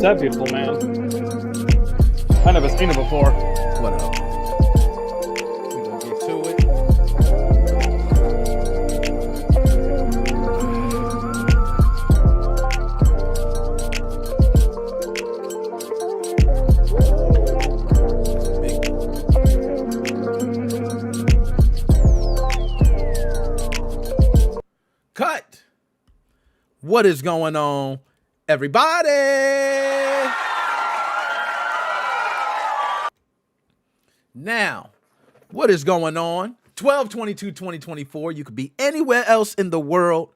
that beautiful man? I never seen it before. What up? We gonna get to it. Cut. What is going on, everybody? Now, what is going on? 12/22/2024. You could be anywhere else in the world.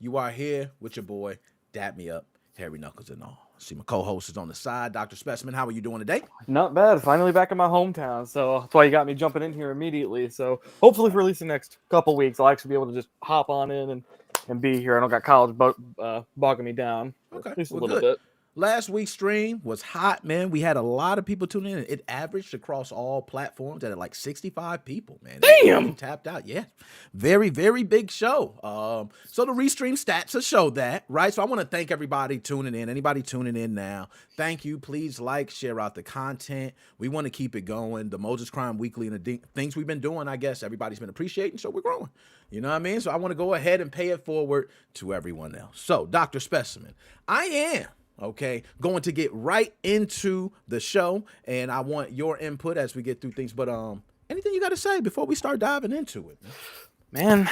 You are here with your boy, Dap Me Up, Harry Knuckles and all. See my co-host is on the side, Dr. Specimen. How are you doing today? Not bad. Finally back in my hometown, so that's why you got me jumping in here immediately. So hopefully for at least the next couple weeks, I'll actually be able to just hop on in and be here. I don't got college bogging me down. Okay, At least a well, little good. bit. Last week's stream was hot, man. We had a lot of people tuning in. It averaged across all platforms at like 65 people, man. Damn! It tapped out. Yeah. Very, very big show. So the restream stats will show that, right? So I want to thank everybody tuning in. Anybody tuning in now, thank you. Please like, share out the content. We want to keep it going. The Moses Crime Weekly and the things we've been doing, I guess everybody's been appreciating, so we're growing. You know what I mean? So I want to go ahead and pay it forward to everyone else. So, Dr. Specimen, I am going to get right into the show, and I want your input as we get through things. But anything you got to say before we start diving into it? Man,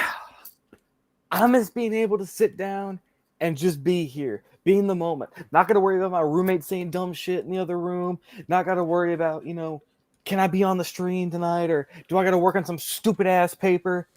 I miss being able to sit down and just be here, be in the moment. Not got to worry about my roommate saying dumb shit in the other room. Not got to worry about, can I be on the stream tonight, or do I got to work on some stupid ass paper?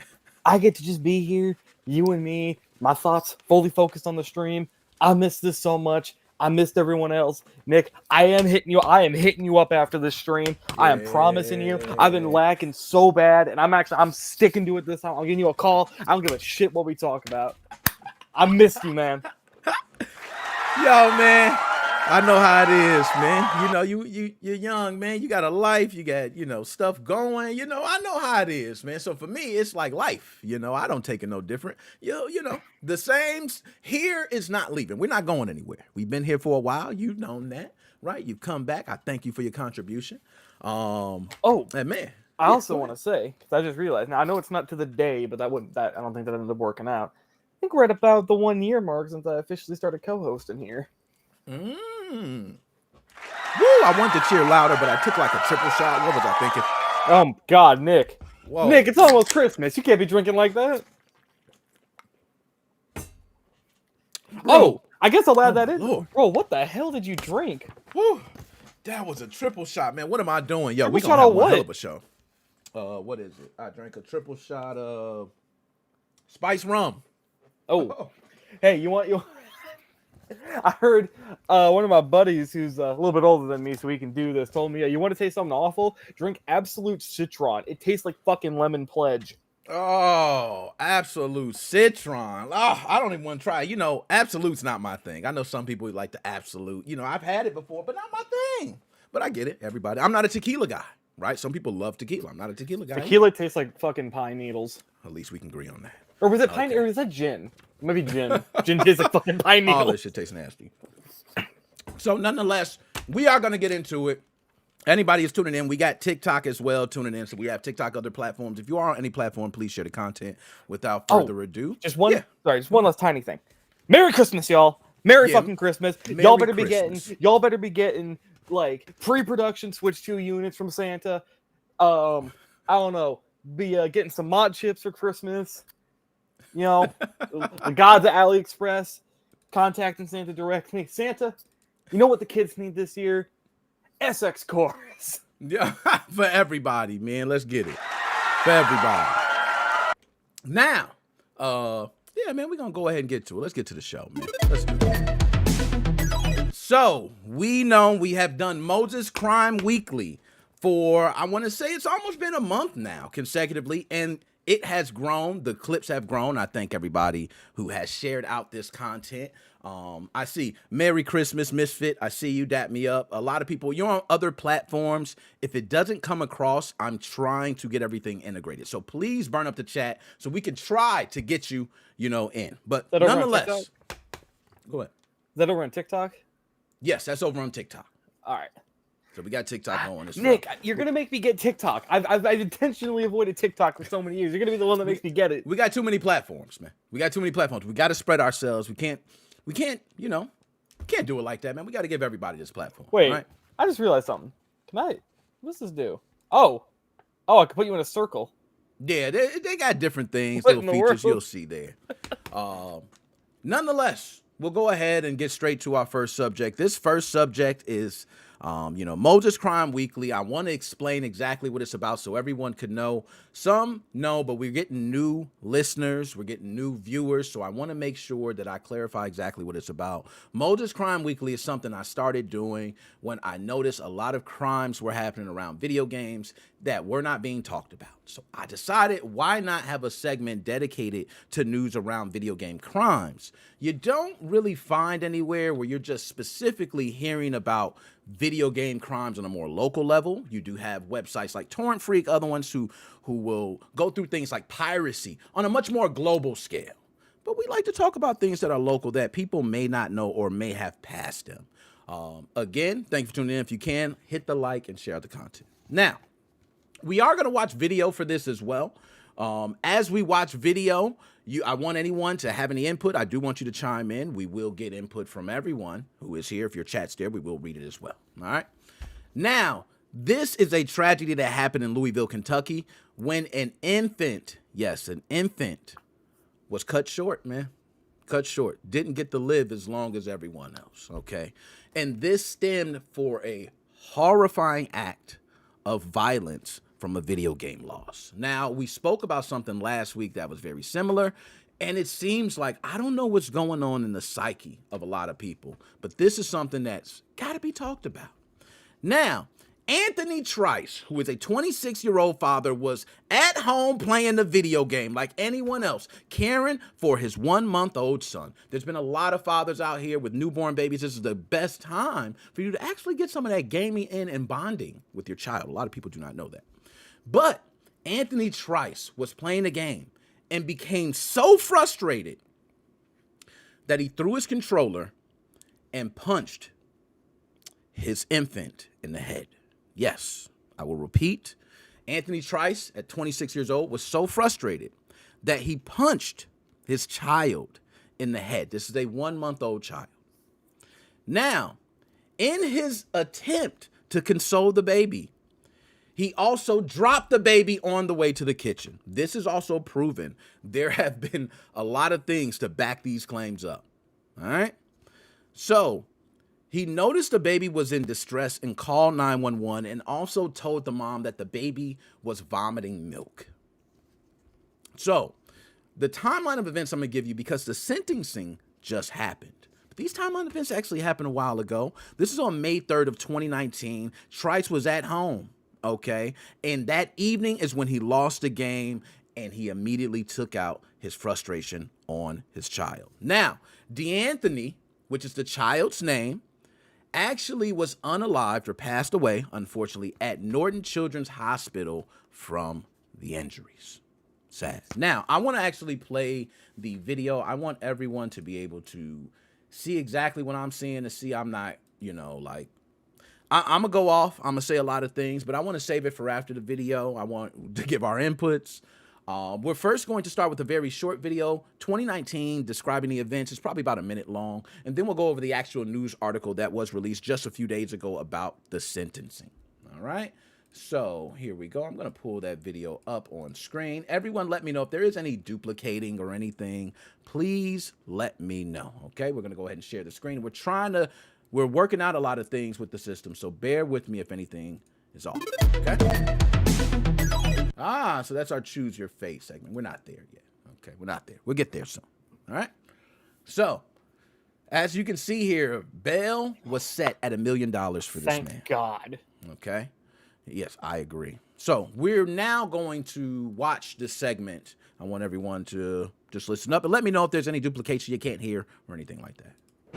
I get to just be here, you and me, my thoughts fully focused on the stream. I miss this so much. I missed everyone else. Nick, I am hitting you up after this stream. Yeah. I am promising you. I've been lacking so bad, and I'm sticking to it this time. I'm giving you a call. I don't give a shit what we talk about. I missed you, man. Yo, man. I know how it is, man. You're young, man. You got a life. You got, stuff going. I know how it is, man. So for me, it's like life. I don't take it no different. The same here is not leaving. We're not going anywhere. We've been here for a while. You've known that, right? You've come back. I thank you for your contribution. And man. I also want to say, because I just realized, now I know it's not to the day, but I don't think that ended up working out. I think we're at about the 1 year mark since I officially started co-hosting here. Woo, I wanted to cheer louder, but I took like a triple shot. What was I thinking? Oh, God, Nick. Whoa. Nick, it's almost Christmas. You can't be drinking like that. Oh, I guess I'll add that in. Lord. Bro, what the hell did you drink? Woo, that was a triple shot, man. What am I doing? Yo, Triple we shot gonna have of one what? hell of a show. What is it? I drank a triple shot of spice rum. Oh. Hey, you want I heard one of my buddies who's a little bit older than me, so he can do this, told me, you want to taste something awful? Drink Absolute Citron. It tastes like fucking Lemon Pledge. Oh, Absolute Citron. Oh, I don't even want to try it. Absolute's not my thing. I know some people like the Absolute. I've had it before, but not my thing. But I get it, everybody. I'm not a tequila guy, right? Some people love tequila. I'm not a tequila guy. Tequila tastes like fucking pine needles. At least we can agree on that. Or was it pine? Or was that gin? Maybe gin. Gin tastes like fucking pine needles. All this shit tastes nasty. So nonetheless, we are going to get into it. Anybody is tuning in, we got TikTok as well tuning in. So we have TikTok, other platforms. If you are on any platform, please share the content. Without further ado, just one last tiny thing. Merry Christmas, y'all. Merry fucking Christmas. Y'all better be getting like pre-production Switch 2 units from Santa. I don't know. Be getting some mod chips for Christmas. The gods of AliExpress contacting Santa directly. Santa, you know what the kids need this year? SX cores. Yeah, for everybody, man. Let's get it. For everybody. Now, man, we're going to go ahead and get to it. Let's get to the show, man. Let's do it. So, we know we have done Moses Crime Weekly for, I want to say it's almost been a month now consecutively, and it has grown. The clips have grown. I thank everybody who has shared out this content. I see Merry Christmas, Misfit. I see you, Dap Me Up. A lot of people, you're on other platforms. If it doesn't come across, I'm trying to get everything integrated. So please burn up the chat so we can try to get you, in. But nonetheless, go ahead. Is that over on TikTok? Yes, that's over on TikTok. All right. So we got TikTok going. Nick, you're gonna make me get TikTok. I've intentionally avoided TikTok for so many years. You're gonna be the one that makes me get it. We got too many platforms, man. We got too many platforms. We got to spread ourselves. We can't, can't do it like that, man. We got to give everybody this platform. Wait, right? I just realized something. What's this do? Oh, I can put you in a circle. Yeah, they got different things, What little in the features world? you'll see there. Nonetheless, we'll go ahead and get straight to our first subject. This first subject is, Moses Crime Weekly. I want to explain exactly what it's about so everyone could know. Some know, but we're getting new listeners. We're getting new viewers. So I want to make sure that I clarify exactly what it's about. Moses Crime Weekly is something I started doing when I noticed a lot of crimes were happening around video games that were not being talked about. So I decided, why not have a segment dedicated to news around video game crimes? You don't really find anywhere where you're just specifically hearing about video game crimes on a more local level. You do have websites like Torrent Freak, other ones who will go through things like piracy on a much more global scale. But we like to talk about things that are local that people may not know or may have passed them. Again, thank you for tuning in. If you can, hit the like and share the content. Now, we are going to watch video for this as well. As we watch video, I want anyone to have any input. I do want you to chime in. We will get input from everyone who is here. If your chat's there, we will read it as well. All right. Now, this is a tragedy that happened in Louisville, Kentucky, when an infant, yes, an infant, was cut short, man. Cut short. Didn't get to live as long as everyone else, okay? And this stemmed for a horrifying act of violence from a video game loss. Now, we spoke about something last week that was very similar, and it seems like, I don't know what's going on in the psyche of a lot of people, but this is something that's got to be talked about. Now, Anthony Trice, who is a 26-year-old father, was at home playing the video game like anyone else, caring for his 1-month-old son. There's been a lot of fathers out here with newborn babies. This is the best time for you to actually get some of that gaming in and bonding with your child. A lot of people do not know that. But Anthony Trice was playing a game and became so frustrated that he threw his controller and punched his infant in the head. Yes, I will repeat. Anthony Trice, at 26 years old, was so frustrated that he punched his child in the head. This is a 1-month-old child. Now, in his attempt to console the baby, he also dropped the baby on the way to the kitchen. This is also proven. There have been a lot of things to back these claims up. All right? So, he noticed the baby was in distress and called 911 and also told the mom that the baby was vomiting milk. So, the timeline of events I'm going to give you, because the sentencing just happened. But these timeline events actually happened a while ago. This is on May 3rd of 2019. Trice was at home, okay? And that evening is when he lost the game, and he immediately took out his frustration on his child. Now, DeAnthony, which is the child's name, actually was unalived or passed away, unfortunately, at Norton Children's Hospital from the injuries. Sad. Now, I want to actually play the video. I want everyone to be able to see exactly what I'm seeing, to see I'm not, I'm going to go off. I'm going to say a lot of things, but I want to save it for after the video. I want to give our inputs. We're first going to start with a very short video, 2019, describing the events. It's probably about a minute long. And then we'll go over the actual news article that was released just a few days ago about the sentencing. All right. So here we go. I'm going to pull that video up on screen. Everyone, let me know if there is any duplicating or anything. Please let me know. Okay. We're going to go ahead and share the screen. We're working out a lot of things with the system. So bear with me if anything is off. Okay. So that's our Choose Your Fate segment. We're not there yet. Okay, we're not there. We'll get there soon. All right? So, as you can see here, bail was set at $1 million for this man. Thank God. Okay? Yes, I agree. So, we're now going to watch this segment. I want everyone to just listen up and let me know if there's any duplication you can't hear or anything like that.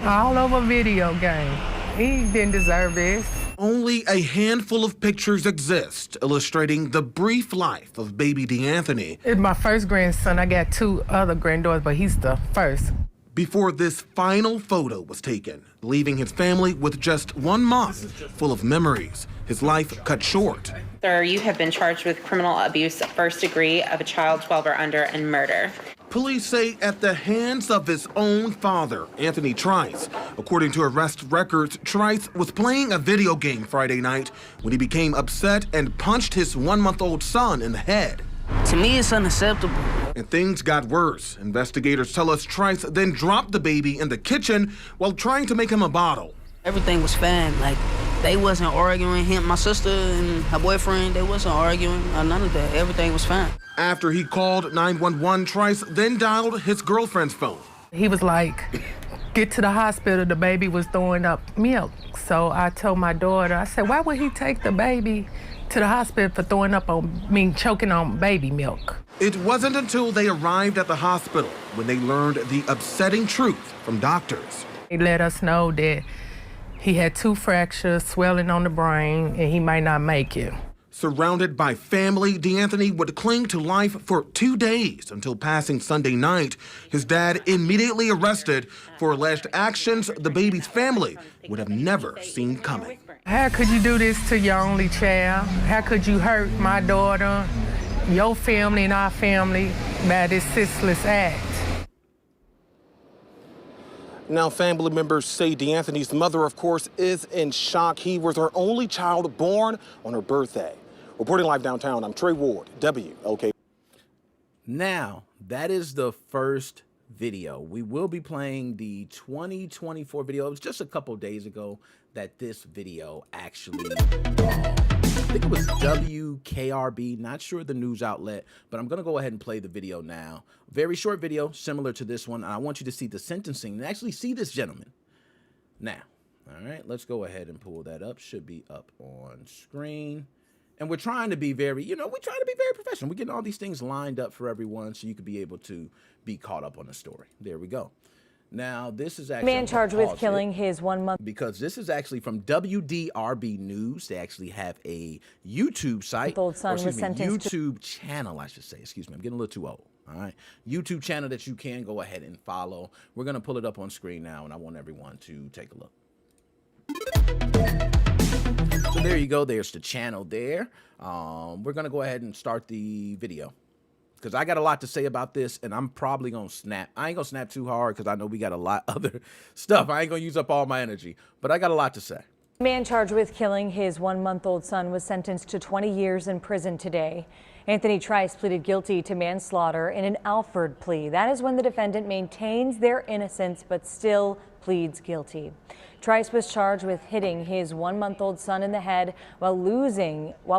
All over video game. He didn't deserve this. Only a handful of pictures exist illustrating the brief life of baby DeAnthony. It's my first grandson. I got 2 other granddaughters, but he's the first. before this final photo was taken, leaving his family with just 1 month full of memories. His life cut short. Sir, you have been charged with criminal abuse of first degree of a child 12 or under and murder. Police say at the hands of his own father, Anthony Trice. According to arrest records, Trice was playing a video game Friday night when he became upset and punched his 1-month-old son in the head. To me, it's unacceptable. And things got worse. Investigators tell us Trice then dropped the baby in the kitchen while trying to make him a bottle. Everything was fine. Like, they wasn't arguing. My sister and her boyfriend, they wasn't arguing or none of that. Everything was fine. After he called 911, Trice then dialed his girlfriend's phone. He was like, get to the hospital, the baby was throwing up milk. So I told my daughter, I said, why would he take the baby to the hospital for choking on baby milk? It wasn't until they arrived at the hospital when they learned the upsetting truth from doctors. He let us know that he had 2 fractures, swelling on the brain, and he might not make it. Surrounded by family, DeAnthony would cling to life for 2 days until passing Sunday night. His dad immediately arrested for alleged actions the baby's family would have never seen coming. How could you do this to your only child? How could you hurt my daughter, your family, and our family by this senseless act? Now, family members say DeAnthony's mother, of course, is in shock. He was her only child born on her birthday. Reporting live downtown, I'm Trey Ward, WLK. Now, that is the first video. We will be playing the 2024 video. It was just a couple days ago that this video actually, I think it was WKRB, not sure the news outlet, but I'm going to go ahead and play the video now. Very short video, similar to this one. And I want you to see the sentencing and actually see this gentleman. Now, all right, let's go ahead and pull that up. Should be up on screen. And we're trying to be very, we're trying to be very professional. We're getting all these things lined up for everyone so you could be able to be caught up on the story. There we go. Now, this is actually... Man charged with killing his 1 month... Because this is actually from WDRB News. They actually have a YouTube site. Old son was sentenced YouTube channel, I should say. Excuse me, I'm getting a little too old. All right. YouTube channel that you can go ahead and follow. We're going to pull it up on screen now, and I want everyone to take a look. So there you go. There's the channel there. We're going to go ahead and start the video because I got a lot to say about this, and I'm probably going to snap. I ain't going to snap too hard because I know we got a lot other stuff. I ain't going to use up all my energy, but I got a lot to say. A man charged with killing his 1-month-old son was sentenced to 20 years in prison today. Anthony Trice pleaded guilty to manslaughter in an Alford plea. That is when the defendant maintains their innocence but still pleads guilty. Trice was charged with hitting his 1-month-old son in the head while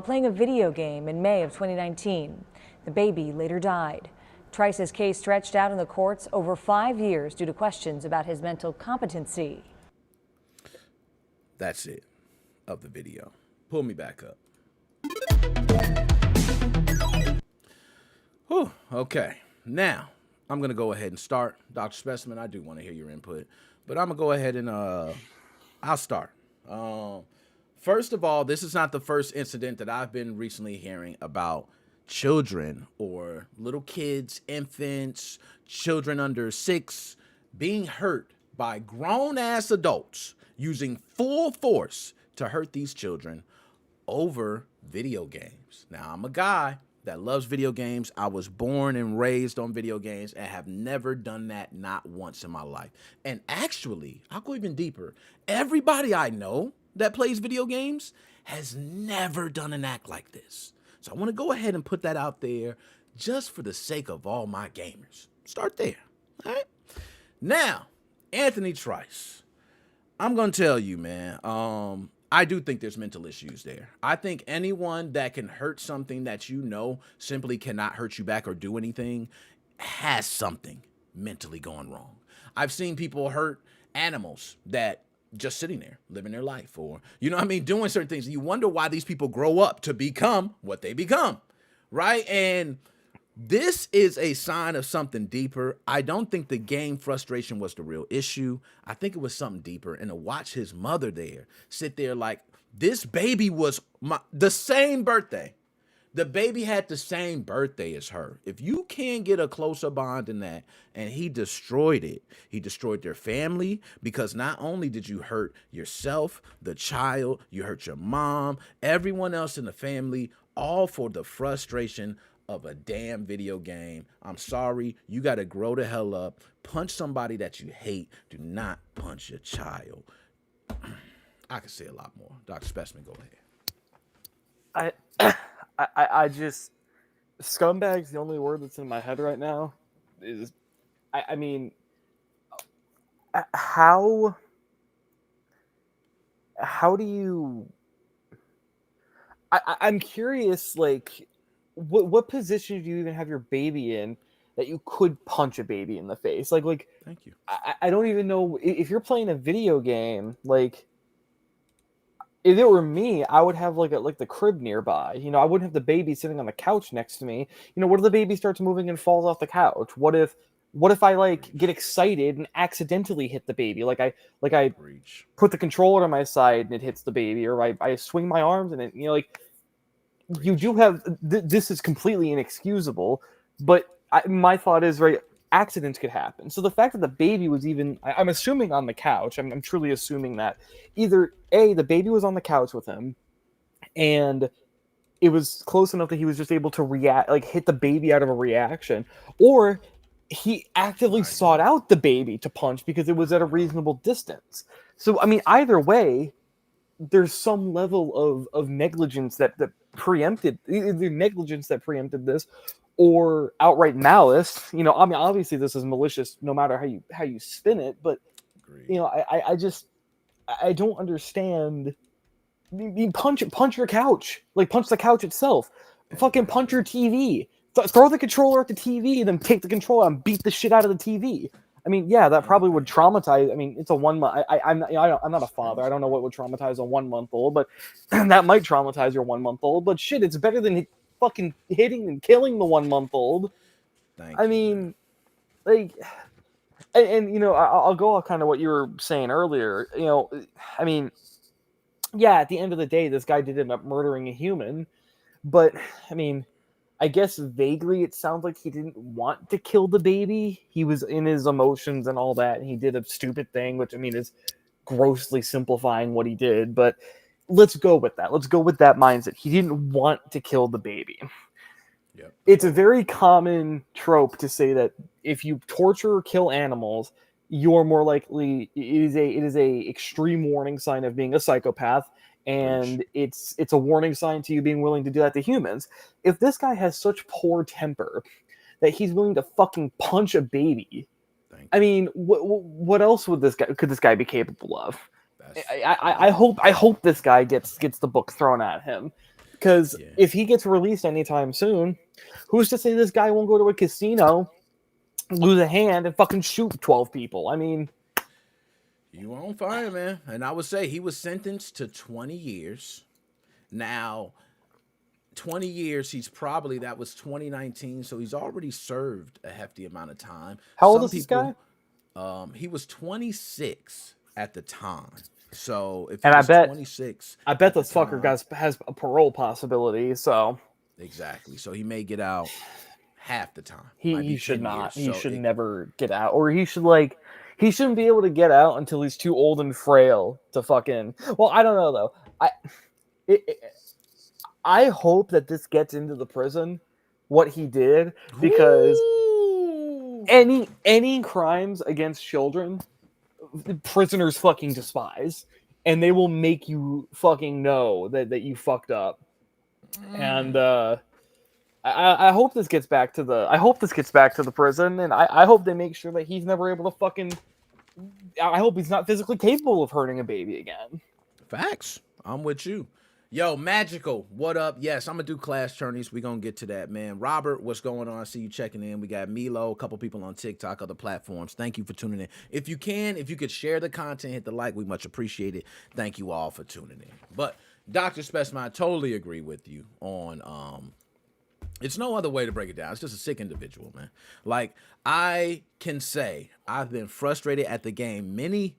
playing a video game in May of 2019. The baby later died. Trice's case stretched out in the courts over 5 years due to questions about his mental competency. That's it of the video. Pull me back up. Whew, okay, now I'm going to go ahead and start. Dr. Specimen, I do want to hear your input, but I'm going to go ahead and I'll start. First of all, this is not the first incident that I've been recently hearing about children or little kids, infants, children under 6 being hurt by grown-ass adults using full force to hurt these children over video games. Now, I'm a guy that loves video games. I was born and raised on video games and have never done that not once in my life. And actually, I'll go even deeper. Everybody I know that plays video games has never done an act like this. So I want to go ahead and put that out there just for the sake of all my gamers. Start there, all right? Now, Anthony Trice. I'm going to tell you, man, I do think there's mental issues there. I think anyone that can hurt something that you know simply cannot hurt you back or do anything has something mentally going wrong. I've seen people hurt animals that just sitting there, living their life, or, doing certain things. And you wonder why these people grow up to become what they become, right? And this is a sign of something deeper. I don't think the game frustration was the real issue. I think it was something deeper. And to watch his mother there, sit there like, this baby was the same birthday The baby had the same birthday as her. If you can't get a closer bond than that, and he destroyed it, he destroyed their family because not only did you hurt yourself, the child, you hurt your mom, everyone else in the family, all for the frustration of a damn video game. I'm sorry, you got to grow the hell up. Punch somebody that you hate. Do not punch your child. I could say a lot more. Dr. Specimen, go ahead. I just scumbag's the only word that's in my head right now. Is I mean, how do you? I'm curious. Like, what position do you even have your baby in that you could punch a baby in the face? Like. Thank you. I don't even know if you're playing a video game. Like, if it were me, I would have like the crib nearby. You know, I wouldn't have the baby sitting on the couch next to me. You know, what if the baby starts moving and falls off the couch? What if I like get excited and accidentally hit the baby? Like I Preach. put the controller on my side and it hits the baby, or I swing my arms and it, you know, like you do have this is completely inexcusable. But my thought is, right, accidents could happen. So the fact that the baby was even, I'm assuming on the couch, I'm truly assuming that either A, the baby was on the couch with him and it was close enough that he was just able to react, like hit the baby out of a reaction, or he actively sought out the baby to punch because it was at a reasonable distance. So, I mean, either way, there's some level of negligence that preempted, either negligence that preempted this or outright malice. You know, I mean, obviously this is malicious no matter how you spin it, but you know, I just don't understand. You punch your couch, like punch the couch itself, fucking punch your TV, throw the controller at the TV, then take the controller and beat the shit out of the TV. I mean, yeah, that probably would traumatize. I mean, it's a 1 month. I'm not a father. I don't know what would traumatize a 1 month old, but that might traumatize your 1 month old. But shit, it's better than fucking hitting and killing the 1 month old. I mean, like, and you know, I'll go off kind of what you were saying earlier. You know, I mean, yeah, at the end of the day, this guy did end up murdering a human, but I mean, I guess vaguely it sounds like he didn't want to kill the baby. He was in his emotions and all that, and he did a stupid thing, which I mean is grossly simplifying what he did, but let's go with that. Let's go with that mindset. He didn't want to kill the baby. Yep. It's a very common trope to say that if you torture or kill animals, you're more likely, it is a extreme warning sign of being a psychopath, and it's a warning sign to you being willing to do that to humans. If this guy has such poor temper that he's willing to fucking punch a baby, I mean, what else could this guy be capable of? I hope this guy gets the book thrown at him, because if he gets released anytime soon, who's to say this guy won't go to a casino, lose a hand, and fucking shoot 12 people? I mean, you on fire, man. And I would say he was sentenced to 20 years. Now, 20 years, that was 2019, so he's already served a hefty amount of time. How old is this guy? He was 26 at the time. So if and he was 26, I bet this fucker has a parole possibility. So exactly. So he may get out half the time. He should not. He should never get out, or he shouldn't be able to get out until he's too old and frail to fucking. Well, I don't know though. I hope that this gets into the prison, what he did, because any crimes against children, prisoners fucking despise, and they will make you fucking know that you fucked up. And I hope this gets back to the prison, and I hope they make sure that he's never able to fucking. I hope he's not physically capable of hurting a baby again. Facts. I'm with you. Yo, Magical, what up? Yes, I'm going to do class journeys. We're going to get to that, man. Robert, what's going on? I see you checking in. We got Milo, a couple people on TikTok, other platforms. Thank you for tuning in. If you could share the content, hit the like. We much appreciate it. Thank you all for tuning in. But, Dr. Specimen, I totally agree with you on, it's no other way to break it down. It's just a sick individual, man. Like, I can say I've been frustrated at the game many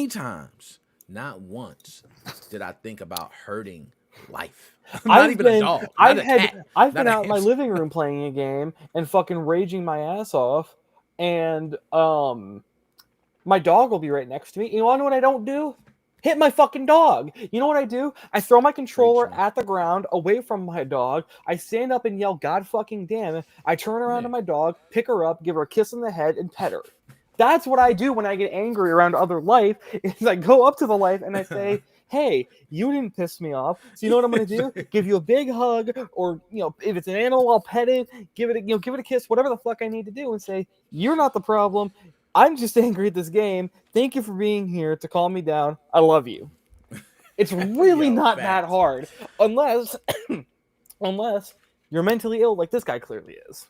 times. Not once did I think about hurting life. Not I've even been, a dog. Not a cat. I've Not been a out in my hamster. living room playing a game and fucking raging my ass off, and my dog will be right next to me. You want to know what I don't do? Hit my fucking dog. You know what I do? I throw my controller Preach, man. at the ground away from my dog. I stand up and yell, God fucking damn it. I turn around to Yeah. my dog, pick her up, give her a kiss on the head, and pet her. That's what I do when I get angry around other life. Is I go up to the life and I say, hey, you didn't piss me off. So you know what I'm gonna do? Give you a big hug, or if it's an animal, I'll pet it, give it a kiss, whatever the fuck I need to do, and say, you're not the problem. I'm just angry at this game. Thank you for being here to calm me down. I love you. It's really Yo, not that facts. hard, unless unless you're mentally ill, like this guy clearly is.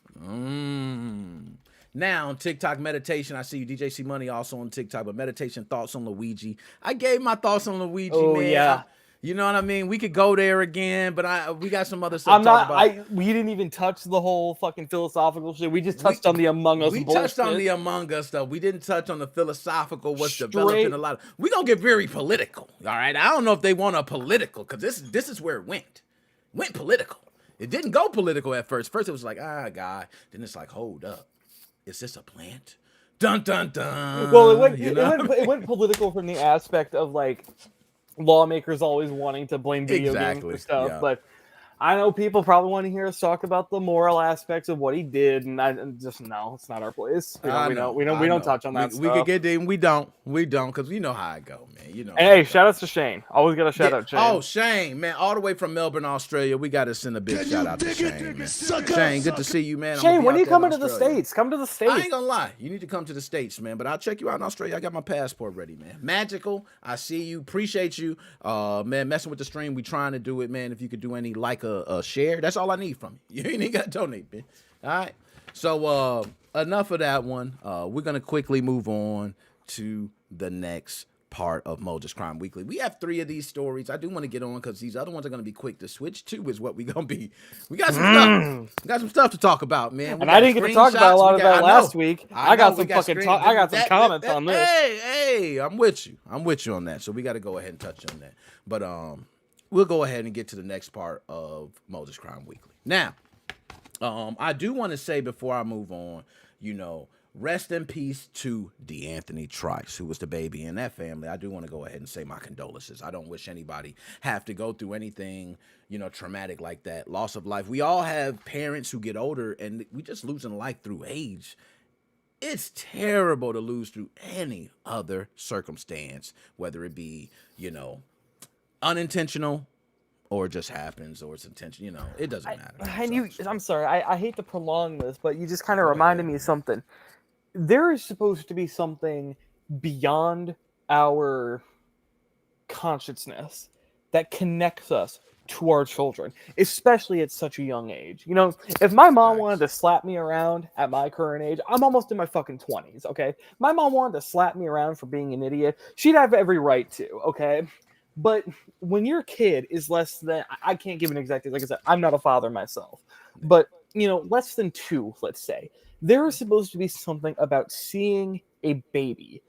Now on TikTok meditation, I see you, DJ C Money, also on TikTok, but meditation thoughts on Luigi. I gave my thoughts on Luigi, Oh, man. yeah. You know what I mean? We could go there again, but we got some other stuff to talk about. We didn't even touch the whole fucking philosophical shit. We just touched on the Among Us We bullshit. touched on the Among Us stuff. We didn't touch on the philosophical, what's developed Straight- in a lot of. We're gonna get very political. All right. I don't know if they want a political, because this is where it went. Went political. It didn't go political at first. First it was like, God. Then it's like, hold up. Is this a plant? Dun dun dun. Well, it you know? it went political from the aspect of like lawmakers always wanting to blame video games Exactly, for stuff, yeah. but I know people probably want to hear us talk about the moral aspects of what he did, and I just no, it's not our place. We don't touch on that stuff. We could get there, and we don't, because you know how I go, man. You know. And hey, shout outs to Shane. Always got to shout out Shane. Oh, Shane, man, all the way from Melbourne, Australia. We got to send a big shout out to Shane, man. Shane, good to see you, man. Shane, when are you coming to the States? Come to the States. I ain't gonna lie, you need to come to the States, man. But I'll check you out in Australia. I got my passport ready, man. Magical. I see you. Appreciate you, man. Messing with the stream. We trying to do it, man. If you could do any like a share, that's all I need from you. You ain't got to donate, man. All right. So enough of that one. We're gonna quickly move on to the next part of Moses Crime Weekly. We have 3 of these stories. I do want to get on because these other ones are going to be quick to switch to. Is what we gonna be. We got some stuff. We got some stuff to talk about, man. And I didn't get to talk about a lot of that last week. I got some comments on this. Hey, I'm with you. I'm with you on that. So we got to go ahead and touch on that. But we'll go ahead and get to the next part of Moses Crime Weekly. Now, I do want to say before I move on, rest in peace to DeAnthony Trice, who was the baby in that family. I do want to go ahead and say my condolences. I don't wish anybody have to go through anything, traumatic like that. Loss of life. We all have parents who get older, and we just losing life through age. It's terrible to lose through any other circumstance, whether it be, unintentional or it just happens or it's intentional. It doesn't matter. I'm sorry. I hate to prolong this, but you just kind of reminded me of something. There is supposed to be something beyond our consciousness that connects us to our children, especially at such a young age. If my mom wanted to slap me around at my current age, I'm almost in my fucking 20s, okay? My mom wanted to slap me around for being an idiot. She'd have every right to, okay? But when your kid is less than, I can't give an exact, like I said, I'm not a father myself, but, less than 2, let's say, there is supposed to be something about seeing a baby,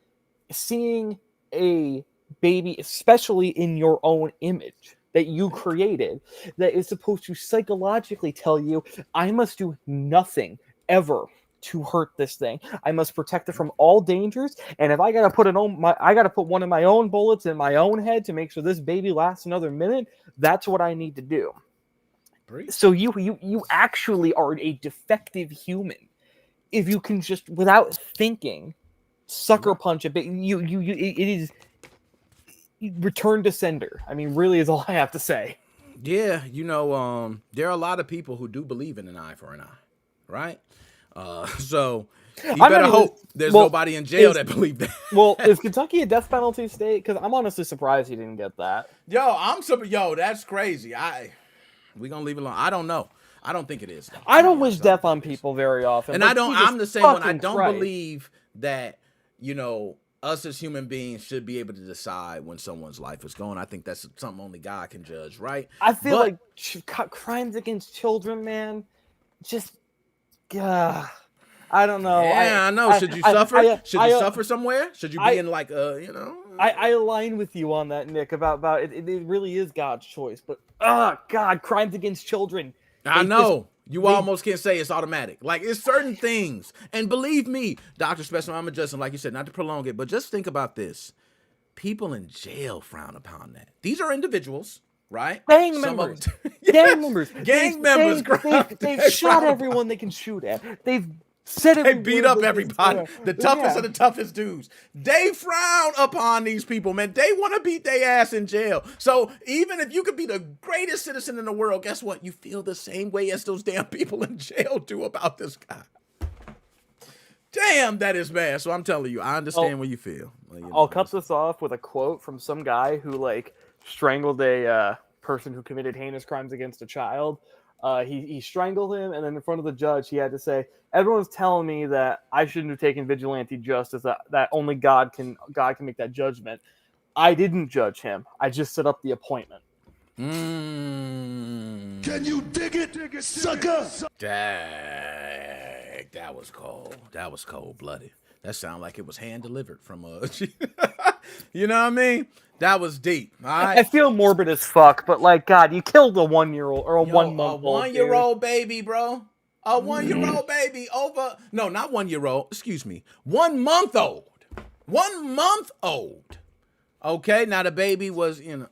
especially in your own image that you created, that is supposed to psychologically tell you, I must do nothing ever to hurt this thing. I must protect it from all dangers, and if I gotta put one of my own bullets in my own head to make sure this baby lasts another minute, that's what I need to do. So you actually are a defective human if you can just, without thinking, sucker punch a bit. It is return to sender. I mean, really is all I have to say. Yeah, there are a lot of people who do believe in an eye for an eye, right? So you better hope there's nobody in jail that believe that. Well, is Kentucky a death penalty state? Because I'm honestly surprised he didn't get that. Yo, that's crazy. We gonna leave it alone. I don't know. I don't think it is. I don't wish death on people very often. And I'm the same one. I don't believe that, us as human beings should be able to decide when someone's life is going. I think that's something only God can judge, right? I feel like crimes against children, man, just, I don't know. Yeah, I know. Should you suffer? Should you suffer somewhere? Should you be in like I align with you on that, Nick, about it. It really is God's choice, but Oh God, crimes against children. I They know. just- You they- almost can't say it's automatic. Like, it's certain things. And believe me, Dr. Special, I'm adjusting, like you said, not to prolong it, but just think about this. People in jail frown upon that. These are individuals, right? Gang Some of- members. Yes, Gang members. Gang members. They've shot everyone they can shoot at. They've said They every beat word up they can everybody. say. The toughest Yeah. of the toughest dudes. They frown upon these people, man. They want to beat their ass in jail. So even if you could be the greatest citizen in the world, guess what? You feel the same way as those damn people in jail do about this guy. Damn, that is bad. So I'm telling you, I understand what you feel. Well, you know, I'll cut this off with a quote from some guy who like strangled a person who committed heinous crimes against a child. He strangled him, and then in front of the judge, he had to say, "Everyone's telling me that I shouldn't have taken vigilante justice. That only God can make that judgment. I didn't judge him. I just set up the appointment." Can you dig it, sucker? Dang, that was cold. That was cold-blooded. That sounded like it was hand-delivered from you know what I mean? That was deep, all right? I feel morbid as fuck, but like, God, you killed a 1-year-old or a Yo, 1 month a old. 1-year-old baby, bro. A 1-year-old baby over. No, not 1-year-old. Excuse me. 1 month old. 1 month old. Okay, now the baby was, you know.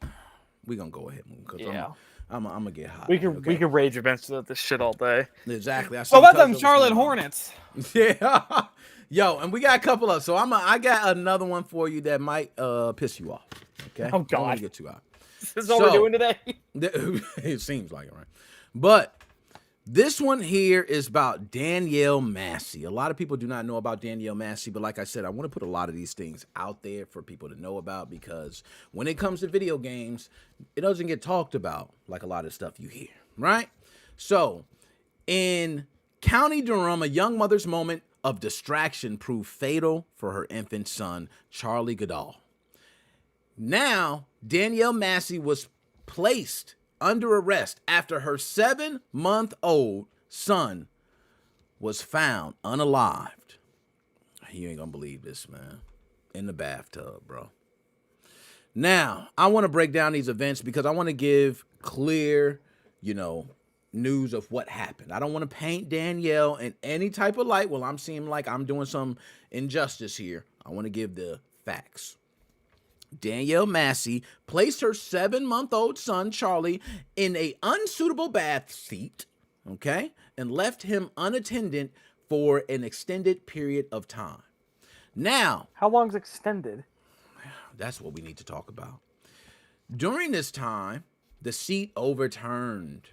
We gonna go ahead because Yeah. I'm gonna get hot. We can okay? we can rage events about this shit all day. Exactly. I So see about Tucker them was Charlotte going on. Hornets. Yeah. Yo, and we got a couple of. So I got another one for you that might piss you off. Okay. Oh, I don't wanna God. get too hot. This is what we're doing today. It seems like it, right? But this one here is about Danielle Massey. A lot of people do not know about Danielle Massey, but like I said, I want to put a lot of these things out there for people to know about because when it comes to video games, it doesn't get talked about like a lot of stuff you hear, right? So, in County Durham, a young mother's moment of distraction proved fatal for her infant son, Charlie Goodall. Now, Danielle Massey was placed under arrest after her 7-month-old son was found unalived. You ain't gonna believe this, man. In the bathtub, bro. Now, I want to break down these events because I want to give clear, news of what happened. I don't want to paint Danielle in any type of light. Well, I'm seeming like I'm doing some injustice here. I want to give the facts. Danielle Massey placed her 7-month-old son, Charlie, in an unsuitable bath seat, okay, and left him unattended for an extended period of time. Now, How long's extended? that's what we need to talk about. During this time, the seat overturned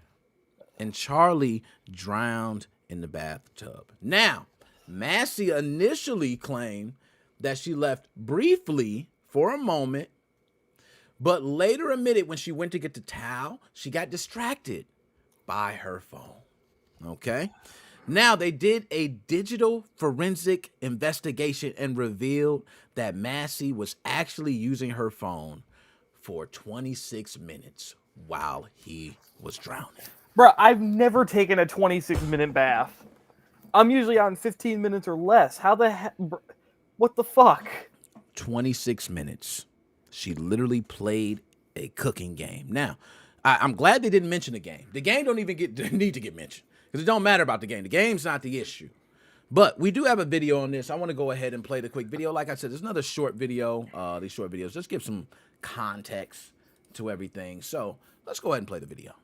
and Charlie drowned in the bathtub. Now, Massey initially claimed that she left briefly for a moment, but later admitted when she went to get the towel, she got distracted by her phone. Okay? Now, they did a digital forensic investigation and revealed that Massey was actually using her phone for 26 minutes while he was drowning. Bro, I've never taken a 26-minute bath. I'm usually out in 15 minutes or less. How the heck? What the fuck? 26 minutes. She literally played a cooking game. Now, I'm glad they didn't mention the game. The game don't even need to get mentioned because it don't matter about the game. The game's not the issue. But we do have a video on this. I want to go ahead and play the quick video. Like I said, there's another short video. These short videos just give some context to everything. So let's go ahead and play the video.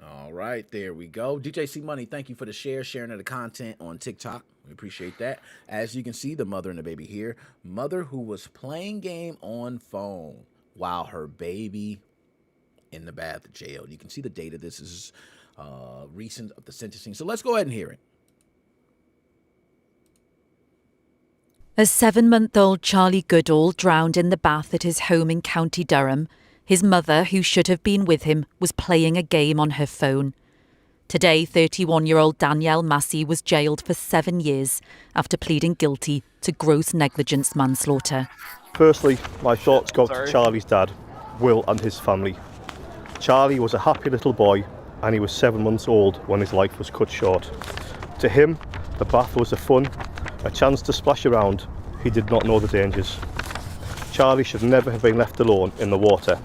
All right, there we go. DJ C Money, thank you for the sharing of the content on TikTok. We appreciate that. As you can see, the mother and the baby here. Mother who was playing game on phone while her baby in the bath jailed. You can see the date of this is recent of the sentencing. So let's go ahead and hear it. A 7-month-old Charlie Goodall drowned in the bath at his home in County Durham. His mother, who should have been with him, was playing a game on her phone. Today, 31-year-old Danielle Massey was jailed for 7 years after pleading guilty to gross negligence manslaughter. Firstly, my thoughts go to Charlie's dad, Will, and his family. Charlie was a happy little boy and he was 7 months old when his life was cut short. To him, the bath was a chance to splash around. He did not know the dangers. Charlie should never have been left alone in the water.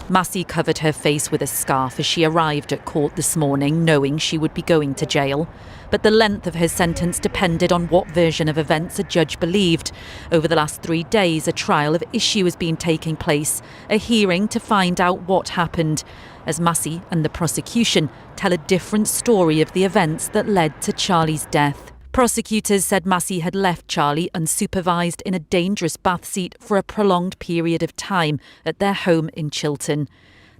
Massey covered her face with a scarf as she arrived at court this morning, knowing she would be going to jail. But the length of her sentence depended on what version of events a judge believed. Over the last 3 days, a trial of issue has been taking place, a hearing to find out what happened, as Massey and the prosecution tell a different story of the events that led to Charlie's death. Prosecutors said Massey had left Charlie unsupervised in a dangerous bath seat for a prolonged period of time at their home in Chiltern.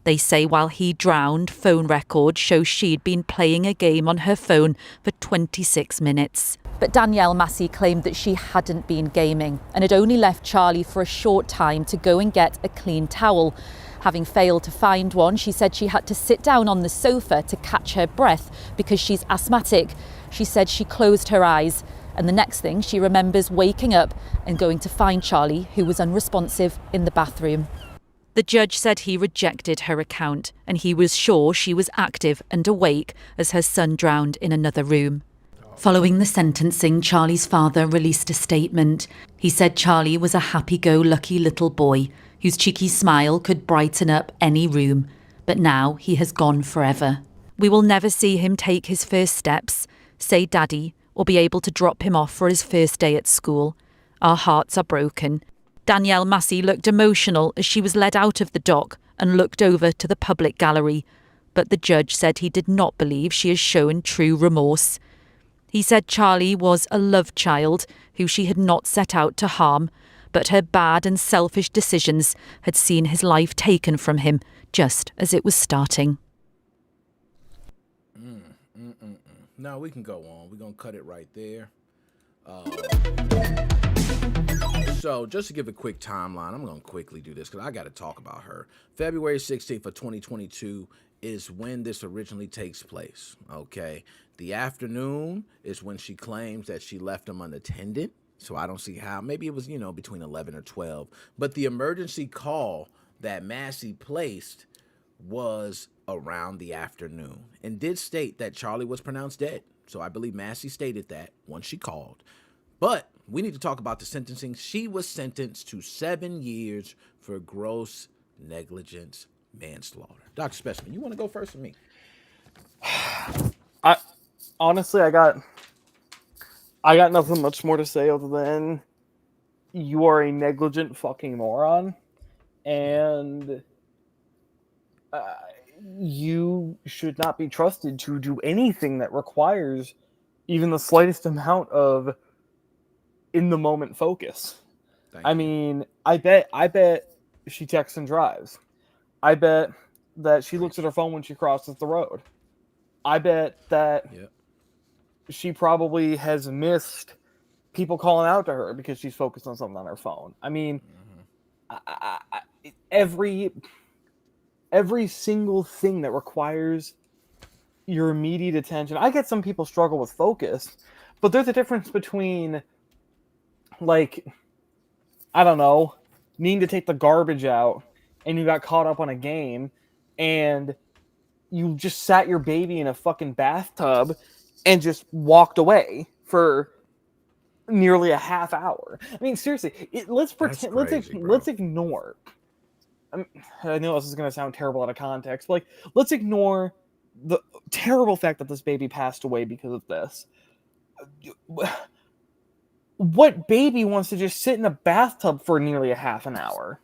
They say while he drowned, phone records show she'd been playing a game on her phone for 26 minutes. But Danielle Massey claimed that she hadn't been gaming and had only left Charlie for a short time to go and get a clean towel. Having failed to find one, she said she had to sit down on the sofa to catch her breath because she's asthmatic. She said she closed her eyes, and the next thing she remembers waking up and going to find Charlie, who was unresponsive, in the bathroom. The judge said he rejected her account, and he was sure she was active and awake as her son drowned in another room. Following the sentencing, Charlie's father released a statement. He said Charlie was a happy-go-lucky little boy whose cheeky smile could brighten up any room, but now he has gone forever. We will never see him take his first steps, say daddy, or be able to drop him off for his first day at school. Our hearts are broken. Danielle Massey looked emotional as she was led out of the dock and looked over to the public gallery, but the judge said he did not believe she has shown true remorse. He said Charlie was a love child who she had not set out to harm, but her bad and selfish decisions had seen his life taken from him just as it was starting. No, we can go on. We're going to cut it right there. So just to give a quick timeline, I'm going to quickly do this because I got to talk about her. February 16th of 2022 is when this originally takes place, okay? The afternoon is when she claims that she left him unattended. So I don't see how. Maybe it was, between 11 or 12. But the emergency call that Massey placed was around the afternoon and did state that Charlie was pronounced dead. So I believe Massey stated that once she called. But we need to talk about the sentencing. She was sentenced to 7 years for gross negligence manslaughter. Dr. Specimen, you want to go first with me? Honestly, I got nothing much more to say other than you are a negligent fucking moron, and you should not be trusted to do anything that requires even the slightest amount of in-the-moment focus. I mean, I bet she texts and drives. I bet that she looks at her phone when she crosses the road. I bet that she probably has missed people calling out to her because she's focused on something on her phone. I mean, every single thing that requires your immediate attention. I get some people struggle with focus, but there's a difference between, like, I don't know, needing to take the garbage out and you got caught up on a game and you just sat your baby in a fucking bathtub and just walked away for nearly a half hour. I mean, seriously, let's pretend, let's ignore. I know this is going to sound terrible out of context, but let's ignore the terrible fact that this baby passed away because of this. What baby wants to just sit in a bathtub for nearly a half an hour?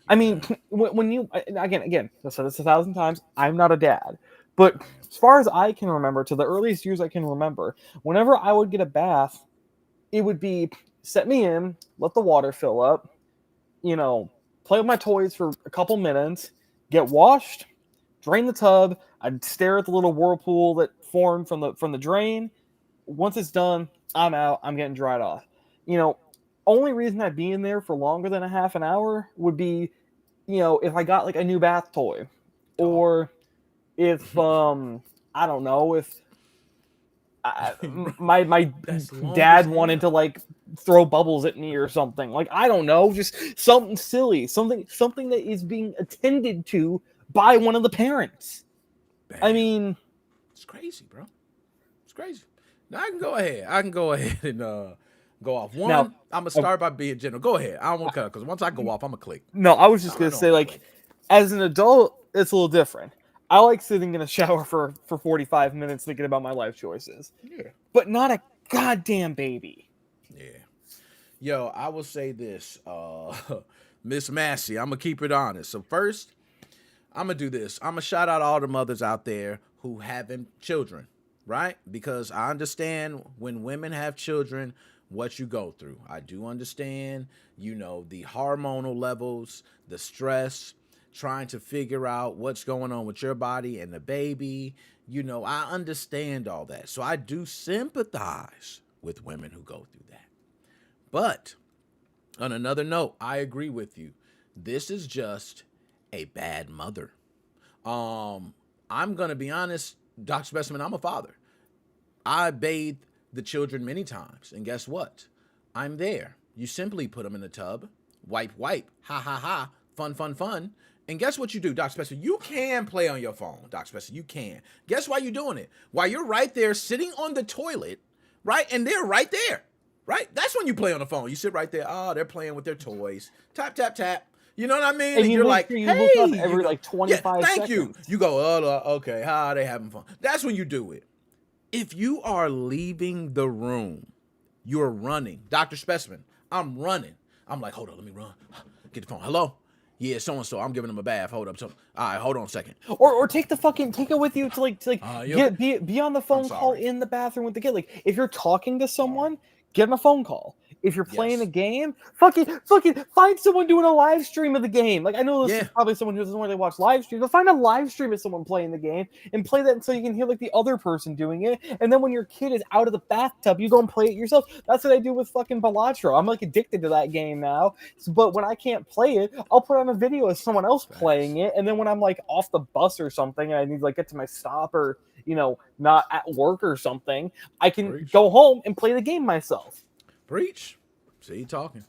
I mean, when you again, I've said this 1,000 times. I'm not a dad, but as far as I can remember, to the earliest years I can remember, whenever I would get a bath, it would be set me in, let the water fill up, play with my toys for a couple minutes, get washed, drain the tub. I'd stare at the little whirlpool that formed from the drain. Once it's done, I'm out. I'm getting dried off. Only reason I'd be in there for longer than a half an hour would be, if I got like a new bath toy, or if I don't know, if my dad wanted to like throw bubbles at me or something. Like, I don't know, just something silly, something that is being attended to by one of the parents. Bam. I mean, it's crazy, bro. It's crazy. Now I can go ahead and go off. Now, One, I'm gonna start by being general. Go ahead. I don't want to cut because once I go off, I'm gonna click. no, I was just gonna say, like, as an adult, it's a little different. I like sitting in a shower for 45 minutes thinking about my life choices. Yeah. But not a goddamn baby. Yeah. Yo, I will say this, Miss Massey, I'm gonna keep it honest. So first, I'm gonna do this. I'm gonna shout out all the mothers out there who having children, right? Because I understand when women have children, what you go through. I do understand, the hormonal levels, the stress, trying to figure out what's going on with your body and the baby. I understand all that. So I do sympathize with women who go through that. But on another note, I agree with you. This is just a bad mother. I'm going to be honest, Dr. Specimen, I'm a father. I bathe the children many times. And guess what? I'm there. You simply put them in the tub, wipe, ha, ha, ha, fun. And guess what you do, Dr. Specimen? You can play on your phone, Dr. Specimen. You can. Guess why you're doing it? While you're right there sitting on the toilet, right? And they're right there, right? That's when you play on the phone. You sit right there. Oh, they're playing with their toys. Tap, tap, tap. You know what I mean? And you're like, sure you hey, look up every like 25 thank seconds. you. You go, oh, okay, how are they having fun? That's when you do it. If you are leaving the room, you're running. Dr. Specimen, I'm running. I'm like, hold on, let me run. Get the phone. Hello? Yeah, so-and-so. I'm giving them a bath. Hold up. All right, hold on a second. Or take it with you to be on the phone call in the bathroom with the kid. Like, if you're talking to someone, get on a phone call. If you're playing a game, fucking find someone doing a live stream of the game. Like, I know this is probably someone who doesn't really watch live streams, but find a live stream of someone playing the game and play that until you can hear like the other person doing it. And then when your kid is out of the bathtub, you go and play it yourself. That's what I do with fucking Balatro. I'm like addicted to that game now. But when I can't play it, I'll put on a video of someone else playing it. And then when I'm like off the bus or something and I need to like get to my stop or not at work or something, I can go home and play the game myself. Preach. See, you talking.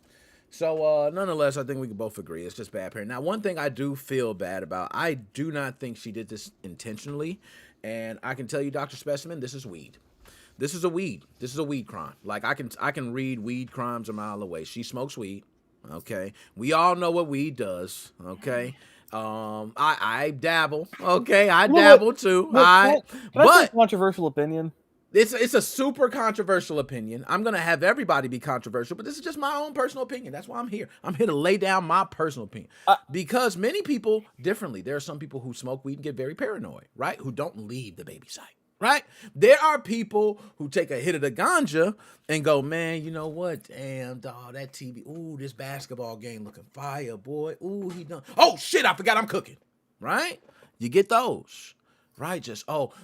So, nonetheless, I think we can both agree it's just bad parenting. Now, one thing I do feel bad about, I do not think she did this intentionally. And I can tell you, Dr. Specimen, this is weed. This is a weed. This is a weed crime. Like, I can read weed crimes a mile away. She smokes weed. Okay. We all know what weed does. Okay. I dabble. Okay. I dabble too. Can I say a controversial opinion? It's a super controversial opinion. I'm going to have everybody be controversial, but this is just my own personal opinion. That's why I'm here. I'm here to lay down my personal opinion. Because many people, differently, there are some people who smoke weed and get very paranoid, right? Who don't leave the baby site, right? There are people who take a hit of the ganja and go, man, you know what? Damn, dog, that TV. Ooh, this basketball game looking fire, boy. Ooh, he done. Oh, shit, I forgot I'm cooking, right? You get those. Right,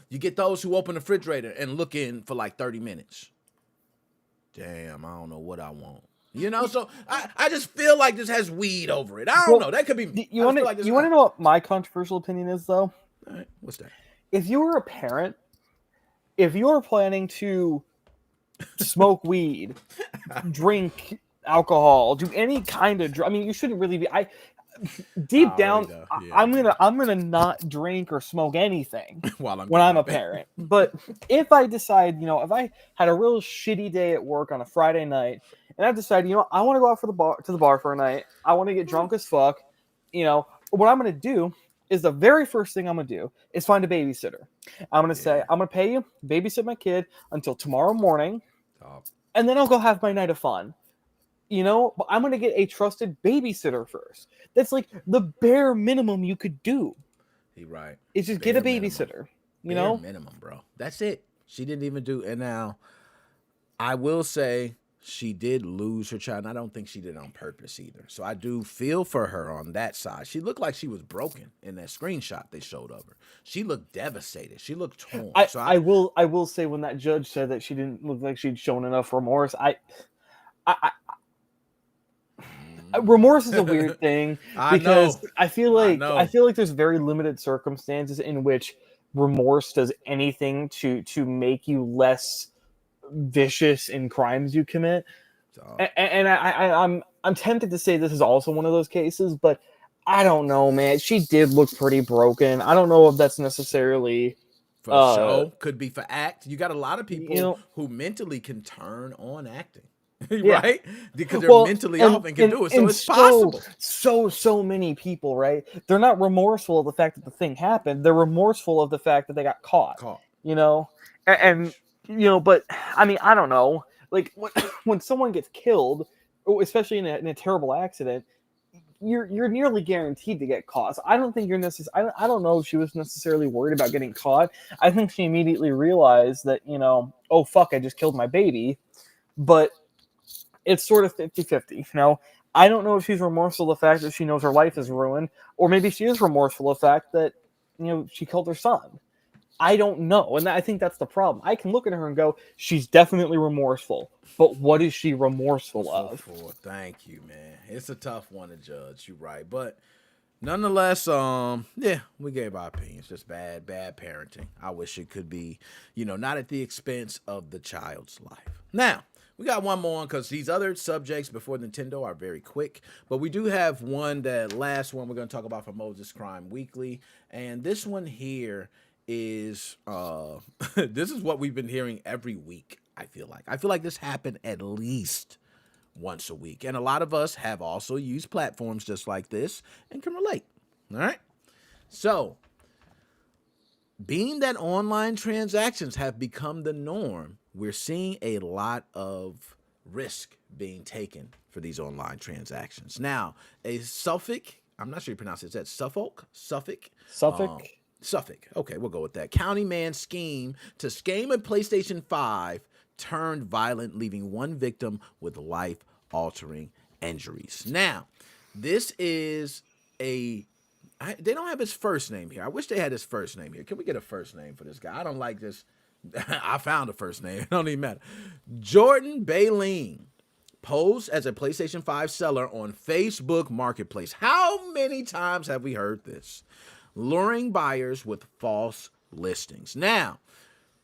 you get those who open the refrigerator and look in for like 30 minutes. Damn, I don't know what I want. So I just feel like this has weed over it. I don't know. That could be. You want to know what my controversial opinion is, though? All right, what's that? If you were a parent, if you were planning to smoke weed, drink alcohol, do any kind of drug, I mean, you shouldn't really be. Deep down, I'm gonna not drink or smoke anything when I'm a parent. But if I decide, if I had a real shitty day at work on a Friday night, and I decide, I want to go out to the bar for a night, I want to get drunk as fuck, what I'm gonna do is the very first thing I'm gonna do is find a babysitter. I'm gonna say, I'm gonna pay you, babysit my kid until tomorrow morning, and then I'll go have my night of fun. But I'm going to get a trusted babysitter first. That's like the bare minimum you could do. You're right. Is just get a babysitter. Bare minimum, bro. That's it. She didn't even do. And now, I will say she did lose her child. And I don't think she did it on purpose either. So I do feel for her on that side. She looked like she was broken in that screenshot they showed of her. She looked devastated. She looked torn. I will say when that judge said that she didn't look like she'd shown enough remorse, remorse is a weird thing because I feel like there's very limited circumstances in which remorse does anything to make you less vicious in crimes you commit. And I'm tempted to say this is also one of those cases, but I don't know, man. She did look pretty broken. I don't know if that's necessarily for show, could be for act. You got a lot of people who mentally can turn on acting. right? Because they're mentally off and can do it. So it's possible. So many people, right? They're not remorseful of the fact that the thing happened. They're remorseful of the fact that they got caught. You know, and you know, but I mean, I don't know. Like when someone gets killed, especially in a terrible accident, you're nearly guaranteed to get caught. So I don't think you're necessarily. I don't know if she was necessarily worried about getting caught. I think she immediately realized that, you know, oh fuck, I just killed my baby. But it's sort of 50-50, you know. I don't know if she's remorseful of the fact that she knows her life is ruined, or maybe she is remorseful of the fact that, you know, she killed her son. I don't know, and I think that's the problem. I can look at her and go, she's definitely remorseful, but what is she remorseful of? Thank you, man. It's a tough one to judge. You're right, but nonetheless, yeah, we gave our opinions. Just bad parenting. I wish it could be, you know, not at the expense of the child's life. Now, we got one more because these other subjects before Nintendo are very quick, but we do have one, that last one we're going to talk about for Moses Crime Weekly, and this one here is this is what we've been hearing every week. I feel like this happened at least once a week, and a lot of us have also used platforms just like this and can relate. All right, so being that online transactions have become the norm, we're seeing a lot of risk being taken for these online transactions. Now, a Suffolk, I'm not sure you pronounce it, is that Suffolk? Suffolk. Okay, we'll go with that. County man scheme to scam a PlayStation 5 turned violent, leaving one victim with life-altering injuries. Now, this is they don't have his first name here. I wish they had his first name here. Can we get a first name for this guy? I don't like this. I found a first name. It don't even matter. Jordan Baleen posed as a PlayStation 5 seller on Facebook Marketplace. How many times have we heard this? Luring buyers with false listings. Now,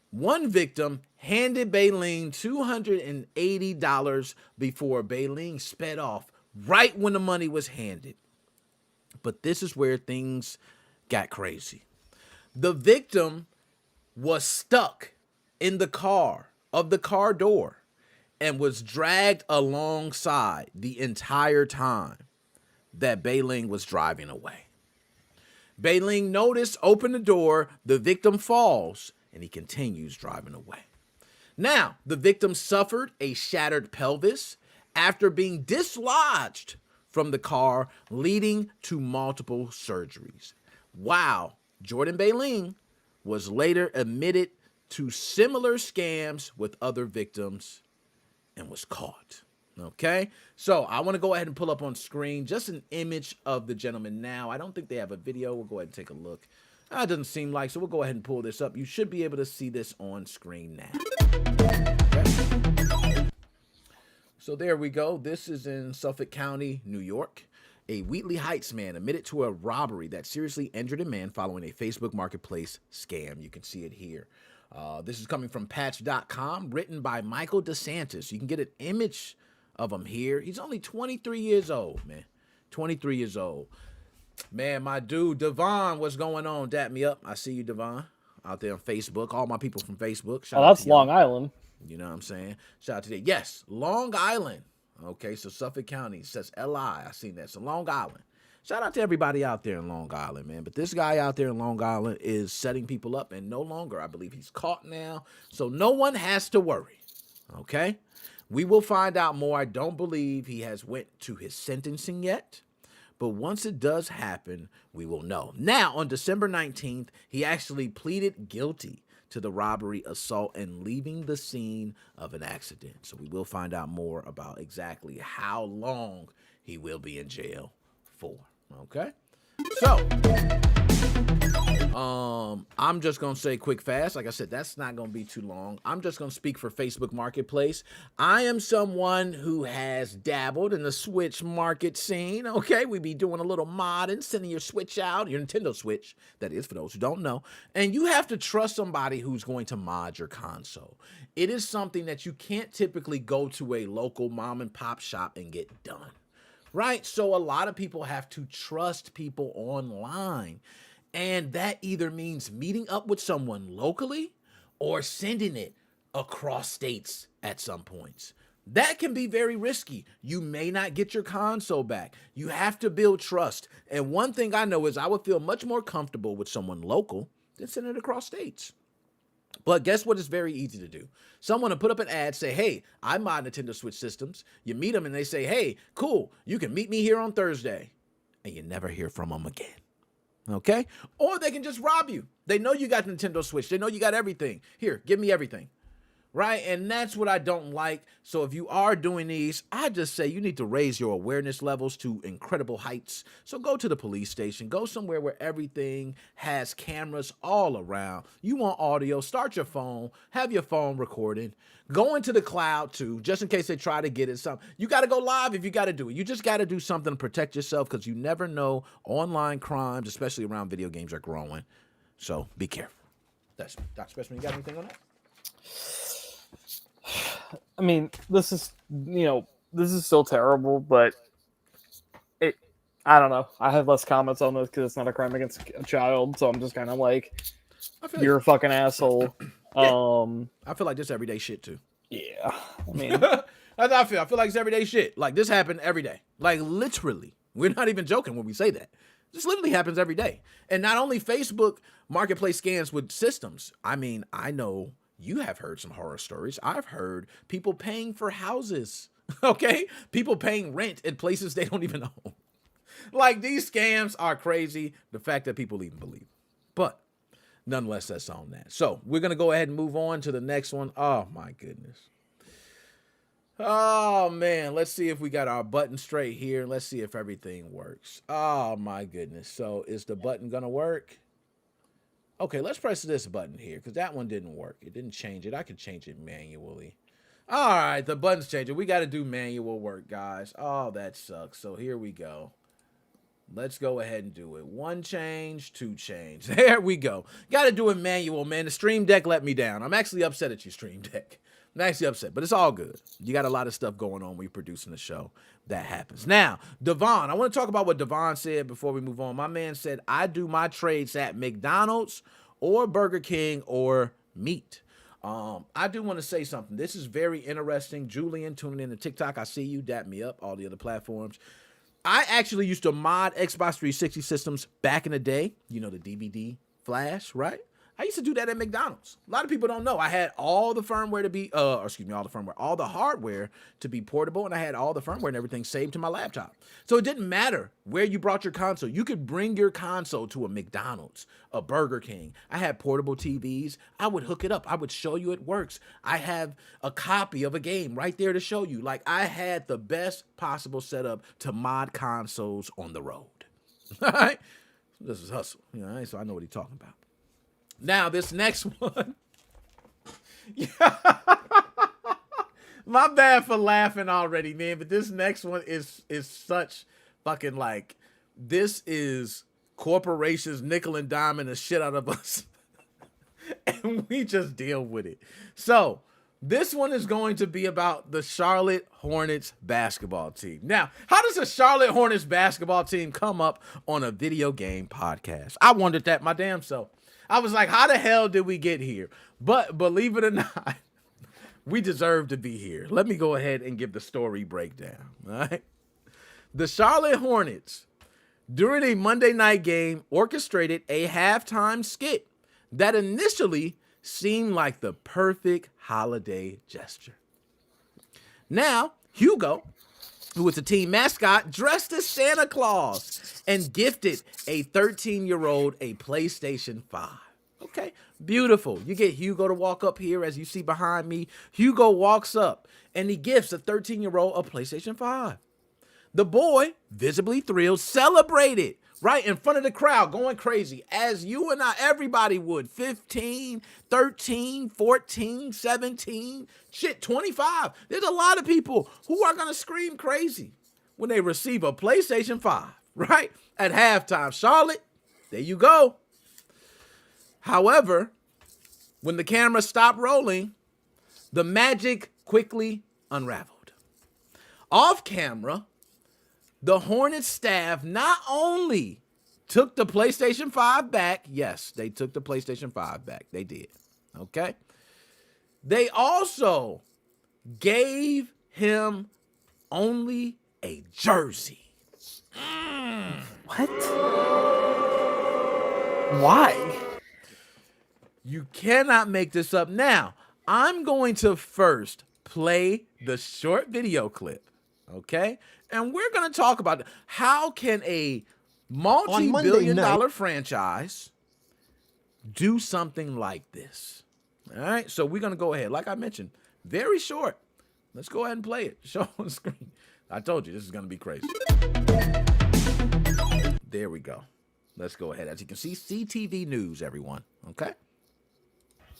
one victim handed Baleen $280 before Baleen sped off right when the money was handed. But this is where things got crazy. The victim was stuck in the car door and was dragged alongside the entire time that Baleen was driving away. Baleen noticed, opened the door, the victim falls, and he continues driving away. Now, the victim suffered a shattered pelvis after being dislodged from the car, leading to multiple surgeries. Wow, Jordan Baleen was later admitted to similar scams with other victims and was caught. Okay, so I want to go ahead and pull up on screen just an image of the gentleman now. I don't think they have a video. We'll go ahead and take a look. It doesn't seem like, so we'll go ahead and pull this up. You should be able to see this on screen now. Okay. So there we go. This is in Suffolk County, New York. A Wheatley Heights man admitted to a robbery that seriously injured a man following a Facebook Marketplace scam. You can see it here. This is coming from Patch.com, written by Michael DeSantis. You can get an image of him here. He's only 23 years old, man. 23 years old. Man, my dude, Devon, what's going on? Dap me up. I see you, Devon, out there on Facebook. All my people from Facebook. Shout out to Long Island. You know what I'm saying? Shout out to that. Yes, Long Island. Okay, so Suffolk County says L.I. I seen that. So Long Island. Shout out to everybody out there in Long Island, man. But this guy out there in Long Island is setting people up, and no longer, I believe he's caught now. So no one has to worry. Okay? We will find out more. I don't believe he has went to his sentencing yet. But once it does happen, we will know. Now, on December 19th, he actually pleaded guilty to the robbery, assault, and leaving the scene of an accident. So we will find out more about exactly how long he will be in jail for. Okay? So, I'm just going to say quick, fast. Like I said, that's not going to be too long. I'm just going to speak for Facebook Marketplace. I am someone who has dabbled in the Switch market scene. Okay, we be doing a little modding, sending your Switch out, your Nintendo Switch, that is for those who don't know. And you have to trust somebody who's going to mod your console. It is something that you can't typically go to a local mom and pop shop and get done. Right? So a lot of people have to trust people online. And that either means meeting up with someone locally or sending it across states at some points. That can be very risky. You may not get your console back. You have to build trust. And one thing I know is I would feel much more comfortable with someone local than sending it across states. But guess what is very easy to do? Someone will put up an ad, say, hey, I mod Nintendo Switch systems. You meet them and they say, hey, cool, you can meet me here on Thursday. And you never hear from them again. Okay? Or they can just rob you. They know you got Nintendo Switch. They know you got everything. Here, give me everything. Right? And that's what I don't like. So if you are doing these, I just say you need to raise your awareness levels to incredible heights. So go to the police station, go somewhere where everything has cameras all around. You want audio, start your phone, have your phone recording, go into the cloud too, just in case they try to get it. You got to go live if you got to do it. You just got to do something to protect yourself because you never know online crimes, especially around video games, are growing. So be careful. That's Dr. Specimen, you got anything on that? I mean, this is still terrible, but I don't know. I have less comments on this because it's not a crime against a child, so I'm just kind of like, you're a fucking asshole. I feel like this everyday shit too. Yeah, I mean, that's how I feel. I feel like it's everyday shit. Like this happened every day. Like literally, we're not even joking when we say that. This literally happens every day. And not only Facebook Marketplace scans with systems. I mean, I know you have heard some horror stories. I've heard people paying for houses, okay? People paying rent in places they don't even own. Like, these scams are crazy, the fact that people even believe. But nonetheless, that's on that. So we're going to go ahead and move on to the next one. Oh, my goodness. Oh, man. Let's see if we got our button straight here. Let's see if everything works. Oh, my goodness. So is the button going to work? Okay, let's press this button here because that one didn't work. It didn't change it. I could change it manually. All right, the button's changing. We got to do manual work, guys. Oh, that sucks. So here we go. Let's go ahead and do it. 1 change, 2 change. There we go. Got to do it manual, man. The Stream Deck let me down. I'm actually upset at you, Stream Deck. I'm actually upset, but it's all good. You got a lot of stuff going on when you're producing the show. That happens. Now, Devon, I want to talk about what Devon said before we move on. My man said, I do my trades at McDonald's or Burger King or meat. I do want to say something. This is very interesting. Julian, tuning in to TikTok. I see you. Dap me up. All the other platforms. I actually used to mod Xbox 360 systems back in the day. You know, the DVD flash, right? I used to do that at McDonald's. A lot of people don't know. I had all the firmware to be, all the hardware to be portable, and I had all the firmware and everything saved to my laptop. So it didn't matter where you brought your console. You could bring your console to a McDonald's, a Burger King. I had portable TVs. I would hook it up. I would show you it works. I have a copy of a game right there to show you. Like, I had the best possible setup to mod consoles on the road. All right? This is hustle. You know, so I know what he's talking about. Now, this next one. My bad for laughing already, man. But this next one is such fucking like, this is corporations nickel and diming the shit out of us. And we just deal with it. So, this one is going to be about the Charlotte Hornets basketball team. Now, how does a Charlotte Hornets basketball team come up on a video game podcast? I wondered that my damn self. I was like, how the hell did we get here? But believe it or not, we deserve to be here. Let me go ahead and give the story breakdown. All right. The Charlotte Hornets, during a Monday night game, orchestrated a halftime skit that initially seemed like the perfect holiday gesture. Now, Hugo, who was the team mascot, dressed as Santa Claus and gifted a 13-year-old a PlayStation 5. Okay, beautiful. You get Hugo to walk up here, as you see behind me. Hugo walks up and he gifts a 13-year-old a PlayStation 5. The boy, visibly thrilled, celebrated right in front of the crowd, going crazy, as you and I, everybody would. 15, 13, 14, 17, shit, 25. There's a lot of people who are going to scream crazy when they receive a PlayStation 5, right? At halftime. Charlotte, there you go. However, when the camera stopped rolling, the magic quickly unraveled. Off camera, the Hornets staff not only took the PlayStation 5 back, yes, they took the PlayStation 5 back. They did. Okay? They also gave him only a jersey. What? Why? You cannot make this up. Now, I'm going to first play the short video clip, okay? And we're going to talk about how can a multi-billion-dollar franchise do something like this. All right, so we're going to go ahead. Like I mentioned, very short. Let's go ahead and play it. Show on the screen. I told you this is going to be crazy. There we go. Let's go ahead. As you can see, CTV News, everyone, okay?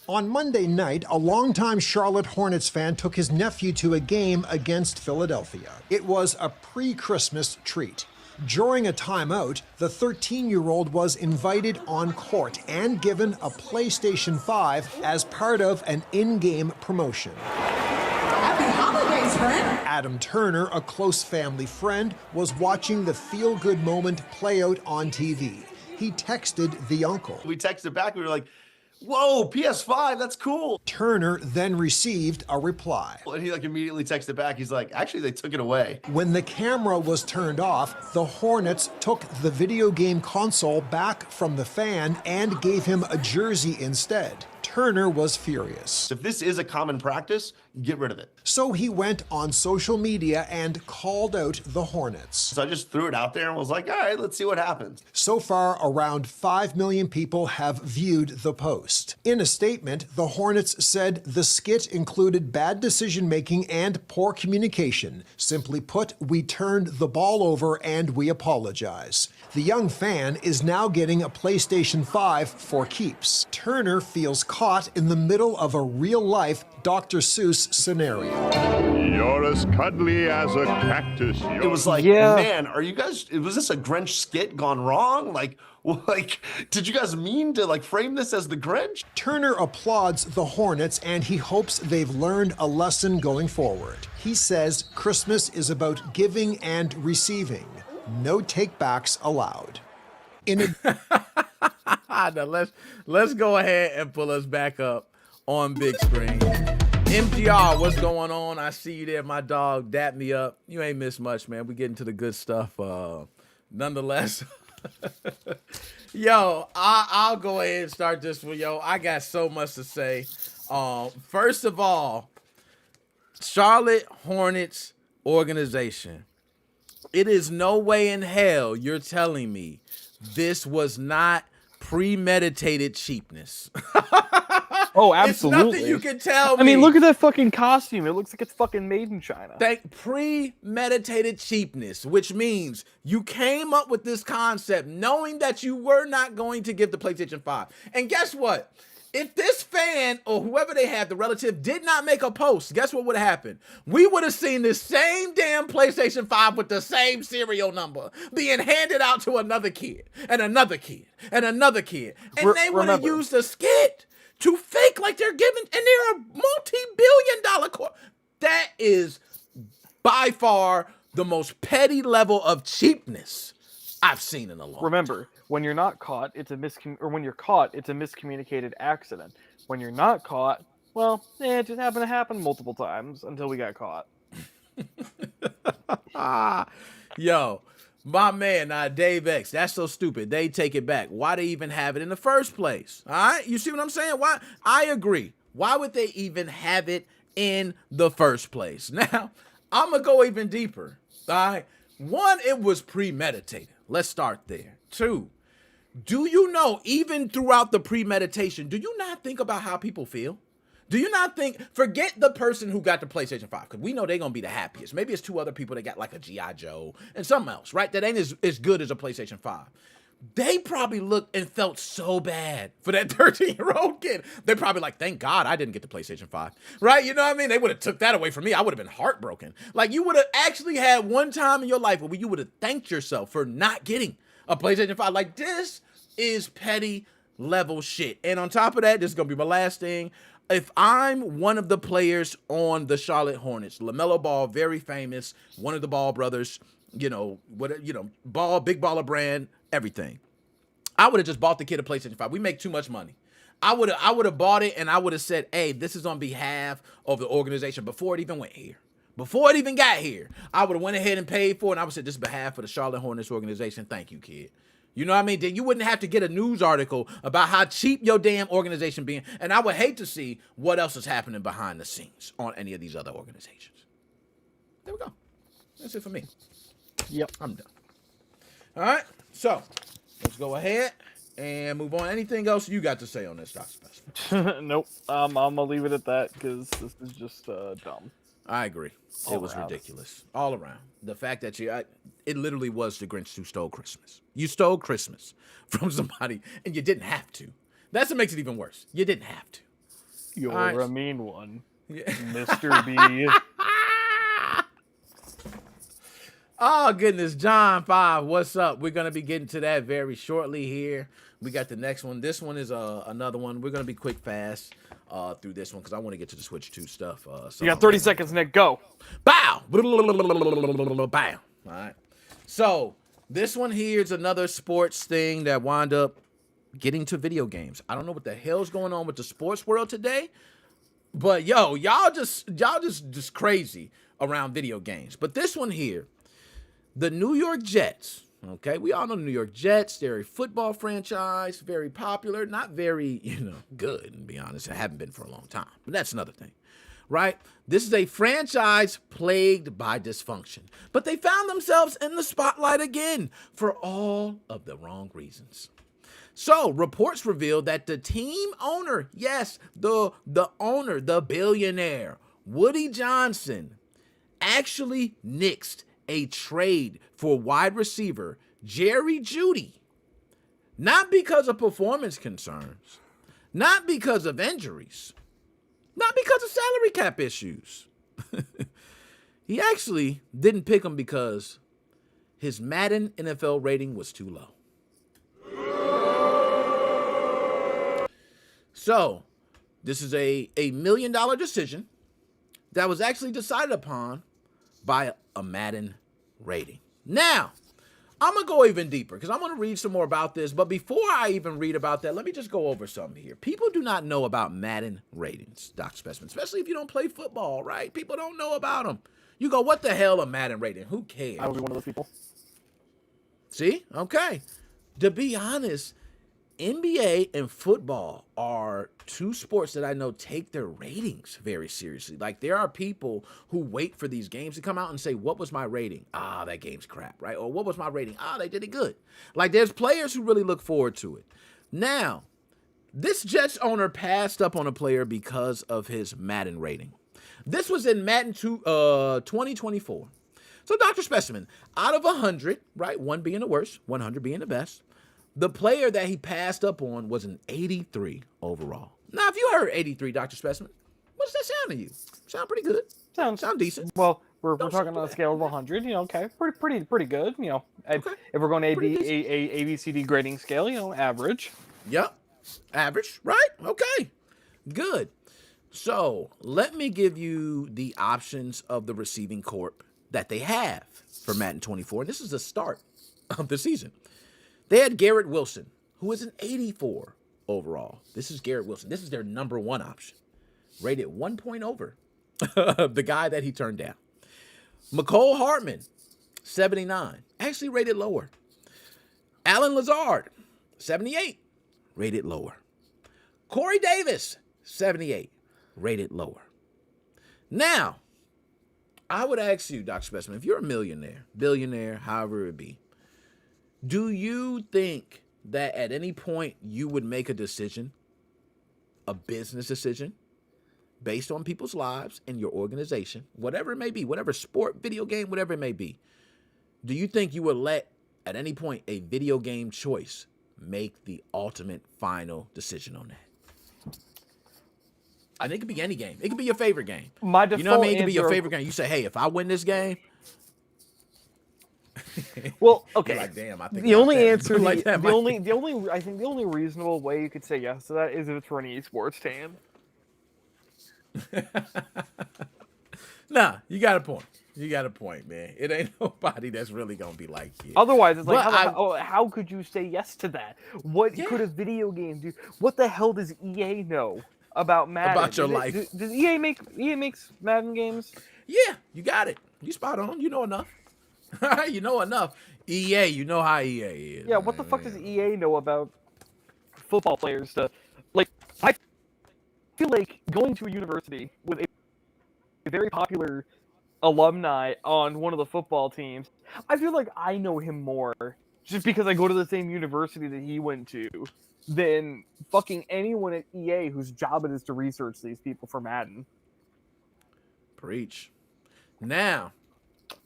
On Monday night, a longtime Charlotte Hornets fan took his nephew to a game against Philadelphia. It was a pre-Christmas treat. During a timeout, the 13-year-old was invited on court and given a PlayStation 5 as part of an in-game promotion. Happy holidays, friend! Adam Turner, a close family friend, was watching the feel-good moment play out on TV. He texted the uncle. We texted back, we were like, whoa, PS5, that's cool. Turner then received a reply. And he immediately texted back. He's like, actually, they took it away. When the camera was turned off, the Hornets took the video game console back from the fan and gave him a jersey instead. Turner was furious. If this is a common practice, get rid of it. So he went on social media and called out the Hornets. So I just threw it out there and was like, all right, let's see what happens. So far, around 5 million people have viewed the post. In a statement, the Hornets said the skit included bad decision-making and poor communication. Simply put, we turned the ball over and we apologize. The young fan is now getting a PlayStation 5 for keeps. Turner feels caught in the middle of a real-life Dr. Seuss scenario. You're as cuddly as a cactus. It was like, man, are you guys, was this a Grinch skit gone wrong? Like, did you guys mean to frame this as the Grinch? Turner applauds the Hornets and he hopes they've learned a lesson going forward. He says Christmas is about giving and receiving. No takebacks allowed. Now let's go ahead and pull us back up on big screen. MGR, what's going on? I see you there, my dog. Dap me up. You ain't missed much, man. We getting to the good stuff. Nonetheless, yo, I'll go ahead and start this one, yo. I got so much to say. First of all, Charlotte Hornets organization. It is no way in hell you're telling me this was not premeditated cheapness. Oh, absolutely. It's nothing you can tell me. I mean, look at that fucking costume. It looks like it's fucking made in China. Premeditated cheapness, which means you came up with this concept knowing that you were not going to give the PlayStation 5. And guess what? If this fan or whoever they have, the relative, did not make a post, guess what would have happened? We would have seen this same damn PlayStation 5 with the same serial number being handed out to another kid and another kid and another kid. And they would have used a skit to fake like they're giving, and they're a multi-billion-dollar corp. That is by far the most petty level of cheapness I've seen in a long time. Remember, when you're not caught, it's a when you're caught, it's a miscommunicated accident. When you're not caught, well, it just happened to happen multiple times until we got caught. Yo, my man, Dave X, that's so stupid. They take it back. Why they even have it in the first place? All right, you see what I'm saying? Why? I agree. Why would they even have it in the first place? Now, I'm gonna go even deeper. All right, one, it was premeditated. Let's start there. Two, do you know, even throughout the premeditation, do you not think about how people feel? Do you not think, forget the person who got the PlayStation 5, because we know they're going to be the happiest. Maybe it's two other people that got like a G.I. Joe and something else, right? That ain't as good as a PlayStation 5. They probably looked and felt so bad for that 13-year-old kid. They're probably like, thank God I didn't get the PlayStation 5, right? You know what I mean? They would have took that away from me. I would have been heartbroken. Like, you would have actually had one time in your life where you would have thanked yourself for not getting a PlayStation 5. Like, this is petty level shit. And on top of that, this is going to be my last thing. If I'm one of the players on the Charlotte Hornets, LaMelo Ball, very famous, one of the Ball brothers, Ball, big baller brand, everything. I would have just bought the kid a PlayStation 5. We make too much money. I would have bought it and I would have said, hey, this is on behalf of the organization before it even went here. Before it even got here, I would have went ahead and paid for it, and I would say, this is behalf of the Charlotte Hornets organization. Thank you, kid. You know what I mean? Then you wouldn't have to get a news article about how cheap your damn organization being. And I would hate to see what else is happening behind the scenes on any of these other organizations. There we go. That's it for me. Yep. I'm done. All right. So let's go ahead and move on. Anything else you got to say on this, Dr. Specimen? Nope. I'm gonna leave it at that because this is just dumb. I agree. It was ridiculous. All around. The fact that it literally was the Grinch who stole Christmas. You stole Christmas from somebody and you didn't have to. That's what makes it even worse. You didn't have to. You're a mean one, Mr. B. Oh, goodness. John 5, what's up? We're going to be getting to that very shortly here. We got the next one. This one is another one. We're going to be quick, fast through this one because I want to get to the Switch 2 stuff. So you got 30 seconds, Nick. Go. Bow. Bow. All right. So this one here is another sports thing that wound up getting to video games. I don't know what the hell's going on with the sports world today, but yo, y'all just crazy around video games. But this one here, the New York Jets. Okay, we all know the New York Jets. They're a football franchise, very popular, not very, good, to be honest. It haven't been for a long time, but that's another thing, right? This is a franchise plagued by dysfunction, but they found themselves in the spotlight again for all of the wrong reasons. So reports reveal that the team owner, yes, the owner, the billionaire, Woody Johnson, actually nixed a trade for wide receiver Jerry Jeudy, not because of performance concerns, not because of injuries, not because of salary cap issues. He actually didn't pick him because his Madden NFL rating was too low. So this is a $1 million decision that was actually decided upon by a Madden rating. Now, I'm going to go even deeper because I'm going to read some more about this. But before I even read about that, let me just go over something here. People do not know about Madden ratings, Dr. Specimen, especially if you don't play football, right? People don't know about them. You go, what the hell a Madden rating? Who cares? I would be one of those people. See? Okay. To be honest, NBA and football are two sports that I know take their ratings very seriously. Like, there are people who wait for these games to come out and say, what was my rating? Ah, that game's crap, right? Or what was my rating? Ah, they did it good. Like, there's players who really look forward to it. Now, this Jets owner passed up on a player because of his Madden rating. This was in Madden 2024. So, Dr. Specimen, out of 100, right, 1 being the worst, 100 being the best, the player that he passed up on was an 83 overall. Now, if you heard 83, Dr. Specimen, what does that sound to you? Sound pretty good. Sound decent. Well, we're talking on a scale of 100. Okay, pretty good. If we're going A B C D grading scale, average. Yep, average. Right. Okay. Good. So let me give you the options of the receiving corp that they have for Madden 24. And this is the start of the season. They had Garrett Wilson, who is an 84 overall. This is Garrett Wilson. This is their number one option. Rated 1 point over the guy that he turned down. McCole Hartman, 79. Actually rated lower. Alan Lazard, 78. Rated lower. Corey Davis, 78. Rated lower. Now, I would ask you, Dr. Specimen, if you're a millionaire, billionaire, however it be, do you think that at any point you would make a decision, a business decision, based on people's lives and your organization, whatever it may be, whatever sport, video game, whatever it may be, do you think you would let, at any point, a video game choice make the ultimate final decision on that? I think it could be any game. It could be your favorite game. My default you know what I mean? It could be your answer- favorite game. You say, hey, if I win this game, Well, okay. You're like, damn, I think the about only that. answer, Like that might be- I think the only reasonable way you could say yes to that is if it's for an esports team. Nah, you got a point. You got a point, man. It ain't nobody that's really gonna be like you. Otherwise, it's like, But how could you say yes to that? What could a video game do? What the hell does EA know? about Madden. About your life. Does EA makes Madden games? Yeah, you got it. You spot on. You know enough. You know enough. EA, you know how EA is. Yeah, what the fuck does EA know about football players? I feel like going to a university with a very popular alumni on one of the football teams, I feel like I know him more just because I go to the same university that he went to than fucking anyone at EA whose job it is to research these people for Madden. Preach. Now,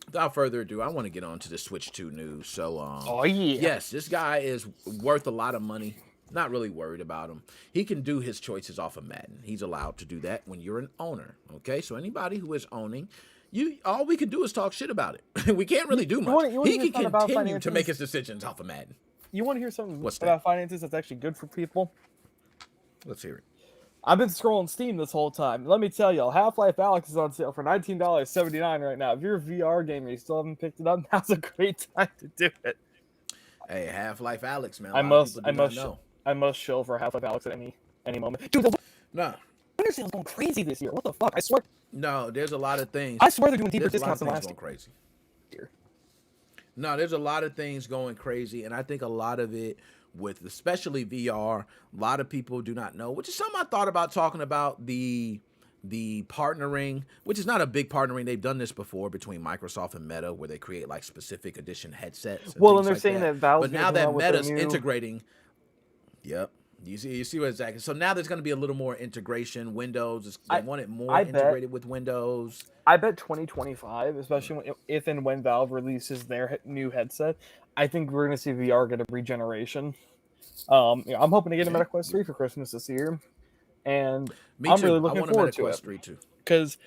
without further ado, I want to get on to the Switch 2 news. So, oh yeah, yes, this guy is worth a lot of money. Not really worried about him. He can do his choices off of Madden. He's allowed to do that when you're an owner. Okay, so anybody who is owning, all we can do is talk shit about it. We can't really do much. He can continue to make his decisions off of Madden. You want to hear something about finances that's actually good for people? Let's hear it. I've been scrolling Steam this whole time. Let me tell y'all, Half-Life Alyx is on sale for $19.79 right now. If you're a VR gamer, you still haven't picked it up, now's a great time to do it. Hey, Half-Life Alyx, man. I must chill for Half-Life Alyx at any moment. Dude, the winter sale's going crazy this year. What the fuck? I swear. No, there's a lot of things. I swear they're doing deeper discounts than last year. No, there's a lot of things going crazy, and I think a lot of it with especially VR, a lot of people do not know, which is something I thought about talking about, the partnering, which is not a big partnering. They've done this before between Microsoft and Meta, where they create like specific edition headsets. And they're saying that Valve's, but now that Meta's integrating, yep. You see what exactly. So now there's going to be a little more integration. Windows, they want it more integrated with Windows. I bet 2025, especially if and when Valve releases their new headset, I think we're going to see VR get a regeneration. I'm hoping to get a Meta Quest 3 for Christmas this year, and I'm really looking forward to it. Quest 3 too. Because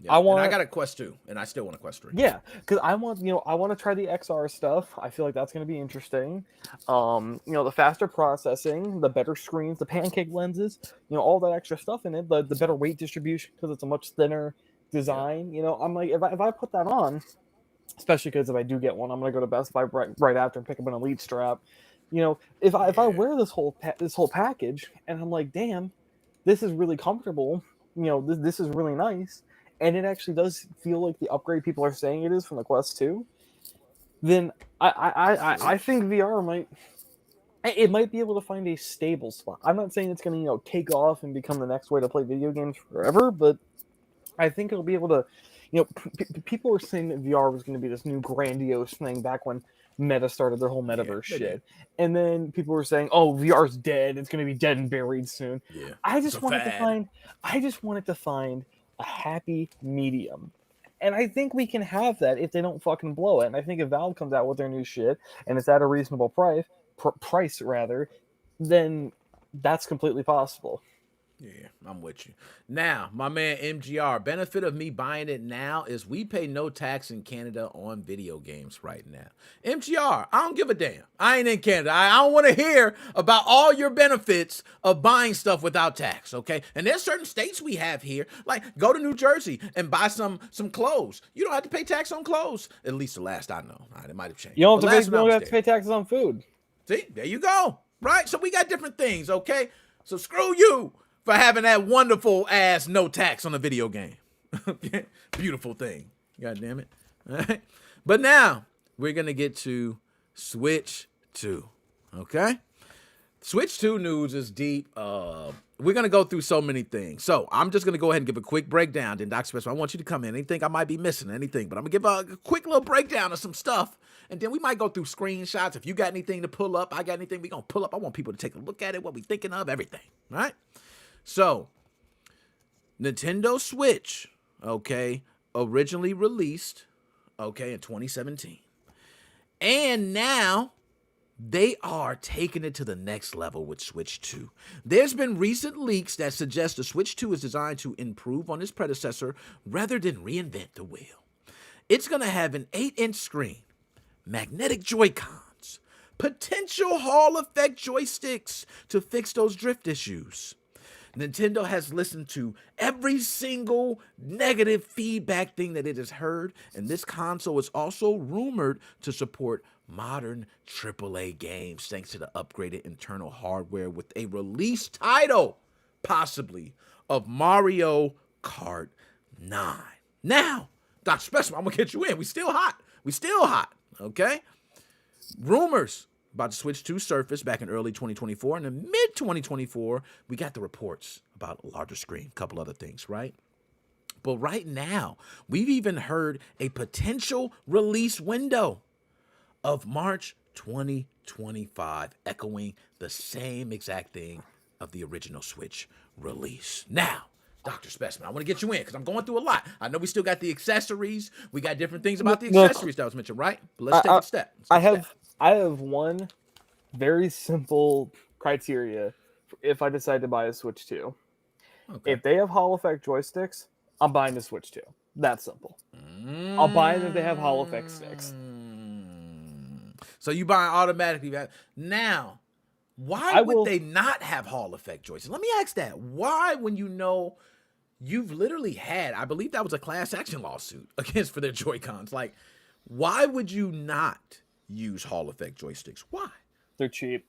I got a Quest 2, and I still want a Quest 3. Yeah, because I want to try the XR stuff. I feel like that's going to be interesting. The faster processing, the better screens, the pancake lenses, all that extra stuff in it, the better weight distribution because it's a much thinner design. I'm like, if I put that on, especially because if I do get one, I'm going to go to Best Buy right after and pick up an Elite strap. If I wear this whole package and I'm like, damn, this is really comfortable. This is really nice. And it actually does feel like the upgrade people are saying it is from the Quest 2, then I think VR might be able to find a stable spot. I'm not saying it's going to take off and become the next way to play video games forever, but I think it'll be able to. People were saying that VR was going to be this new grandiose thing back when Meta started their whole metaverse shit, and then people were saying, "Oh, VR's dead. It's going to be dead and buried soon." Yeah, I just wanted to find a happy medium, and I think we can have that if they don't fucking blow it. And I think if Valve comes out with their new shit and it's at a reasonable price rather, then that's completely possible. Yeah, I'm with you. Now, my man MGR, benefit of me buying it now is we pay no tax in Canada on video games right now. MGR, I don't give a damn. I ain't in Canada. I don't want to hear about all your benefits of buying stuff without tax, okay? And there's certain states we have here, like go to New Jersey and buy some clothes. You don't have to pay tax on clothes, at least the last I know. All right, it might have changed. You don't have to pay taxes on food. See, there you go. Right? So we got different things, okay? So screw you for having that wonderful ass no tax on a video game. Beautiful thing. God damn it. All right. But now we're going to get to Switch 2. Okay? Switch 2 news is deep. We're going to go through so many things. So I'm just going to go ahead and give a quick breakdown. Then Dr. Spencer, I want you to come in. Anything I might be missing, anything. But I'm going to give a quick little breakdown of some stuff. And then we might go through screenshots. If you got anything to pull up, I got anything we going to pull up. I want people to take a look at it, what we thinking of, everything. All right? So, Nintendo Switch, okay, originally released, okay, in 2017. And now they are taking it to the next level with Switch 2. There's been recent leaks that suggest the Switch 2 is designed to improve on its predecessor rather than reinvent the wheel. It's going to have an 8-inch screen, magnetic Joy-Cons, potential Hall effect joysticks to fix those drift issues. Nintendo has listened to every single negative feedback thing that it has heard, and this console is also rumored to support modern AAA games thanks to the upgraded internal hardware with a release title possibly, of Mario Kart 9. Now, Dr. Special, I'm gonna get you in. We still hot. Okay. Rumors about the Switch 2 surface back in early 2024. And in mid 2024, we got the reports about a larger screen, a couple other things, right? But right now, we've even heard a potential release window of March 2025, echoing the same exact thing of the original Switch release. Now, Dr. Specimen, I want to get you in because I'm going through a lot. I know we still got the accessories. We got different things about the accessories that was mentioned, right? But let's take a step. I have one very simple criteria if I decide to buy a Switch 2. Okay. If they have Hall Effect joysticks, I'm buying the Switch 2. That's simple. I'll buy them if they have Hall Effect sticks. So you buy automatically. Now, why would they not have Hall Effect joysticks? Let me ask that. Why, when you know you've literally had, I believe that was a class action lawsuit for their Joy-Cons. Like, why would you not use Hall Effect joysticks? Why? They're cheap.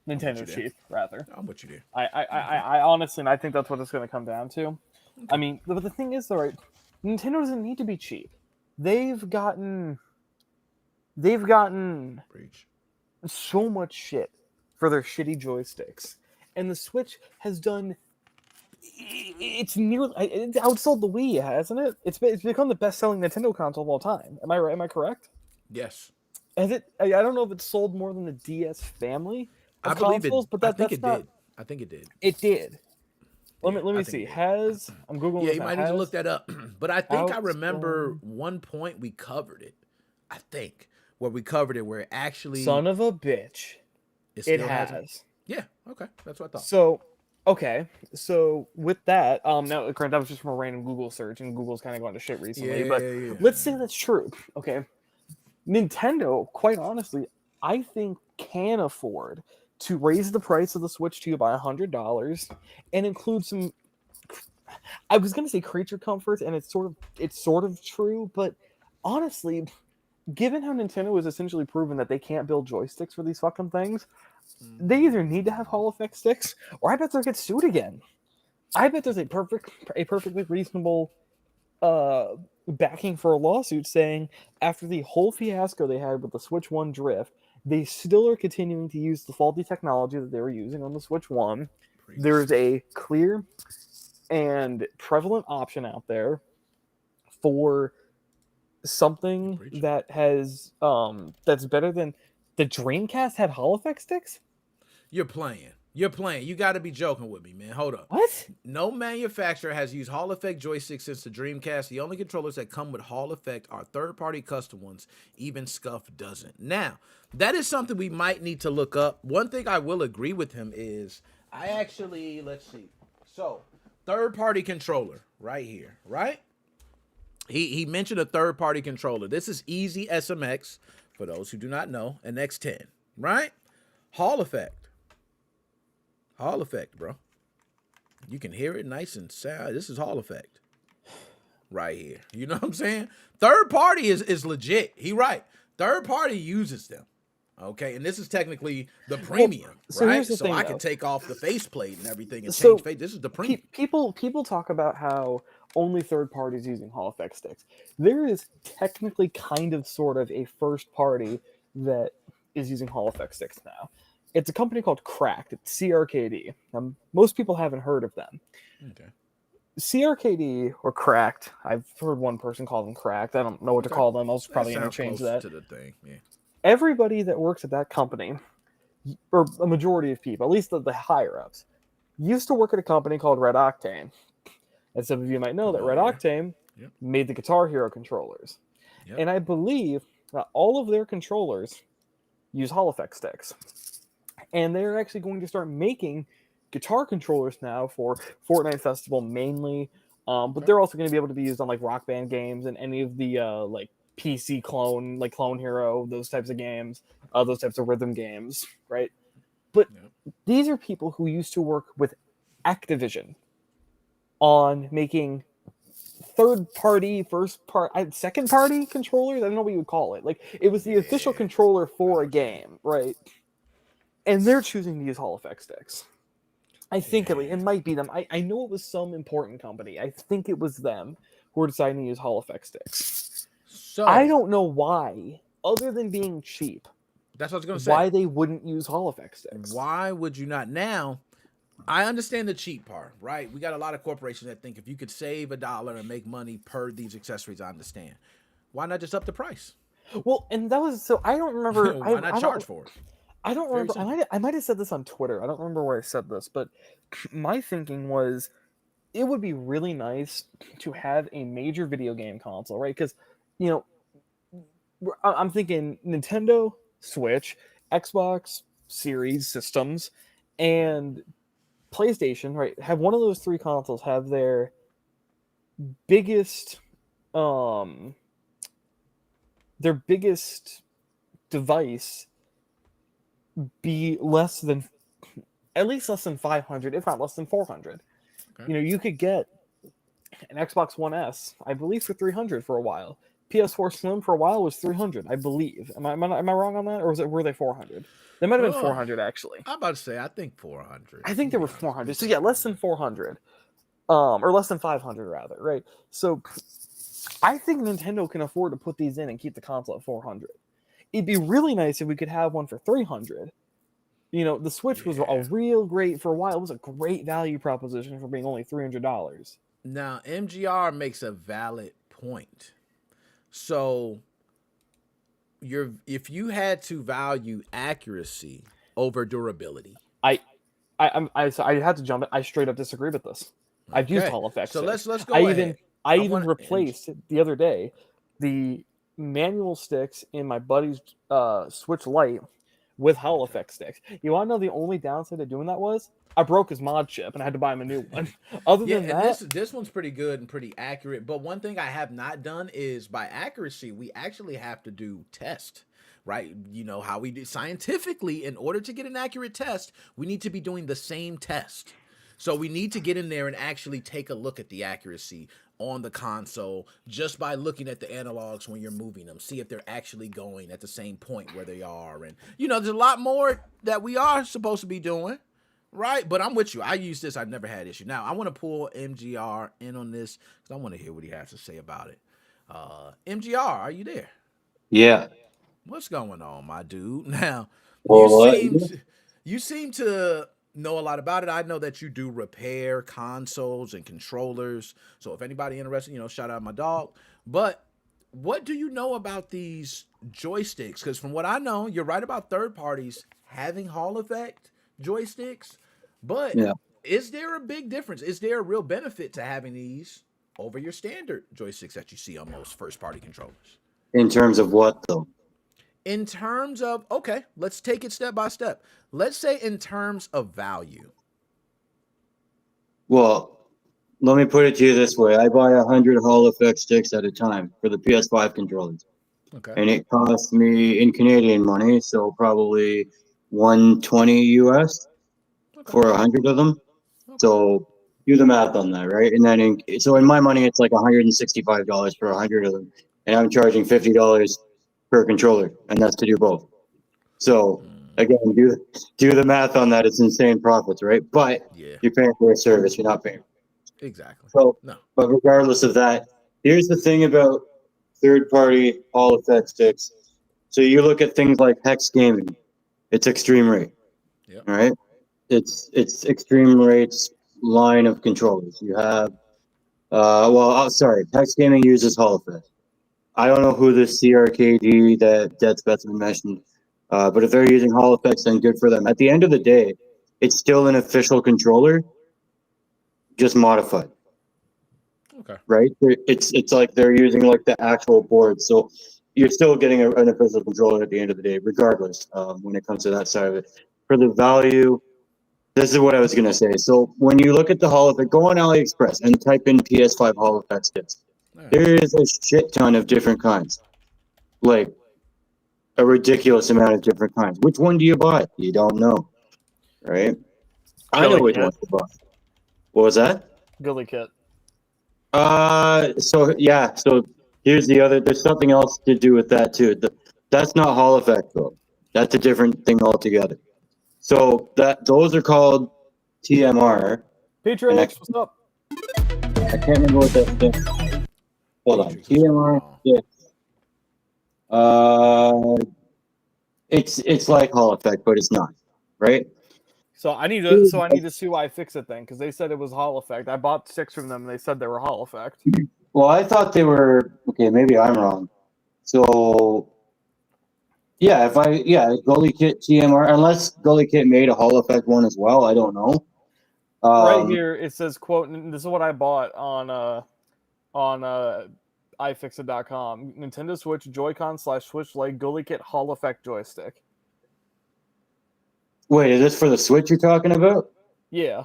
Nintendo's cheap, rather. I'm with you there. I honestly, I think that's what it's going to come down to. Okay. I mean, but the thing is, though, right? Nintendo doesn't need to be cheap. They've gotten so much shit for their shitty joysticks, and the Switch has done. It's outsold the Wii, hasn't it? It's become the best-selling Nintendo console of all time. Am I right? Am I correct? Yes. Has it? I don't know if it's sold more than the DS family of consoles, but I think it did. I think it did. It did. Let me see. I'm googling. Yeah, you might need to look that up. But I think I remember one point we covered it. I think where we covered it, where it actually. Son of a bitch. It has. Yeah. Okay. That's what I thought. So. Okay, so with that, now granted that was just from a random Google search, and Google's kind of going to shit recently. Let's say that's true. Okay, Nintendo, quite honestly, I think can afford to raise the price of the Switch 2 by $100 and include some. I was going to say creature comforts, and it's sort of true, but honestly, given how Nintendo has essentially proven that they can't build joysticks for these fucking things. They either need to have Hall Effect sticks, or I bet they'll get sued again. I bet there's a perfectly reasonable backing for a lawsuit saying after the whole fiasco they had with the Switch 1 drift, they still are continuing to use the faulty technology that they were using on the Switch 1. There's a clear and prevalent option out there for something that has that's better than the Dreamcast had Hall Effect sticks? You're playing. You got to be joking with me, man. Hold up. What? No manufacturer has used Hall Effect joysticks since the Dreamcast. The only controllers that come with Hall Effect are third-party custom ones. Even Scuff doesn't. Now, that is something we might need to look up. One thing I will agree with him is, let's see. So, third-party controller right here, right? He mentioned a third-party controller. This is Easy SMX. For those who do not know, an X10, right? Hall Effect, bro. You can hear it nice and sound. This is Hall Effect right here. You know what I'm saying? Third party is legit. He right. Third party uses them. Okay, and this is technically the premium, right? So I can take off the faceplate and everything and change face. This is the premium. People talk about how only third parties using Hall Effect sticks. There is technically kind of sort of a first party that is using Hall Effect sticks now. It's a company called Cracked. It's CRKD. Most people haven't heard of them. Okay. CRKD or Cracked. I've heard one person call them Cracked. I don't know what to call them. I was probably going to change that. To the thing. Yeah. Everybody that works at that company, or a majority of people, at least the higher ups, used to work at a company called Red Octane. And some of you might know that Red Octane made the Guitar Hero controllers. Yep. And I believe that all of their controllers use Hall Effect sticks. And they're actually going to start making guitar controllers now for Fortnite Festival mainly. But they're also going to be able to be used on like Rock Band games and any of the like PC clone, like Clone Hero, those types of games, those types of rhythm games, right? But these are people who used to work with Activision on making third-party, second-party controllers. I don't know what you would call it. Like, it was the official controller for a game, right? And they're choosing to use Hall Effect sticks. I think it might be them. I know it was some important company. I think it was them who were deciding to use Hall effect sticks. So I don't know why, other than being cheap. That's what I was going to say. Why they wouldn't use Hall effect sticks? Why would you not? Now, I understand the cheap part, right? We got a lot of corporations that think if you could save $1 and make money per these accessories, I understand. Why not just up the price? Well, and that was so. I don't remember. Why not charge for it? I don't remember. I might have said this on Twitter. I don't remember where I said this, but my thinking was it would be really nice to have a major video game console, right? Because, you know, I'm thinking Nintendo Switch, Xbox Series systems, and PlayStation, right? Have one of those three consoles have their biggest device be less than, at least less than 500, if not less than 400. Okay. You know, you could get an Xbox One S, I believe, for 300 for a while. PS4 Slim for a while was 300, I believe. Am I wrong on that, or were they 400? They might have been 400 actually. I'm about to say I think 400. I think they were 400. So yeah, less than 400, or less than 500 rather, right? So I think Nintendo can afford to put these in and keep the console at 400. It'd be really nice if we could have one for 300. You know, the Switch was a real great for a while. It was a great value proposition for being only $300. Now, MGR makes a valid point. So, if you had to value accuracy over durability, I had to jump in. I straight up disagree with this. Okay. I've used Hall effect. So sticks. let's go ahead. I even replaced the other day the manual sticks in my buddy's Switch Lite with Hall effect sticks. You want to know the only downside of doing that was I broke his mod chip and I had to buy him a new one. Other than that, this one's pretty good and pretty accurate. But one thing I have not done is by accuracy, we actually have to do test, right? You know how we do scientifically. In order to get an accurate test, we need to be doing the same test. So we need to get in there and actually take a look at the accuracy on the console just by looking at the analogs when you're moving them, see if they're actually going at the same point where they are. And, you know, there's a lot more that we are supposed to be doing, right? But I'm with you. I use this. I've never had issue. Now, I want to pull MGR in on this because I want to hear what he has to say about it. MGR, are you there? Yeah. What's going on, my dude? Now, Well, you seem to know a lot about it. I know that you do repair consoles and controllers. So if anybody interested, you know, shout out my dog. But what do you know about these joysticks? Because from what I know, you're right about third parties having Hall effect joysticks. But is there a big difference? Is there a real benefit to having these over your standard joysticks that you see on most first party controllers? In terms of what though? In terms of, okay, let's take it step by step. Let's say in terms of value. Well, let me put it to you this way. I buy 100 Hall effect sticks at a time for the PS5 controllers. Okay. And it costs me in Canadian money, so probably $120 US for 100 of them. So do the math on that, right? And then so in my money, it's like $165 for 100 of them. And I'm charging $50 per controller, and that's to do both. So again, do the math on that. It's insane profits, right? But you're paying for a service, you're not paying. Exactly. So, no. But regardless of that, here's the thing about third-party Hall effect sticks. So you look at things like Hex Gaming, it's Extreme Rate, right? It's Extreme Rate's line of controllers. You have, Hex Gaming uses Hall effect. I don't know who this CRKD that Dead Specimen mentioned, but if they're using Hall effects, then good for them. At the end of the day, it's still an official controller, just modified. Okay. Right? It's like they're using like the actual board, so you're still getting an official controller at the end of the day, regardless. When it comes to that side of it, for the value, this is what I was gonna say. So when you look at the Hall effect, go on AliExpress and type in PS5 Hall effect sticks. There is a shit ton of different kinds, like a ridiculous amount of different kinds. Which one do you buy? You don't know, right? I know which one to buy. What was that? Ghillie Kit. So here's the other. There's something else to do with that too. That's not Hall effect though. That's a different thing altogether. So those are called TMR. Patriots, what's up? I can't remember what that thing. Hold on. TMR 6. It's like Hall Effect, but it's not, right? So I need to see why I fix it then, because they said it was Hall Effect. I bought 6 from them, and they said they were Hall Effect. Well, I thought they were okay. Maybe I'm wrong. So yeah, Gully Kit TMR, unless Gully Kit made a Hall Effect one as well, I don't know. Right here it says, quote, and this is what I bought on iFixit.com. Nintendo Switch Joy-Con / Switch Lite Gully Kit Hall Effect joystick. Wait, is this for the Switch you're talking about? Yeah.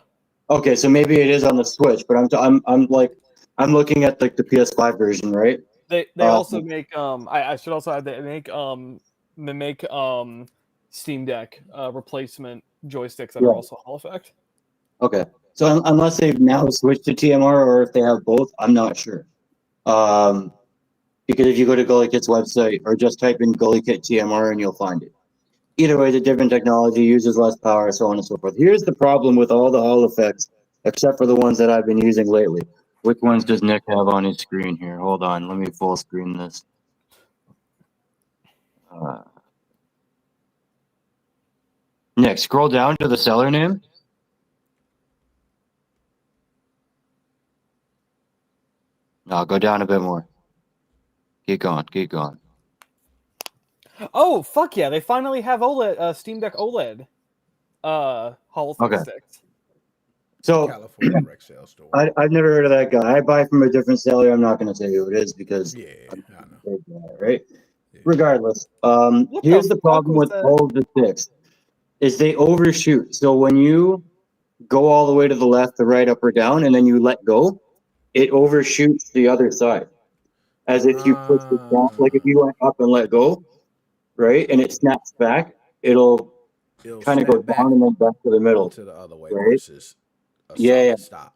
Okay, so maybe it is on the Switch, but I'm looking at like the PS5 version, right? They also make I should also add, they make Steam Deck replacement joysticks that are also Hall Effect. Okay, so unless they've now switched to TMR or if they have both, I'm not sure. Because if you go to Gully Kit's website or just type in Gully Kit TMR and you'll find it. Either way, the different technology uses less power, so on and so forth. Here's the problem with all the Hall effects, except for the ones that I've been using lately. Which ones does Nick have on his screen here? Hold on, let me full screen this. Nick, scroll down to the seller name. No, go down a bit more. Keep going, keep going. Oh, fuck yeah, they finally have OLED Steam Deck OLED Hall Effect sticks. So California rec sale store. I've never heard of that guy. I buy from a different seller. I'm not going to say who it is because right. Regardless, here's the problem with all of the sticks is they overshoot. So when you go all the way to the left, the right, up, or down, and then you let go, it overshoots the other side, as if you push it down. Like if you went up and let go, right, and it snaps back, it'll kind of go down and then back to the middle. To the other way right? versus a solid stop.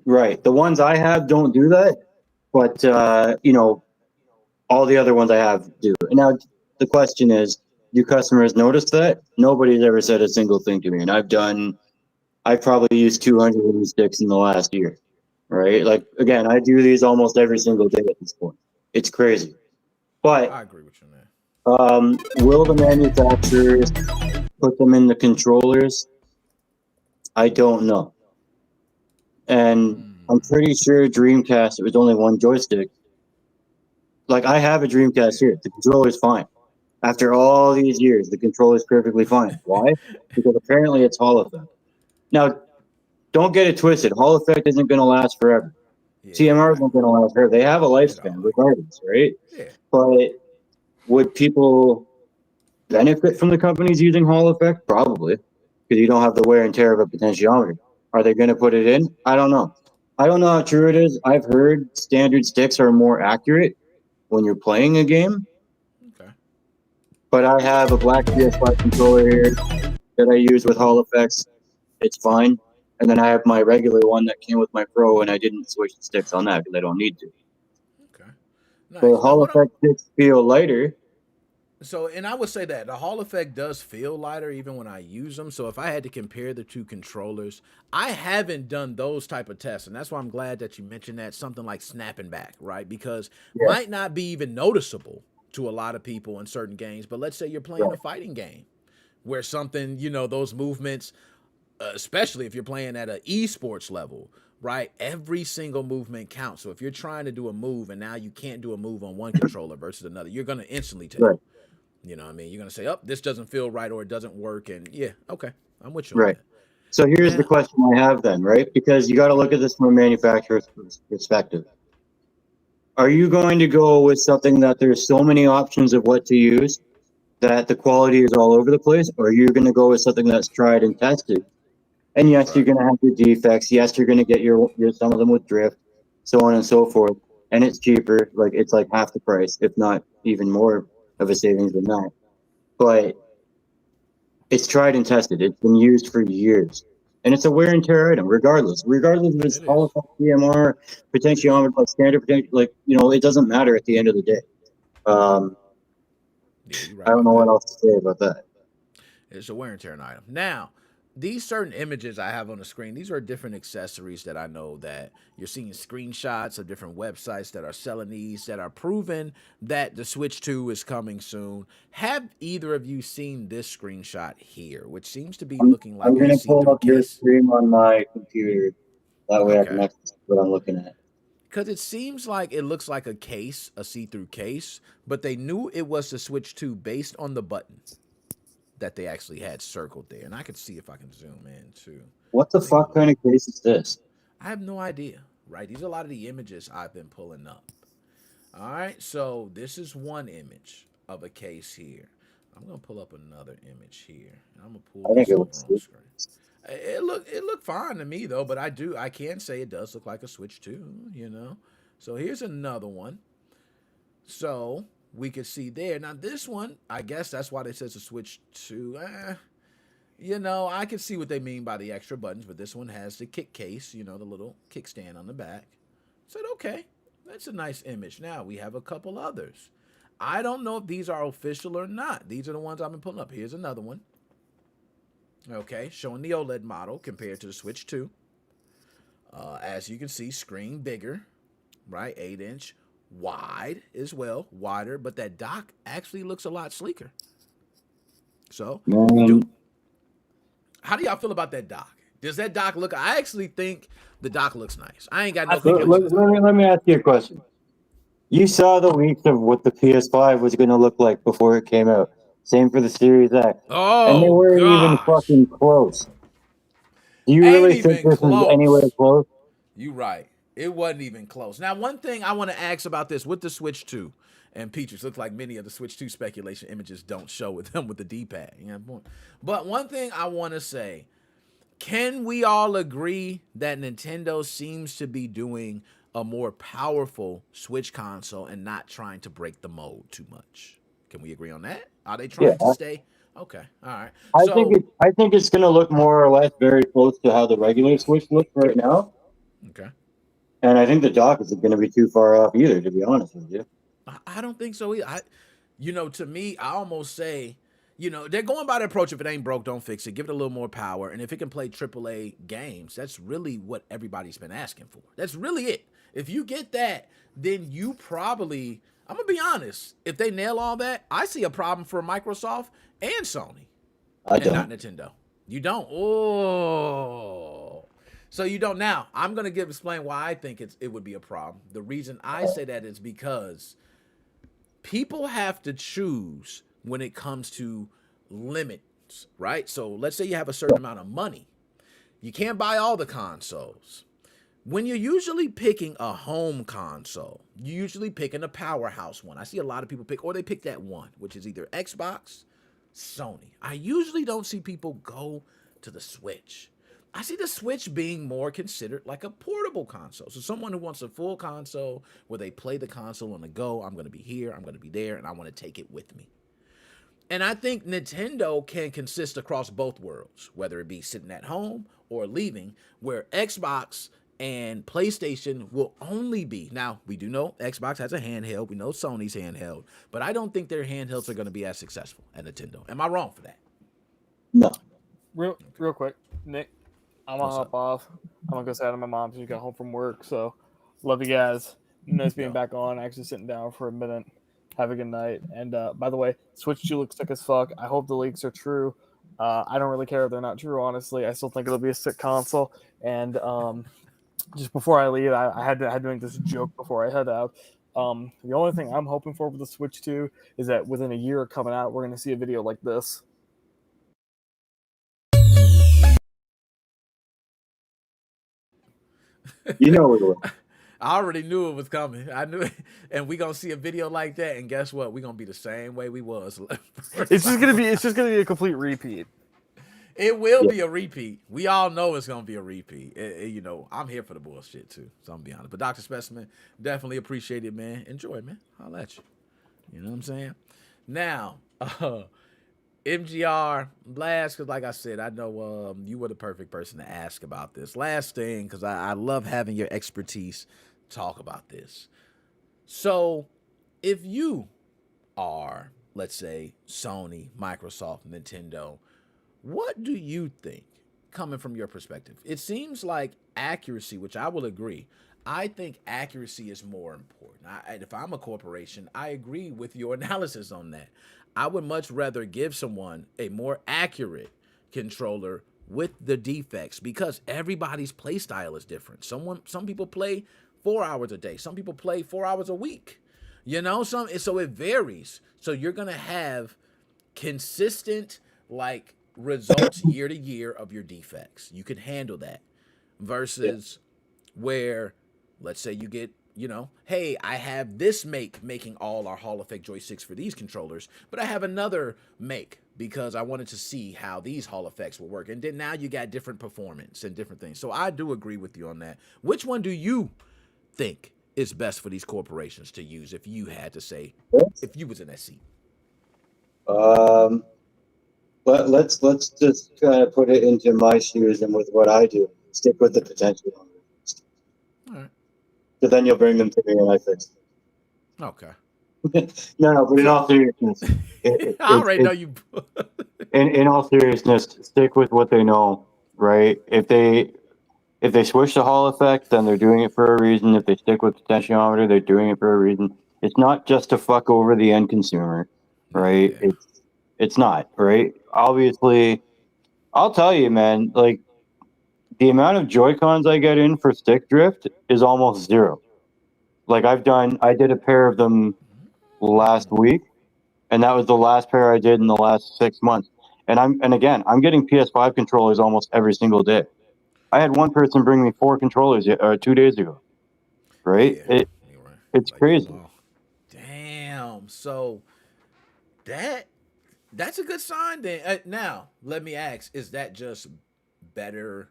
Right. The ones I have don't do that, but all the other ones I have do. And now the question is, do customers notice that? Nobody's ever said a single thing to me, and I've probably used 200 of these sticks in the last year. Right? Like again, I do these almost every single day at this point. It's crazy. But I agree with you, man. Will the manufacturers put them in the controllers? I don't know. And I'm pretty sure Dreamcast, it was only one joystick. Like, I have a Dreamcast here. The controller's fine. After all these years, the controller's perfectly fine. Why? Because apparently it's Hall Effect. Now, don't get it twisted. Hall Effect isn't going to last forever. TMR isn't going to last forever. They have a lifespan regardless, right? Yeah. But would people benefit from the companies using Hall Effect? Probably, because you don't have the wear and tear of a potentiometer. Are they going to put it in? I don't know. I don't know how true it is. I've heard standard sticks are more accurate when you're playing a game. Okay. But I have a black PS5 controller here that I use with Hall Effects. It's fine. And then I have my regular one that came with my Pro, and I didn't switch the sticks on that because I don't need to. Okay. Nice. The Hall Effect sticks feel lighter. So, and I would say that the Hall Effect does feel lighter even when I use them. So if I had to compare the two controllers, I haven't done those type of tests. And that's why I'm glad that you mentioned that, something like snapping back, right? Because might not be even noticeable to a lot of people in certain games. But let's say you're playing a fighting game where something, those movements, especially if you're playing at an esports level, right? Every single movement counts. So if you're trying to do a move and now you can't do a move on one controller versus another, you're going to instantly tell. Right. You know what I mean? You're going to say, oh, this doesn't feel right or it doesn't work. And yeah, okay. I'm with you. Right. So here's the question I have then, right? Because you got to look at this from a manufacturer's perspective. Are you going to go with something that there's so many options of what to use that the quality is all over the place? Or are you going to go with something that's tried and tested? And yes, you're going to have your defects. Yes, you're going to get your some of them with drift, so on and so forth. And it's cheaper. Like it's like half the price, if not even more of a savings than that. But it's tried and tested. It's been used for years. And it's a wear and tear item, regardless. Regardless if it's Hall Effect, PMR, potentiometer, like standard potential, it doesn't matter at the end of the day. I don't know what else to say about that. It's a wear and tear item. Now, these certain images I have on the screen, these are different accessories that I know that you're seeing screenshots of different websites that are selling these that are proving that the Switch 2 is coming soon. Have either of you seen this screenshot here, which seems to be looking like I'm a gonna pull see-through up your case? stream on my computer. That way I can Okay. actually see what I'm looking at. Because it seems like it looks like a case, a see-through case, but they knew it was the Switch 2 based on the button that they actually had circled there. And I could see if I can zoom in too. What the fuck kind of case is this? I have no idea, right? These are a lot of the images I've been pulling up. All right, so this is one image of a case here. I'm gonna pull up another image here. And I'm gonna pull I think this it over looks on the screen. It looked fine to me though, but I can say it does look like a Switch 2, you know. So here's another one. So we could see there. Now this one, I guess that's why they says a Switch 2. You know, I can see what they mean by the extra buttons, but this one has the kick case, you know, the little kickstand on the back. Said, okay, that's a nice image. Now we have a couple others. I don't know if these are official or not. These are the ones I've been pulling up. Here's another one. Okay, showing the OLED model compared to the Switch 2. As you can see, screen bigger, right? 8-inch, wide as well, wider, but that dock actually looks a lot sleeker. So, how do y'all feel about that dock? Does that dock look? I actually think the dock looks nice. I ain't got no complaints. Let me ask you a question. You saw the leaks of what the PS5 was going to look like before it came out. Same for the Series X. And they Oh, weren't even gosh. fucking close. Do you Ain't really even think this is close. anywhere close? You right. It wasn't even close. Now, one thing I want to ask about this with the Switch 2, and Peaches, looks like many of the Switch 2 speculation images don't show with them with the D-pad. You know? But one thing I want to say, can we all agree that Nintendo seems to be doing a more powerful Switch console and not trying to break the mold too much? Can we agree on that? Are they trying to stay? Okay, all right. I think it's going to look more or less very close to how the regular Switch looks right now. Okay. And I think the dock isn't going to be too far off either, to be honest with you. I don't think so either. To me, I almost say, they're going by the approach. If it ain't broke, don't fix it. Give it a little more power. And if it can play AAA games, that's really what everybody's been asking for. That's really it. If you get that, then you probably, I'm going to be honest, if they nail all that, I see a problem for Microsoft and Sony. And not Nintendo. You don't? Oh. So you don't. Now, I'm going to explain why I think it would be a problem. The reason I say that is because people have to choose when it comes to limits, right? So let's say you have a certain amount of money. You can't buy all the consoles. When you're usually picking a home console, you're usually picking a powerhouse one. I see a lot of people they pick that one, which is either Xbox, Sony. I usually don't see people go to the Switch. I see the Switch being more considered like a portable console. So someone who wants a full console where they play the console on the go, I'm going to be here, I'm going to be there, and I want to take it with me. And I think Nintendo can consist across both worlds, whether it be sitting at home or leaving, where Xbox and PlayStation will only be. Now, we do know Xbox has a handheld. We know Sony's handheld. But I don't think their handhelds are going to be as successful at Nintendo. Am I wrong for that? No. Real quick, Nick, I'm going to hop off. I'm going to go say hi to my mom. She got home from work. So, love you guys. Nice being back on. Actually sitting down for a minute. Have a good night. And by the way, Switch 2 looks sick as fuck. I hope the leaks are true. I don't really care if they're not true, honestly. I still think it'll be a sick console. And just before I leave, I had to make this joke before I head out. The only thing I'm hoping for with the Switch 2 is that within a year of coming out, we're going to see a video like this. You know it will. I already knew it was coming. I knew it. And we're going to see a video like that. And guess what? We're going to be the same way we was. It's just going to be a complete repeat. It will be a repeat. We all know it's going to be a repeat. I'm here for the bullshit too. So I'm going to be honest. But Dr. Specimen, definitely appreciate it, man. Enjoy it, man. I'll let you. You know what I'm saying? Now, MGR, Blast, because like I said, I know you were the perfect person to ask about this. Last thing, because I love having your expertise talk about this. So, if you let's say, Sony, Microsoft, Nintendo, what do you think coming from your perspective. It seems like accuracy, which I will agree. I think accuracy is more important. If I'm a corporation, I agree with your analysis on that. I would much rather give someone a more accurate controller with the defects because everybody's play style is different. Some people play 4 hours a day. Some people play 4 hours a week. You know, so it varies. So you're gonna have consistent like results year to year of your defects. You can handle that versus where, let's say you get, hey, I have this making all our Hall Effect joysticks for these controllers, but I have another make because I wanted to see how these Hall Effects will work. And then now you got different performance and different things. So I do agree with you on that. Which one do you think is best for these corporations to use if you had to say, if you was in that seat? But let's just kind of put it into my shoes and with what I do. Stick with the potential. All right. So then you'll bring them to me and I fix it. Okay. No, but in all seriousness, I already know you. in all seriousness, stick with what they know, right? If they switch to Hall Effect, then they're doing it for a reason. If they stick with potentiometer, they're doing it for a reason. It's not just to fuck over the end consumer, right? Yeah. It's not, right? Obviously, I'll tell you, man, like the amount of Joy-Cons I get in for stick drift is almost zero. Like I did a pair of them last week, and that was the last pair I did in the last 6 months. And again, I'm getting PS5 controllers almost every single day. I had one person bring me 4 controllers 2 days ago. Right? Yeah, It's crazy. Damn. So that's a good sign then. Now, let me ask, is that just better,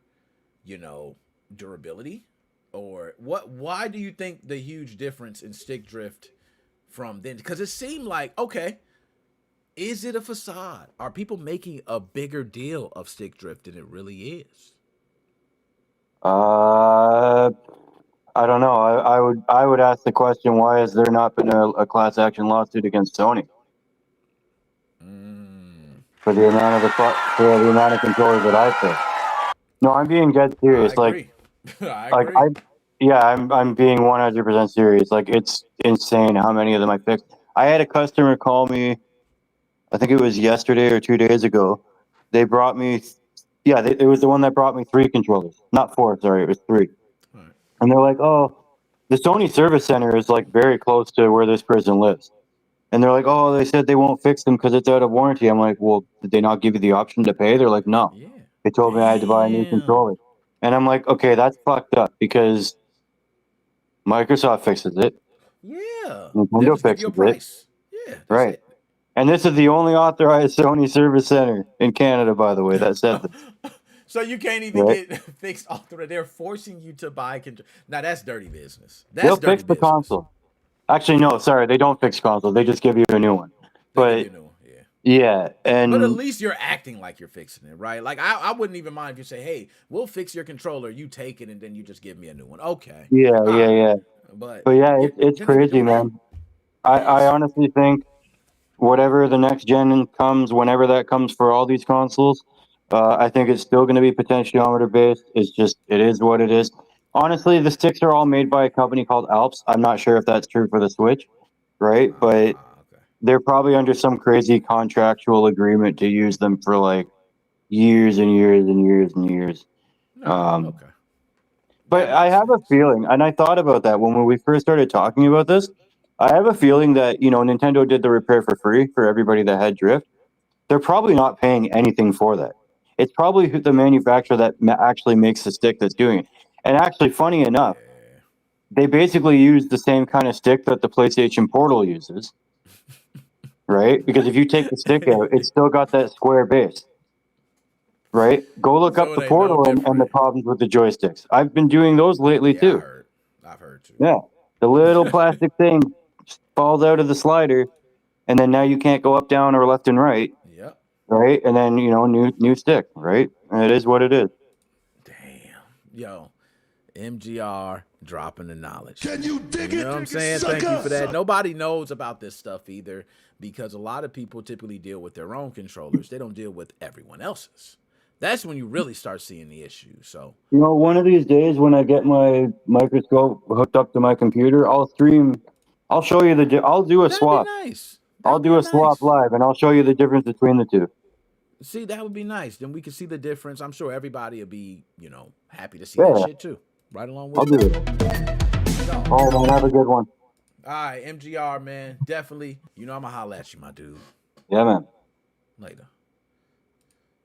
durability? Or why do you think the huge difference in stick drift from then? Because it seemed like, okay, is it a facade? Are people making a bigger deal of stick drift than it really is? I don't know. I would ask the question, why has there not been a class action lawsuit against Sony? For the amount of controllers that I've put. No, I'm being dead serious. I agree. I'm being 100% serious. Like, it's insane how many of them I fixed. I had a customer call me, I think it was yesterday or 2 days ago. They brought me, it was the one that brought me 3 controllers, not 4. Sorry, it was 3. Right. And they're like, "Oh, the Sony service center is like very close to where this person lives." And they're like, "Oh, they said they won't fix them because it's out of warranty." I'm like, "Well, did they not give you the option to pay?" They're like, "No." Yeah. They told me I had to buy a new controller. And I'm like, "Okay, that's fucked up because Microsoft fixes it. Yeah. Nintendo fixes give you a price. Yeah. Right. It. And this is the only authorized Sony service center in Canada, by the way, that said this. So you can't even get fixed authorized. They're forcing you to buy Now that's dirty business. They'll fix the console. Actually, no, sorry, they don't fix console. They just give you a new one. Give you a new one, yeah. Yeah, and but at least you're acting like you're fixing it, right? Like I wouldn't even mind if you say, "Hey, we'll fix your controller. You take it, and then you just give me a new one." Okay. Yeah. But yeah, it's crazy, man. I honestly think whatever the next gen comes, whenever that comes for all these consoles, I think it's still going to be potentiometer based. It is what it is. Honestly, the sticks are all made by a company called Alps. I'm not sure if that's true for the Switch, right? But they're probably under some crazy contractual agreement to use them for like years and years and years and years. Okay. But I have a feeling, and I thought about that when we first started talking about this. I have a feeling that, Nintendo did the repair for free for everybody that had drift. They're probably not paying anything for that. It's probably the manufacturer that actually makes the stick that's doing it. And actually, funny enough, they basically use the same kind of stick that the PlayStation Portal uses, right? Because if you take the stick out, it's still got that square base, right? Go look up the Portal and the problems with the joysticks. I've been doing those lately too. I've heard too. Yeah, the little plastic thing falls out of the slider, and then now you can't go up, down, or left and right. Yep. Right, and then new stick. Right, and it is what it is. Damn, yo, MGR dropping the knowledge. Can you dig it? You know what I'm saying? Thank you for that. Nobody knows about this stuff either, because a lot of people typically deal with their own controllers. They don't deal with everyone else's. That's when you really start seeing the issues. So You know, one of these days when I get my microscope hooked up to my computer, I'll stream. I'll show you I'll do a that'd be swap. nice. I'll That'd do be a swap nice. live, and I'll show you the difference between the two. See, that would be nice. Then we can see the difference. I'm sure everybody will be, happy to see that Yeah, shit too. Right along I'll with do it. it. All right, man. Have a good one. All right, MGR, man. Definitely. I'm going to holler at you, my dude. Yeah, man. Later.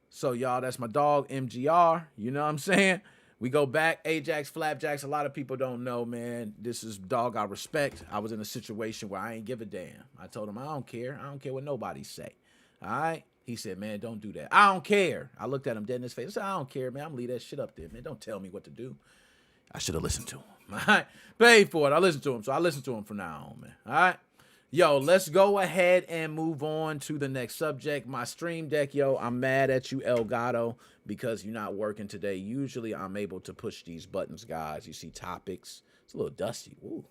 So, y'all, that's my dog, MGR. You know what I'm saying? We go back, Ajax, Flapjacks. A lot of people don't know, man. This is dog I respect. I was in a situation where I ain't give a damn. I told him, I don't care. I don't care what nobody say. All right? He said, man, don't do that. I don't care. I looked at him dead in his face. I said, I don't care, man. I'm going to leave that shit up there, man. Don't tell me what to do. I should have listened to him. All right? Paid for it. I listened to him. So I listen to him from now on, man. All right? Yo, let's go ahead and move on to the next subject. My stream deck, yo, I'm mad at you, Elgato, because you're not working today. Usually I'm able to push these buttons, guys. You see topics. It's a little dusty. Ooh,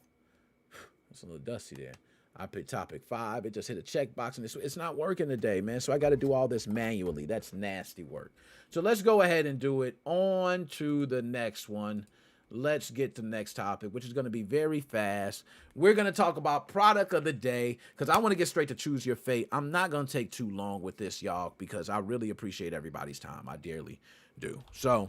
it's a little dusty there. I picked topic 5. It just hit a checkbox, and it's not working today, man. So I got to do all this manually. That's nasty work. So let's go ahead and do it. On to the next one. Let's get to the next topic, which is going to be very fast. We're going to talk about product of the day because I want to get straight to choose your fate. I'm not going to take too long with this, y'all, because I really appreciate everybody's time. I dearly do. So,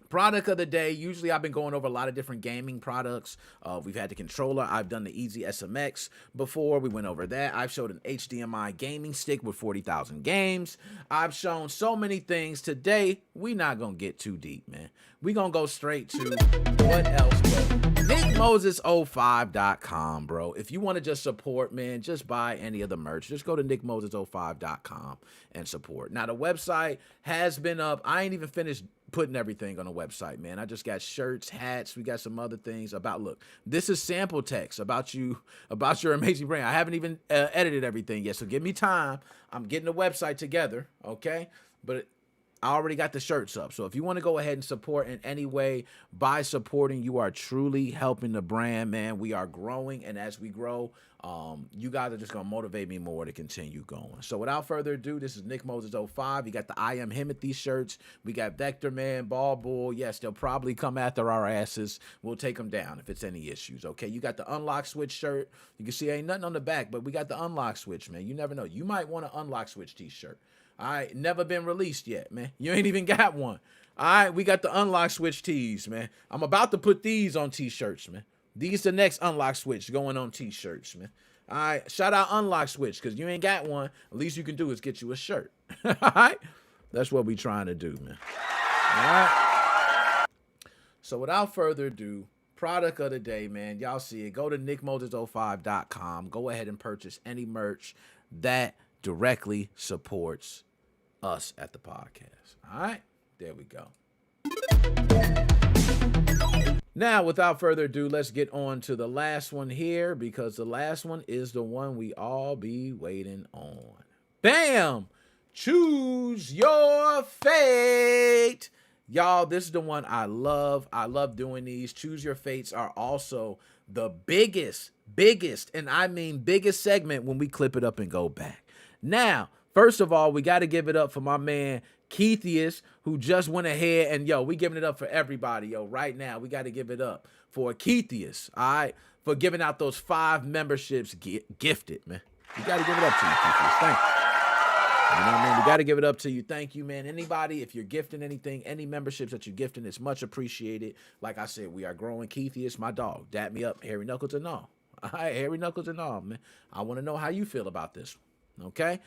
product of the day. Usually I've been going over a lot of different gaming products. We've had the controller. I've done the Easy SMX before. We went over that. I've showed an HDMI gaming stick with 40,000 games. I've shown so many things. Today, we're not going to get too deep, man. We're going to go straight to what else, bro? NickMoses05.com, bro. If you want to just support, man, just buy any of the merch. Just go to NickMoses05.com and support. Now, the website has been up. I ain't even finished putting everything on the website, man. I just got shirts, hats. We got some other things about, look, this is sample text about you, about your amazing brand. I haven't even edited everything yet, so give me time. I'm getting the website together, okay? But I already got the shirts up. So if you want to go ahead and support in any way, by supporting, you are truly helping the brand, man. We are growing, and as we grow, you guys are just going to motivate me more to continue going. So without further ado, this is Nick Moses 05. You got the I Am Himothy shirts. We got Vector Man, Ball Bull. Yes, they'll probably come after our asses. We'll take them down if it's any issues, okay? You got the Unlock Switch shirt. You can see ain't nothing on the back, but we got the Unlock Switch, man. You never know. You might want an Unlock Switch t-shirt. All right, never been released yet, man. You ain't even got one. All right, we got the Unlock Switch tees, man. I'm about to put these on t-shirts, man. These the next Unlock Switch going on t-shirts, man. All right, shout out Unlock Switch, because you ain't got one. At least you can do is get you a shirt. All right, that's what we trying to do, man. All right. So without further ado, product of the day, man. Y'all see it. Go to nickmoses05.com. Go ahead and purchase any merch that directly supports us at the podcast. All right, there we go. Now, without further ado, let's get on to the last one here, because the last one is the one we all be waiting on. Bam! Choose your fate. Y'all, this is the one I love. I love doing these. Choose your fates are also the biggest, and I mean biggest segment when we clip it up and go back. Now, first of all, we got to give it up for my man Keithius, who just went ahead and, yo, we giving it up for everybody, yo. Right now, we got to give it up for Keithius, all right, for giving out those 5 memberships gifted, man. We got to give it up to you, Keithius. Thank you. You know what I mean? We got to give it up to you. Thank you, man. Anybody, if you're gifting anything, any memberships that you're gifting, it's much appreciated. Like I said, we are growing. Keithius, my dog. Dap me up, hairy knuckles and all. All right, hairy knuckles and all, man. I want to know how you feel about this one, okay?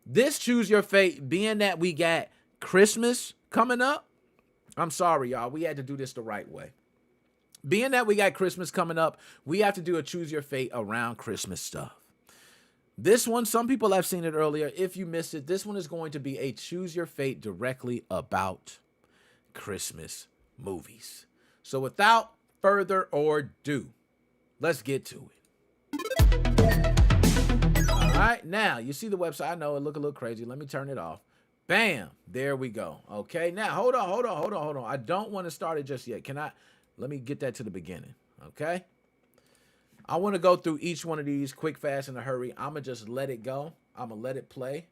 This Choose Your Fate, being that we got Christmas coming up, I'm sorry, y'all. We had to do this the right way. Being that we got Christmas coming up, we have to do a Choose Your Fate around Christmas stuff. This one, some people have seen it earlier. If you missed it, this one is going to be a Choose Your Fate directly about Christmas movies. So without further ado, let's get to it. All right, now, you see the website. I know it look a little crazy. Let me turn it off. Bam, there we go. Okay, now, hold on. I don't want to start it just yet. Let me get that to the beginning, okay? I want to go through each one of these quick, fast, in a hurry. I'm going to just let it go. I'm going to let it play.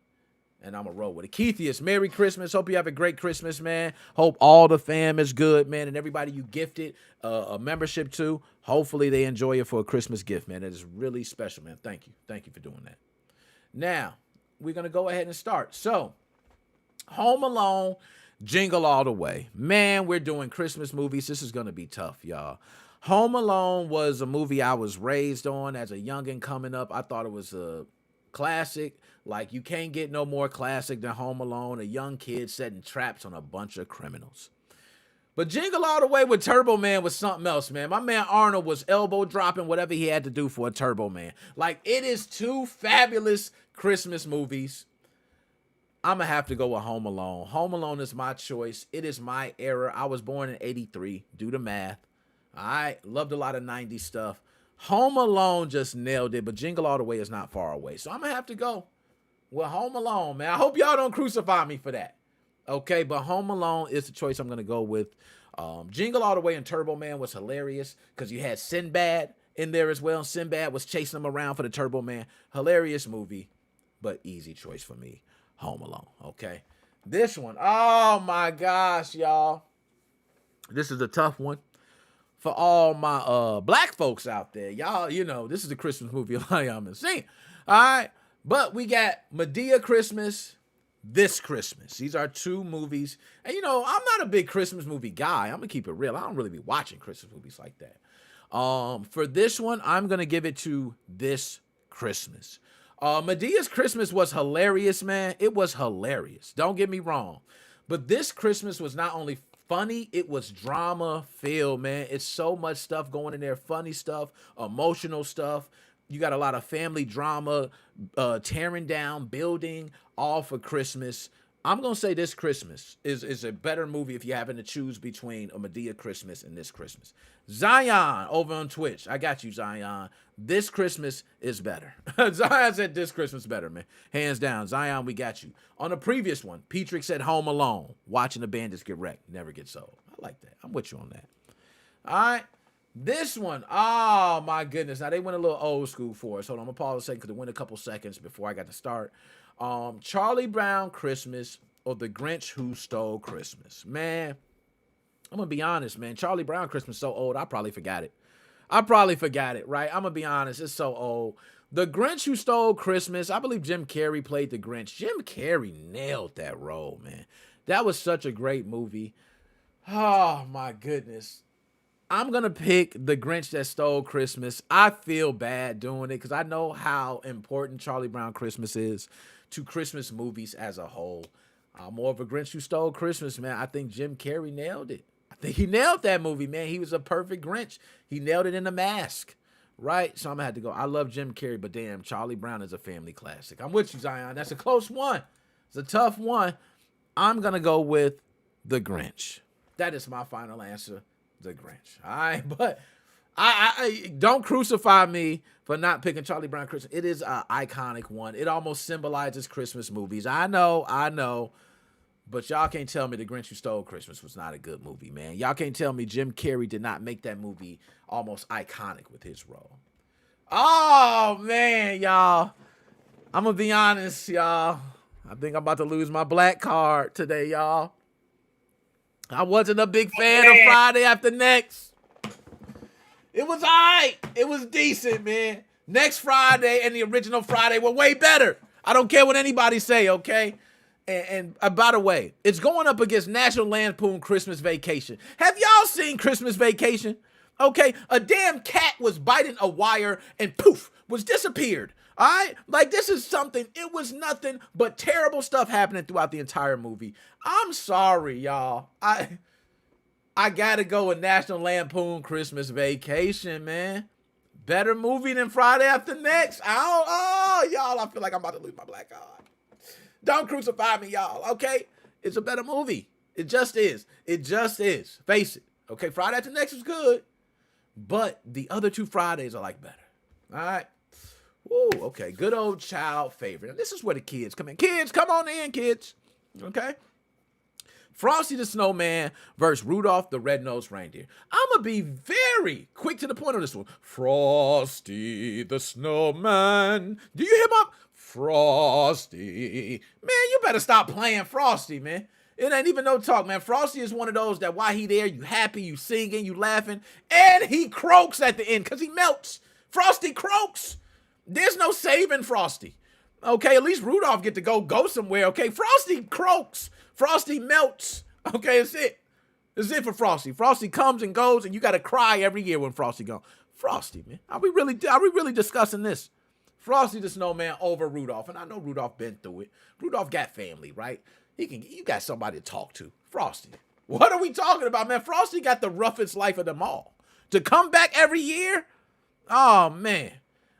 and I'm going to roll with it. Keithius, Merry Christmas. Hope you have a great Christmas, man. Hope all the fam is good, man, and everybody you gifted a membership to, hopefully they enjoy it for a Christmas gift, man. That is really special, man. Thank you. Thank you for doing that. Now, we're going to go ahead and start. So, Home Alone, Jingle All the Way. Man, we're doing Christmas movies. This is going to be tough, y'all. Home Alone was a movie I was raised on as a youngin' coming up. I thought it was a classic. Like, you can't get no more classic than Home Alone, a young kid setting traps on a bunch of criminals. But Jingle All the Way with Turbo Man was something else, man. My man Arnold was elbow dropping whatever he had to do for a Turbo Man. Like, it is two fabulous Christmas movies. I'm going to have to go with Home Alone. Home Alone is my choice. It is my era. I was born in 83. Do the math. I loved a lot of 90s stuff. Home Alone just nailed it, but Jingle All the Way is not far away. So I'm going to have to go with Home Alone, man. I hope y'all don't crucify me for that. Okay, but Home Alone is the choice I'm going to go with. Jingle All the Way and Turbo Man was hilarious because you had Sinbad in there as well. Sinbad was chasing him around for the Turbo Man. Hilarious movie, but easy choice for me. Home Alone, okay? This one, oh my gosh, y'all. This is a tough one for all my black folks out there. Y'all, you know, this is a Christmas movie a lot of y'all been seeing. All right, but we got Madea Christmas, This Christmas. These are two movies. And, you know, I'm not a big Christmas movie guy. I'm going to keep it real. I don't really be watching Christmas movies like that. For this one, I'm going to give it to This Christmas. Medea's Christmas was hilarious, man. It was hilarious. Don't get me wrong. But This Christmas was not only funny, it was drama-filled, man. It's so much stuff going in there. Funny stuff, emotional stuff. You got a lot of family drama, tearing down, building, all for Christmas. I'm going to say This Christmas is a better movie if you're having to choose between a Madea Christmas and This Christmas. Zion over on Twitch. I got you, Zion. This Christmas is better. Zion said This Christmas better, man. Hands down. Zion, we got you. On the previous one, Petrick said Home Alone. Watching the bandits get wrecked. Never gets old. I like that. I'm with you on that. All right. This one, oh my goodness. Now they went a little old school for us. Hold on, I'm gonna pause a second because it went a couple seconds before I got to start. Charlie Brown Christmas or The Grinch Who Stole Christmas. Man, I'm gonna be honest, man. Charlie Brown Christmas so old, I probably forgot it. Right? I'm gonna be honest, it's so old. The Grinch Who Stole Christmas, I believe Jim Carrey played the Grinch. Jim Carrey nailed that role, man. That was such a great movie. Oh my goodness. I'm going to pick The Grinch That Stole Christmas. I feel bad doing it because I know how important Charlie Brown Christmas is to Christmas movies as a whole. I'm more of a Grinch Who Stole Christmas, man. I think Jim Carrey nailed it. I think he nailed that movie, man. He was a perfect Grinch. He nailed it in The Mask, right? So I'm going to have to go. I love Jim Carrey, but damn, Charlie Brown is a family classic. I'm with you, Zion. That's a close one. It's a tough one. I'm going to go with The Grinch. That is my final answer. The Grinch. All right, but I don't crucify me for not picking Charlie Brown Christmas. It is an iconic one. It almost symbolizes Christmas movies. I know, but y'all can't tell me The Grinch Who Stole Christmas was not a good movie, man. Y'all can't tell me Jim Carrey did not make that movie almost iconic with his role. Oh man, y'all. I'm gonna be honest, y'all. I think I'm about to lose my black card today, y'all. I wasn't a big fan of Friday After Next. It was all right. It was decent, man. Next Friday and the original Friday were way better. I don't care what anybody say, okay? And by the way, it's going up against National Lampoon Christmas Vacation. Have y'all seen Christmas Vacation? Okay, a damn cat was biting a wire and poof, was disappeared. All right? Like, this is something, it was nothing but terrible stuff happening throughout the entire movie. I'm sorry, y'all. I gotta go with National Lampoon Christmas Vacation, man. Better movie than Friday After Next. Y'all, I feel like I'm about to lose my black card. Don't crucify me, y'all, okay? It's a better movie. It just is. Face it. Okay, Friday After Next was good, but the other two Fridays are like better. All right? Woo, okay, good old child favorite. And this is where the kids come in. Kids, come on in, kids. Okay? Frosty the Snowman versus Rudolph the Red-Nosed Reindeer. I'm going to be very quick to the point on this one. Frosty the Snowman. Do you hear my... Frosty. Man, you better stop playing Frosty, man. It ain't even no talk, man. Frosty is one of those that while he there, you happy, you singing, you laughing, and he croaks at the end because he melts. Frosty croaks. There's no saving Frosty. Okay, at least Rudolph get to go somewhere, okay? Frosty croaks. Frosty melts. Okay, that's it. That's it for Frosty. Frosty comes and goes, and you got to cry every year when Frosty goes. Frosty, man. Are we really discussing this? Frosty the Snowman over Rudolph, and I know Rudolph been through it. Rudolph got family, right? You got somebody to talk to. Frosty. What are we talking about, man? Frosty got the roughest life of them all. To come back every year? Oh, man.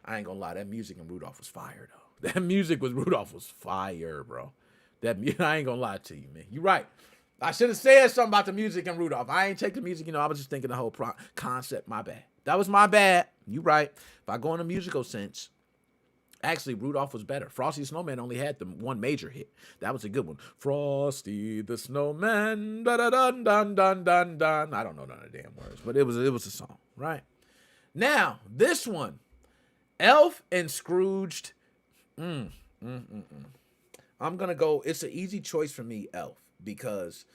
I ain't gonna lie, that music in Rudolph was fire, though. That music with Rudolph was fire, bro. I ain't gonna lie to you, man. You're right. I should have said something about the music in Rudolph. I ain't take the music, I was just thinking the whole concept. My bad. That was my bad. You right. If I go in a musical sense, actually, Rudolph was better. Frosty the Snowman only had the one major hit. That was a good one. Frosty the Snowman, da-da-dun-dun-dun-dun-dun. I don't know none of the damn words, but it was a song, right? Now, this one, Elf and Scrooged. I'm going to go, it's an easy choice for me, Elf, because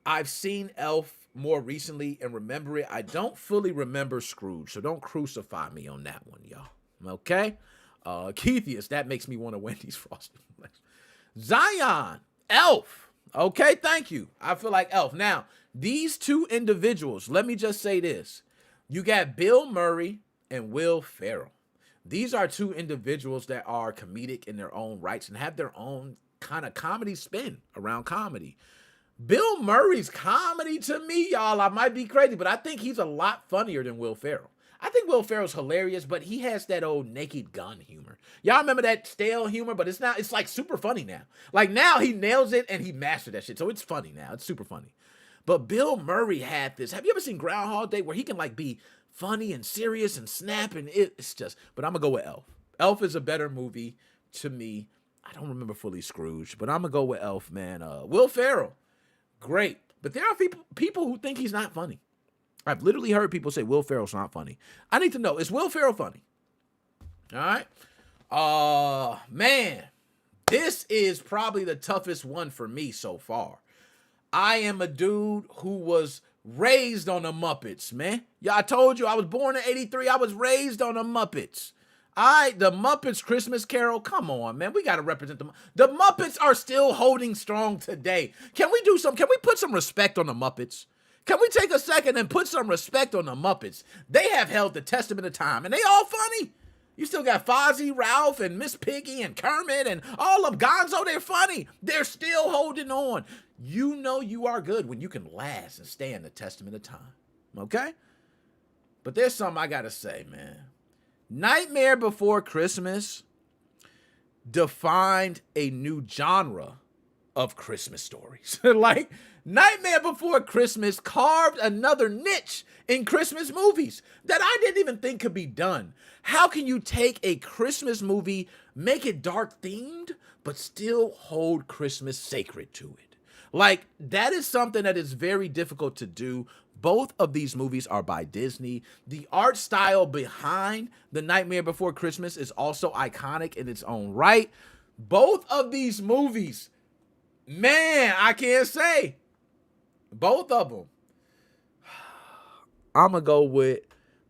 I've seen Elf more recently and remember it. I don't fully remember Scrooge, so don't crucify me on that one, y'all. Okay? Keithius, that makes me want a Wendy's Frosted Flakes. Zion, Elf. Okay, thank you. I feel like Elf. Now, these two individuals, let me just say this. You got Bill Murray and Will Ferrell. These are two individuals that are comedic in their own rights and have their own kind of comedy spin around comedy. Bill Murray's comedy, to me, y'all, I might be crazy, but I think he's a lot funnier than Will Ferrell. I think Will Ferrell's hilarious, but he has that old Naked Gun humor. Y'all remember that stale humor, but it's like super funny now. Like now he nails it and he mastered that shit. So it's funny now. It's super funny. But Bill Murray had this. Have you ever seen Groundhog Day where he can like be funny and serious and snap and it's just, but I'm gonna go with Elf. Elf is a better movie to me. I don't remember fully Scrooge, but I'm gonna go with Elf, man. Will Ferrell, great. But there are people who think he's not funny. I've literally heard people say Will Ferrell's not funny. I need to know, is Will Ferrell funny? All right. Man, this is probably the toughest one for me so far. I am a dude who was raised on the Muppets, man. Yeah, I told you I was born in 83. I was raised on the Muppets. The Muppets Christmas Carol. Come on, man. We got to represent them. The Muppets are still holding strong today. Can we put some respect on the Muppets? Can we take a second and put some respect on the Muppets? They have held the testament of time, and they all funny. You still got Fozzie, Ralph, and Miss Piggy, and Kermit, and all of Gonzo. They're funny. They're still holding on. You know you are good when you can last and stand the testament of time. Okay? But there's something I got to say, man. Nightmare Before Christmas defined a new genre of Christmas stories. Like, Nightmare Before Christmas carved another niche in Christmas movies that I didn't even think could be done. How can you take a Christmas movie, make it dark themed, but still hold Christmas sacred to it? Like, that is something that is very difficult to do. Both of these movies are by Disney. The art style behind The Nightmare Before Christmas is also iconic in its own right. Both of these movies, man, I can't say. Both of them. I'm going to go with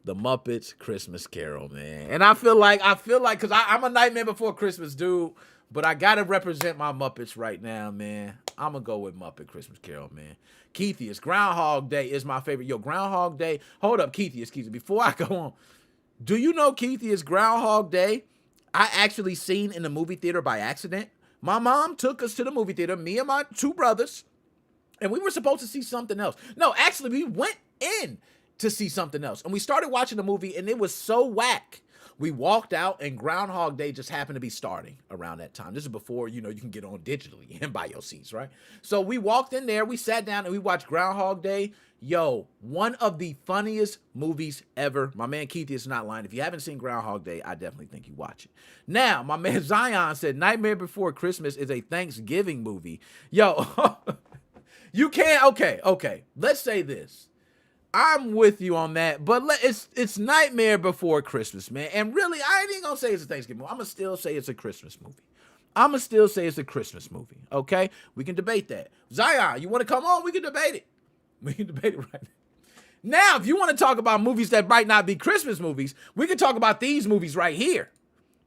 The Muppets Christmas Carol, man. And I feel like, because I'm a Nightmare Before Christmas dude, but I got to represent my Muppets right now, man. I'm going to go with Muppet Christmas Carol, man. Keithius, Groundhog Day is my favorite. Yo, Groundhog Day. Hold up, Keithius. Before I go on, do you know Keithius, Groundhog Day, I actually seen in the movie theater by accident? My mom took us to the movie theater, me and my two brothers, and we were supposed to see something else. No, actually, we went in to see something else. And we started watching the movie, and it was so whack. We walked out, and Groundhog Day just happened to be starting around that time. This is before, you can get on digitally and buy your seats, right? So we walked in there, we sat down, and we watched Groundhog Day. Yo, one of the funniest movies ever. My man Keith is not lying. If you haven't seen Groundhog Day, I definitely think you watch it. Now, my man Zion said Nightmare Before Christmas is a Thanksgiving movie. Yo, you can't, okay. Let's say this. I'm with you on that, but it's Nightmare Before Christmas, man. And really, I ain't gonna say it's a Thanksgiving movie. I'm gonna still say it's a Christmas movie. Okay, we can debate that. Zion, you want to come on? We can debate it. We can debate it right now. If you want to talk about movies that might not be Christmas movies, we can talk about these movies right here.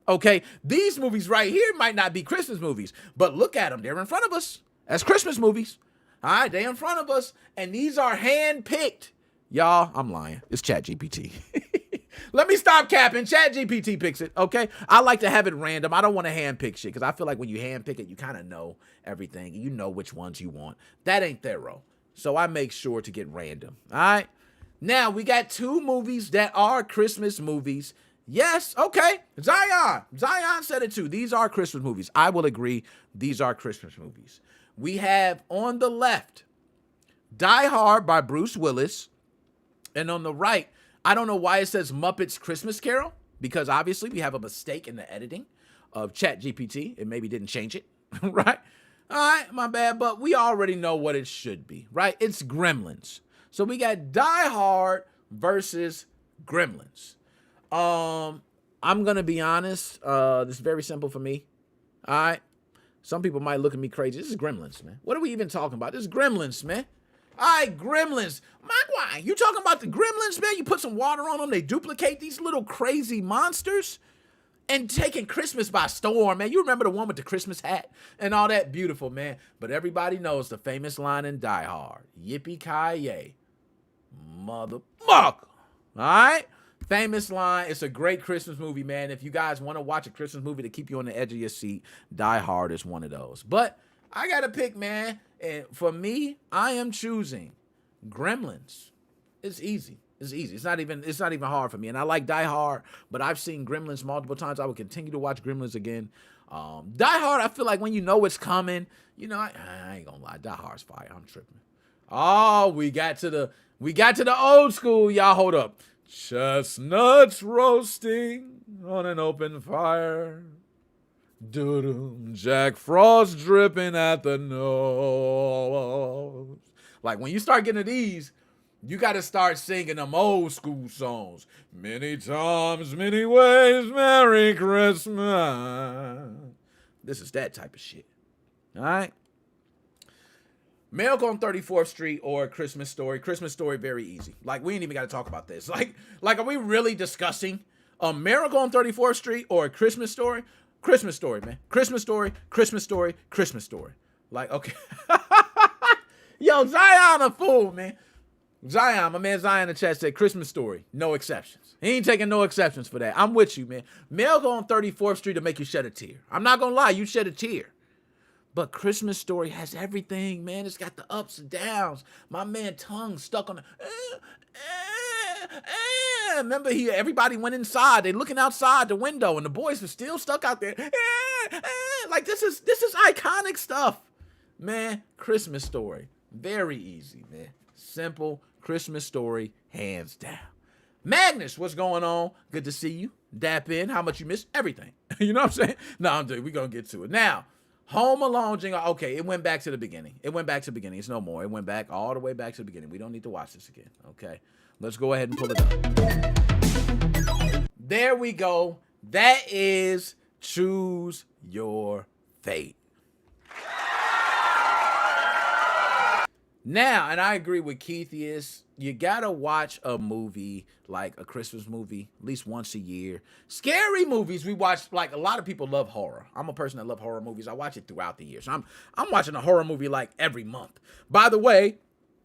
Okay, these movies right here might not be Christmas movies, but look at them. They're in front of us as Christmas movies. All right, they're in front of us, and these are hand-picked. Y'all, I'm lying. It's ChatGPT. Let me stop capping. ChatGPT picks it, okay? I like to have it random. I don't want to hand-pick shit because I feel like when you hand-pick it, you kind of know everything. You know which ones you want. That ain't thorough. So I make sure to get random, all right? Now, we got 2 movies that are Christmas movies. Yes, okay. Zion said it too. These are Christmas movies. I will agree. These are Christmas movies. We have on the left, Die Hard by Bruce Willis. And on the right, I don't know why it says Muppets Christmas Carol, because obviously we have a mistake in the editing of ChatGPT. It maybe didn't change it, right? All right, my bad, but we already know what it should be, right? It's Gremlins. So we got Die Hard versus Gremlins. I'm going to be honest. This is very simple for me. All right. Some people might look at me crazy. This is Gremlins, man. What are we even talking about? This is Gremlins, man. All right, Gremlins. Why? You talking about the Gremlins, man? You put some water on them. They duplicate these little crazy monsters and taking Christmas by storm, man. You remember the one with the Christmas hat and all that? Beautiful, man. But everybody knows the famous line in Die Hard. Yippee-ki-yay, motherfucker. All right? Famous line. It's a great Christmas movie, man. If you guys want to watch a Christmas movie to keep you on the edge of your seat, Die Hard is one of those. But I got to pick, man. And for me, I am choosing Gremlins. It's easy. It's easy. It's not even hard for me. And I like Die Hard, but I've seen Gremlins multiple times. I will continue to watch Gremlins again. Die Hard, I feel like when you know it's coming, you know, I ain't gonna lie. Die Hard's fire. I'm tripping. Oh, we got to the old school. Y'all hold up. Chestnuts roasting on an open fire. Doo-doo. Jack Frost dripping at the nose. Like when you start getting to these, you got to start singing them old school songs. Many times, many ways, Merry Christmas. This is that type of shit. All right? Miracle on 34th Street or Christmas Story. Christmas Story, very easy. Like, we ain't even got to talk about this. Like, are we really discussing a Miracle on 34th Street or a Christmas Story? Christmas Story, man. Christmas Story, Christmas Story, Christmas Story. Like, okay. Yo, Zion a fool, man. Zion, my man Zion in the chat said Christmas Story, no exceptions. He ain't taking no exceptions for that. I'm with you, man. Miracle on 34th Street to make you shed a tear. I'm not going to lie, you shed a tear. But Christmas Story has everything, man. It's got the ups and downs. My man tongue stuck on the... Remember, everybody went inside. They looking outside the window, and the boys were still stuck out there. Like, this is iconic stuff. Man, Christmas Story. Very easy, man. Simple Christmas Story, hands down. Magnus, what's going on? Good to see you. Dap in. How much you missed? Everything. You know what I'm saying? No, I'm doing. We're going to get to it. Now, Home Alone jingle. Okay, it went back to the beginning. It's no more. It went back all the way back to the beginning. We don't need to watch this again. Okay, let's go ahead and pull it up. There we go. That is Choose Your Fate. Now, and I agree with Keith, you gotta watch a movie, like a Christmas movie, at least once a year. Scary movies, we watch, like, a lot of people love horror. I'm a person that love horror movies. I watch it throughout the year. So I'm watching a horror movie like every month. By the way,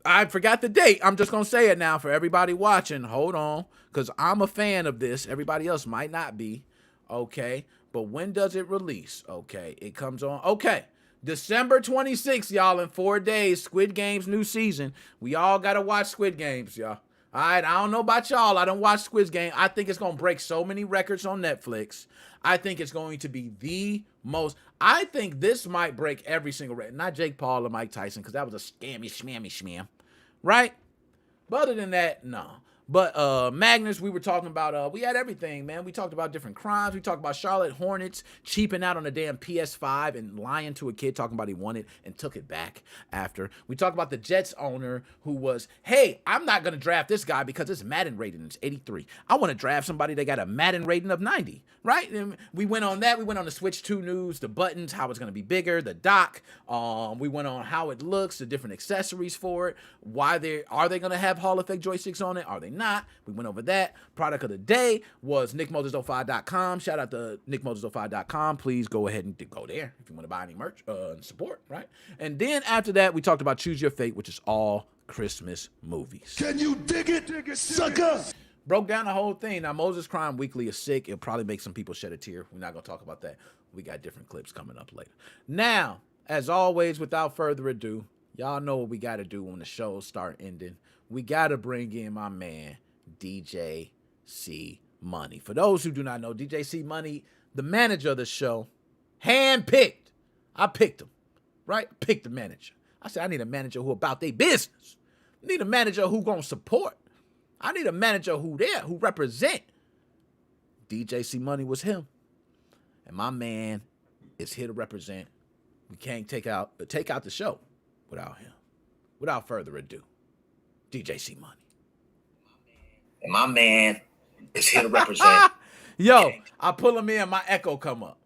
I forgot the date. I'm just gonna say it now for everybody watching. Hold on, because I'm a fan of this. Everybody else might not be. Okay, but when does it release? Okay, it comes on. Okay. December 26th, y'all, in 4 days, Squid Game's new season. We all got to watch Squid Games, y'all. All right, I don't know about y'all. I don't watch Squid Game. I think it's going to break so many records on Netflix. I think it's going to be the most. I think this might break every single record. Not Jake Paul or Mike Tyson, because that was a scammy, schmammy, schmam. Right? But other than that, no. But Magnus, we were talking about, we had everything, man. We talked about different crimes. We talked about Charlotte Hornets cheaping out on a damn PS5 and lying to a kid, talking about he won it and took it back after. We talked about the Jets owner who was, hey, I'm not going to draft this guy because it's Madden rating. It's 83. I want to draft somebody that got a Madden rating of 90, right? And we went on that. We went on the Switch 2 news, the buttons, how it's going to be bigger, the dock. We went on how it looks, the different accessories for it. Are they going to have Hall effect joysticks on it? Are they not? We went over that. Product of the day was nickmoses05.com. Shout out to nickmoses05.com. Please go ahead and go there if you want to buy any merch and support, right? And then after that, we talked about Choose Your Fate, which is all Christmas movies. Can you dig it, sucker? Broke down the whole thing. Now, Moses Crime Weekly is sick. It'll probably make some people shed a tear. We're not going to talk about that. We got different clips coming up later. Now, as always, without further ado, y'all know what we got to do when the shows start ending. We got to bring in my man, DJ C Money. For those who do not know, DJ C Money, the manager of the show, handpicked. I picked him, right? I picked the manager. I said, I need a manager who about their business. I need a manager who gonna support. I need a manager who represent. DJ C Money was him. And my man is here to represent. We can't take out the show without him. Without further ado, DJ C Money. And my man is here to represent. Yo, I pull him in, my echo come up.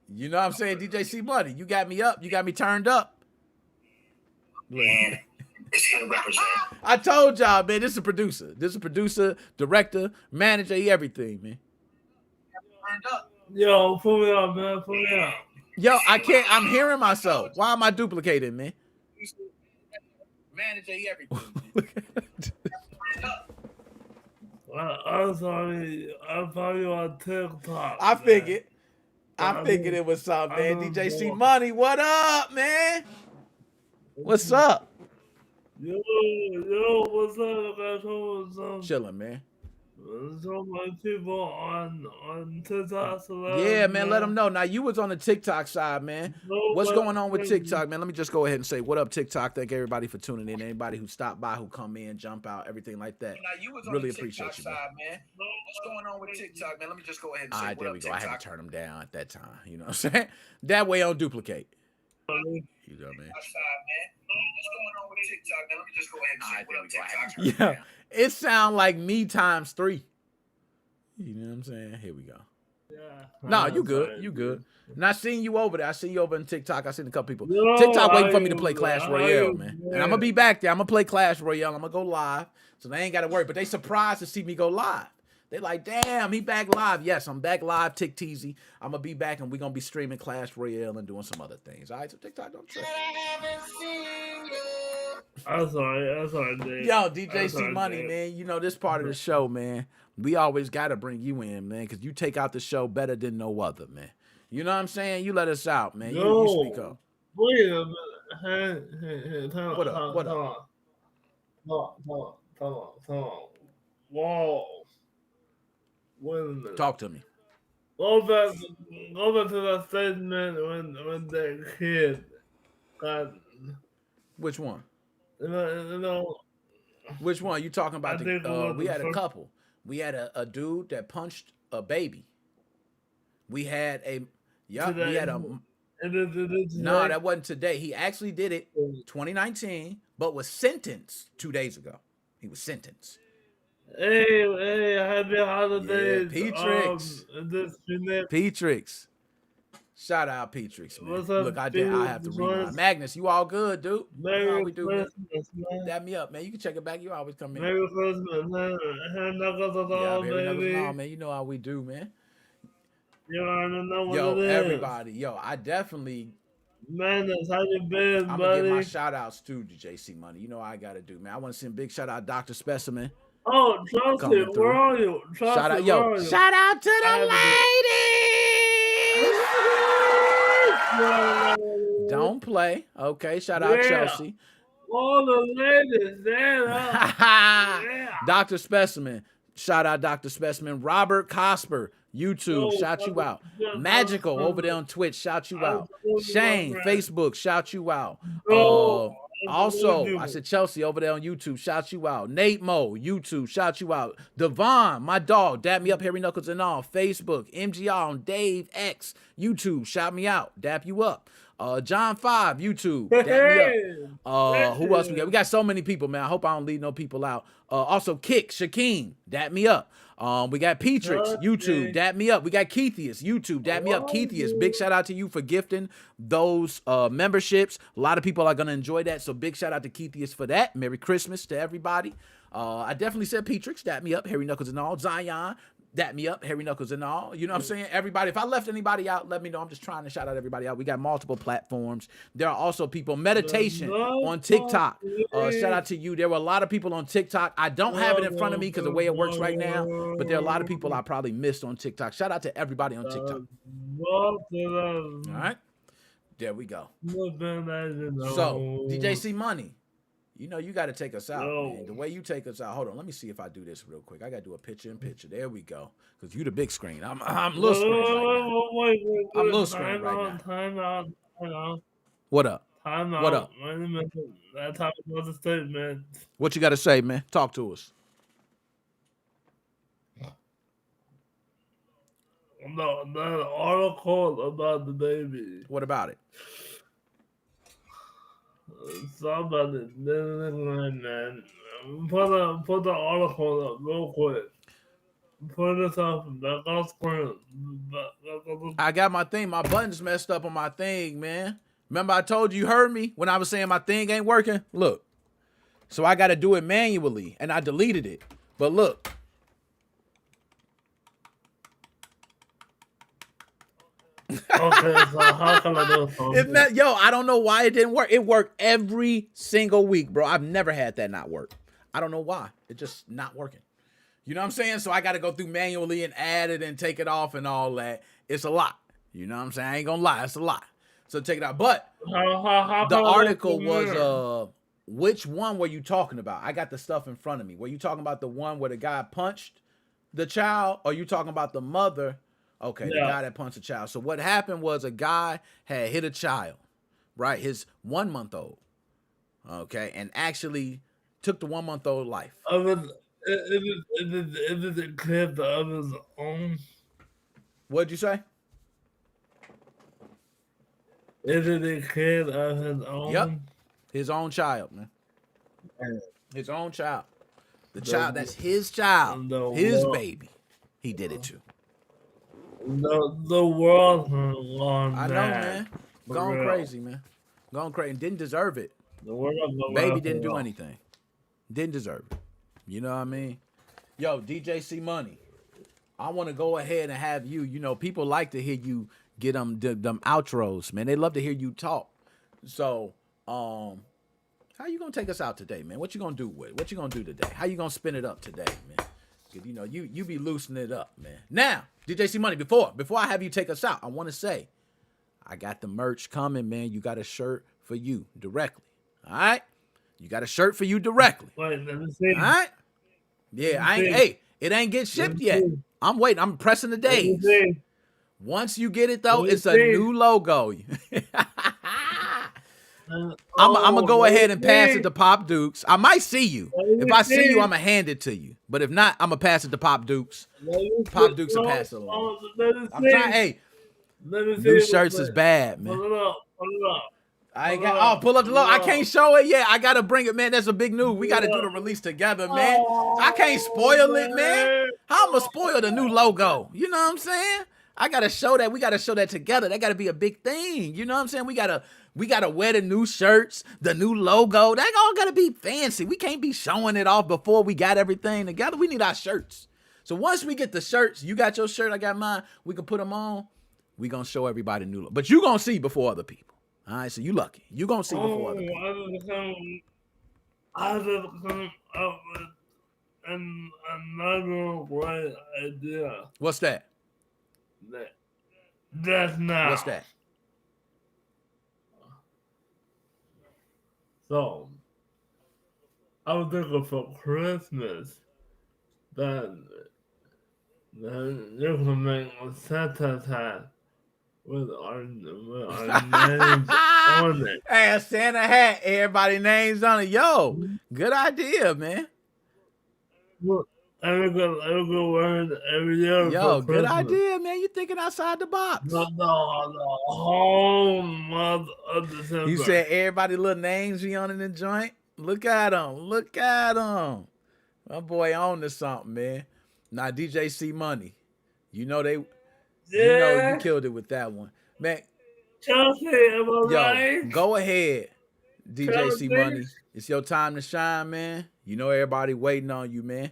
You know what I'm saying? DJ C Money, you got me up. You got me turned up. Man, is here to represent. I told y'all, man, this is a producer. This is a producer, director, manager, everything, man. Yo, pull me up, man. Pull me up. Yo, I can't. I'm hearing myself. Why am I duplicating, man? Manager, everything. I'm sorry. I found you on TikTok. I figured it was something, man. DJ C Money, what up, man? What's up? Yo, what's up? What's Chilling, man. So many people on TikTok. Yeah, man, let them know. Now, you was on the TikTok side, man. What's going on with TikTok, man? Let me just go ahead and say, what up, TikTok? Thank everybody for tuning in. Anybody who stopped by, who come in, jump out, everything like that. Really appreciate you, man. What's going on with TikTok, man? Let me just go ahead and say, all right, there we go. I had to turn them down at that time. You know what I'm saying? That way I don't duplicate. You know what I mean? What's going on with TikTok, man? Let me just go ahead and say, what up, TikTok? Yeah, it sound like me times 3. You know what I'm saying? Here we go. Yeah. No, you good. You good. And I seen you over there. I seen you over in TikTok. I seen a couple people. TikTok waiting for me to play Clash Royale, man. And I'm going to be back there. I'm going to play Clash Royale. I'm going to go live. So they ain't got to worry. But they surprised to see me go live. They like, damn, he back live. Yes, I'm back live, Tick Teasy. I'm going to be back, and we're going to be streaming Clash Royale and doing some other things. All right, so TikTok, don't trip. I'm sorry, Dave. Yo, DJ C Money, man, you know, this part of the show, man, we always got to bring you in, man, because you take out the show better than no other, man. You know what I'm saying? You let us out, man. You speak up. Wait a minute. Hey, what up? What up? Come on. Whoa. Wait a minute. Talk to me. Go back to the statement when the kid got. Which one? You know. Which one? You talking about? We had a couple. We had a dude that punched a baby. We had a. Yup. We had a. No, that wasn't today. He actually did it 2019, but was sentenced 2 days ago. He was sentenced. Hey, happy holidays. Yeah, Petrix. Shout out Petrix, man. What's up, look, I have to read Magnus, you all good, dude? Merry you know how we do, Christmas, man. Dab me up, man. You can check it back. You always come in. Merry Christmas, man. Man. You know how we do, man. You already know what it is. Everybody. Yo, I definitely. Man, that's how you been, I'm buddy. going to give my shout outs to JC Money. You know what I got to do, man. I want to send a big shout out Dr. Specimen. Oh, Chelsea, where are you? Chelsea, shout out, yo, shout out to the ladies. Don't play. Okay, shout out Chelsea. All the ladies, yeah. Dr. Specimen. Shout out Dr. Specimen. Robert Cosper, YouTube, shout you out. Magical over there on Twitch, shout you out. Shane, Facebook, shout you out. Also, I said Chelsea over there on YouTube, shout you out. Nate Mo, YouTube, shout you out. Devon, my dog, dap me up, Harry Knuckles and all. Facebook, MGR on Dave X, YouTube, shout me out, dap you up. John 5, YouTube, dap me up. Who else we got? We got so many people, man. I hope I don't leave no people out. Also, Kick, Shaquem, dap me up. We got Petrix, YouTube, dap me up. We got Keithius, YouTube, dap me up. Keithius, big shout out to you for gifting those memberships. A lot of people are going to enjoy that, so big shout out to Keithius for that. Merry Christmas to everybody. I definitely said Petrix, dap me up, Harry Knuckles and all. Zion, dap me up, Harry Knuckles and all. You know what I'm saying? Everybody, if I left anybody out, let me know. I'm just trying to shout out everybody out. We got multiple platforms. There are also people, meditation on TikTok. Shout out to you. There were a lot of people on TikTok. I don't have it in front of me because the way it works right now, but there are a lot of people I probably missed on TikTok. Shout out to everybody on TikTok. All right. There we go. So, DJ C Money, you know you got to take us out, man. The way you take us out. Hold on, let me see if I do this real quick. I got to do a picture-in-picture. There we go. Because you the big screen. I'm little screen right now. Wait, I'm little screen right now. Time out. What up? Time out. What up? Wait a minute. That's how it was a statement. What you got to say, man? Talk to us. No, the article about the baby. What about it? Somebody man. Put the article up real quick. Put this up back on screen. I got my thing. My button's messed up on my thing, man. Remember I told you heard me when I was saying my thing ain't working? Look. So I got to do it manually, and I deleted it. But look. Okay, so how can I do something? I don't know why it didn't work. It worked every single week, bro. I've never had that not work. I don't know why. It's just not working. You know what I'm saying? So I got to go through manually and add it and take it off and all that. It's a lot. You know what I'm saying? I ain't going to lie. It's a lot. So take it out. But the article was, which one were you talking about? I got the stuff in front of me. Were you talking about the one where the guy punched the child? Or you talking about the mother? Okay, the guy that punched a child. So what happened was a guy had hit a child, right? His 1-month-old. Okay, and actually took the 1-month-old life. Is it a kid of his own? What'd you say? Is it a kid of his own? Yep. His own child, man. His own child. The child, that's his child. His baby. He did it too. The world gone I know, man. Going crazy, man. Going crazy. Didn't deserve it. Baby didn't do anything. Didn't deserve it. You know what I mean? Yo, DJ C Money. I want to go ahead and have you. You know, people like to hear you get them outros, man. They love to hear you talk. So, how you gonna take us out today, man? What you gonna do with it? What you gonna do today? How you gonna spin it up today, man? You know, you be loosening it up, man. Now, DJ C Money, before I have you take us out, I want to say, I got the merch coming, man. You got a shirt for you directly. All right? You got a shirt for you directly. Wait, let me see. All right? Yeah, it ain't get shipped yet. I'm waiting. I'm pressing the days. Once you get it, though, it's a new logo. I'm going to go ahead and pass it to Pop Dukes. I might see you. If I see you, I'm going to hand it to you. But if not, I'm going to pass it to Pop Dukes. Pop Dukes will pass it along. I'm trying. New shirts is bad, man. Pull it up. I ain't got. Pull up the logo. I can't show it yet. I got to bring it, man. That's a big news. We got to do the release together, man. I can't spoil it, man. How am I spoil the new logo? You know what I'm saying? I got to show that. We got to show that together. That got to be a big thing. You know what I'm saying? We gotta wear the new shirts, the new logo. That all gotta be fancy. We can't be showing it off before we got everything together. We need our shirts. So once we get the shirts, you got your shirt, I got mine. We can put them on. We gonna show everybody new. But you gonna see before other people. All right. So you lucky. You gonna see before other people. I just come up with another great idea. What's that? That's now. What's that? So, I was thinking for Christmas that you can make a Santa hat with our names on it. Hey, a Santa hat, everybody names on it. Yo, good idea, man. Look, every good word every year Yo, for good Christmas. idea, man. You thinking outside the box. The whole month of December. You said everybody little names be on in the joint. Look at him. Look at him. My boy on to something, man. Now DJ C Money. You know they you know you killed it with that one. Man, Chelsea, am I yo, right? go ahead, DJ C Money. Chelsea? It's your time to shine, man. You know everybody waiting on you, man.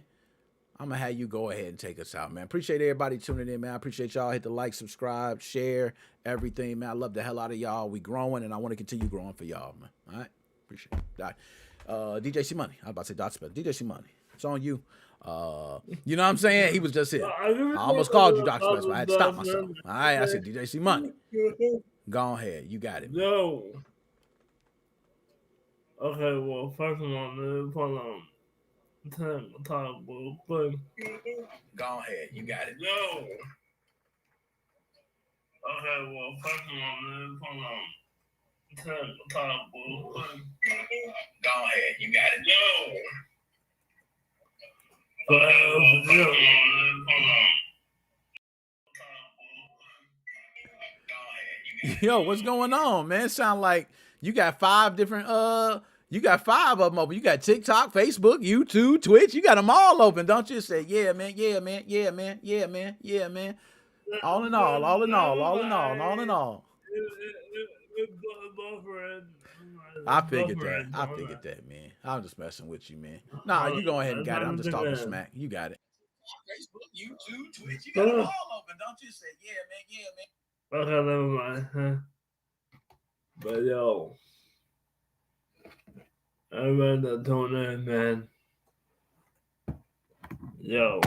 I'm gonna have you go ahead and take us out, man. Appreciate everybody tuning in, man. I appreciate y'all. Hit the like, subscribe, share, everything, man. I love the hell out of y'all. We growing, and I want to continue growing for y'all, man. All right, appreciate it. All right. DJ C Money. I was about to say Dot Spell. DJ C Money. It's on you. You know what I'm saying? He was just here. I almost called you Dr. Special. I had to stop myself. All right, I said DJ C Money. Go ahead. You got it. No. Okay, well, first of all, man, hold on. Talk real quick. Go ahead. You got it. No. Okay, well, first of all, man, hold on. Talk real quick. Go ahead. You got it. No. Hold on. Yo, what's going on, man? Sound like you got 5 different you got 5 of them open. You got TikTok, Facebook, YouTube, Twitch. You got them all open, don't you? Say, yeah, man, yeah, man, yeah, man, yeah, man, yeah, man. All in all, all in all, all in all, all in all. I figured that. I figured that, man. I'm just messing with you, man. Nah, you go ahead and got it. I'm just talking smack. You got it. Facebook, YouTube, Twitch. You got them all open, don't you? Say, yeah, man, yeah, man. Okay, never mind. Huh? But yo, everybody that tuned in, man. Yo,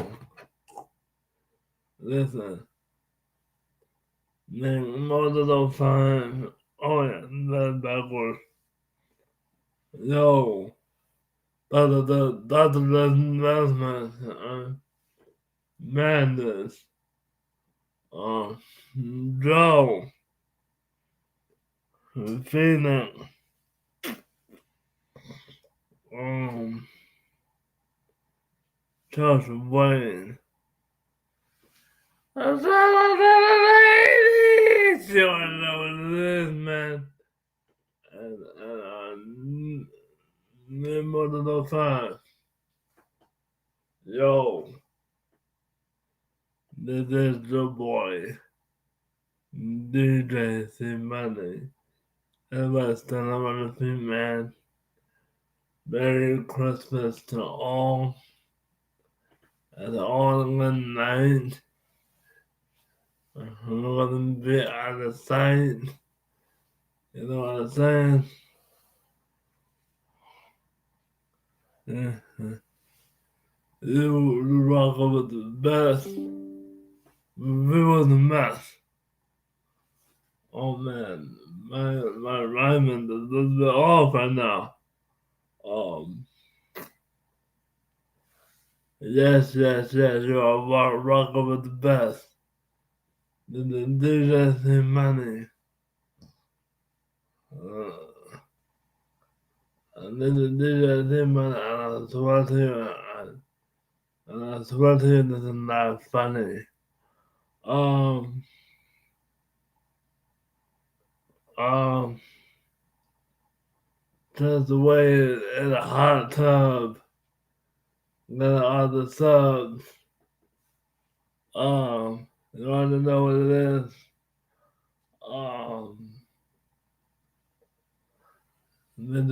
listen. Man, most of the time, oh yeah, that's backwards. Yo, that's the investment. Madness. Joe. Phoenix. Josh Wayne. I'm so you wanna know what it is, man. And more than no time. Yo, this is the boy, DJ C Money. Everybody stand up on the feet, man. Merry Christmas to all. And all good night. I'm gonna be out of sight. You know what I'm saying? You rock with the best. We was a mess. Oh man, my rhyming is a little bit off right now. Yes, you are rocking with the best. The DJ C Money. And then the DJ C Money, and I swear to you, this is not funny. Just the way in a hot tub, then all the subs. You want to know what it is? Then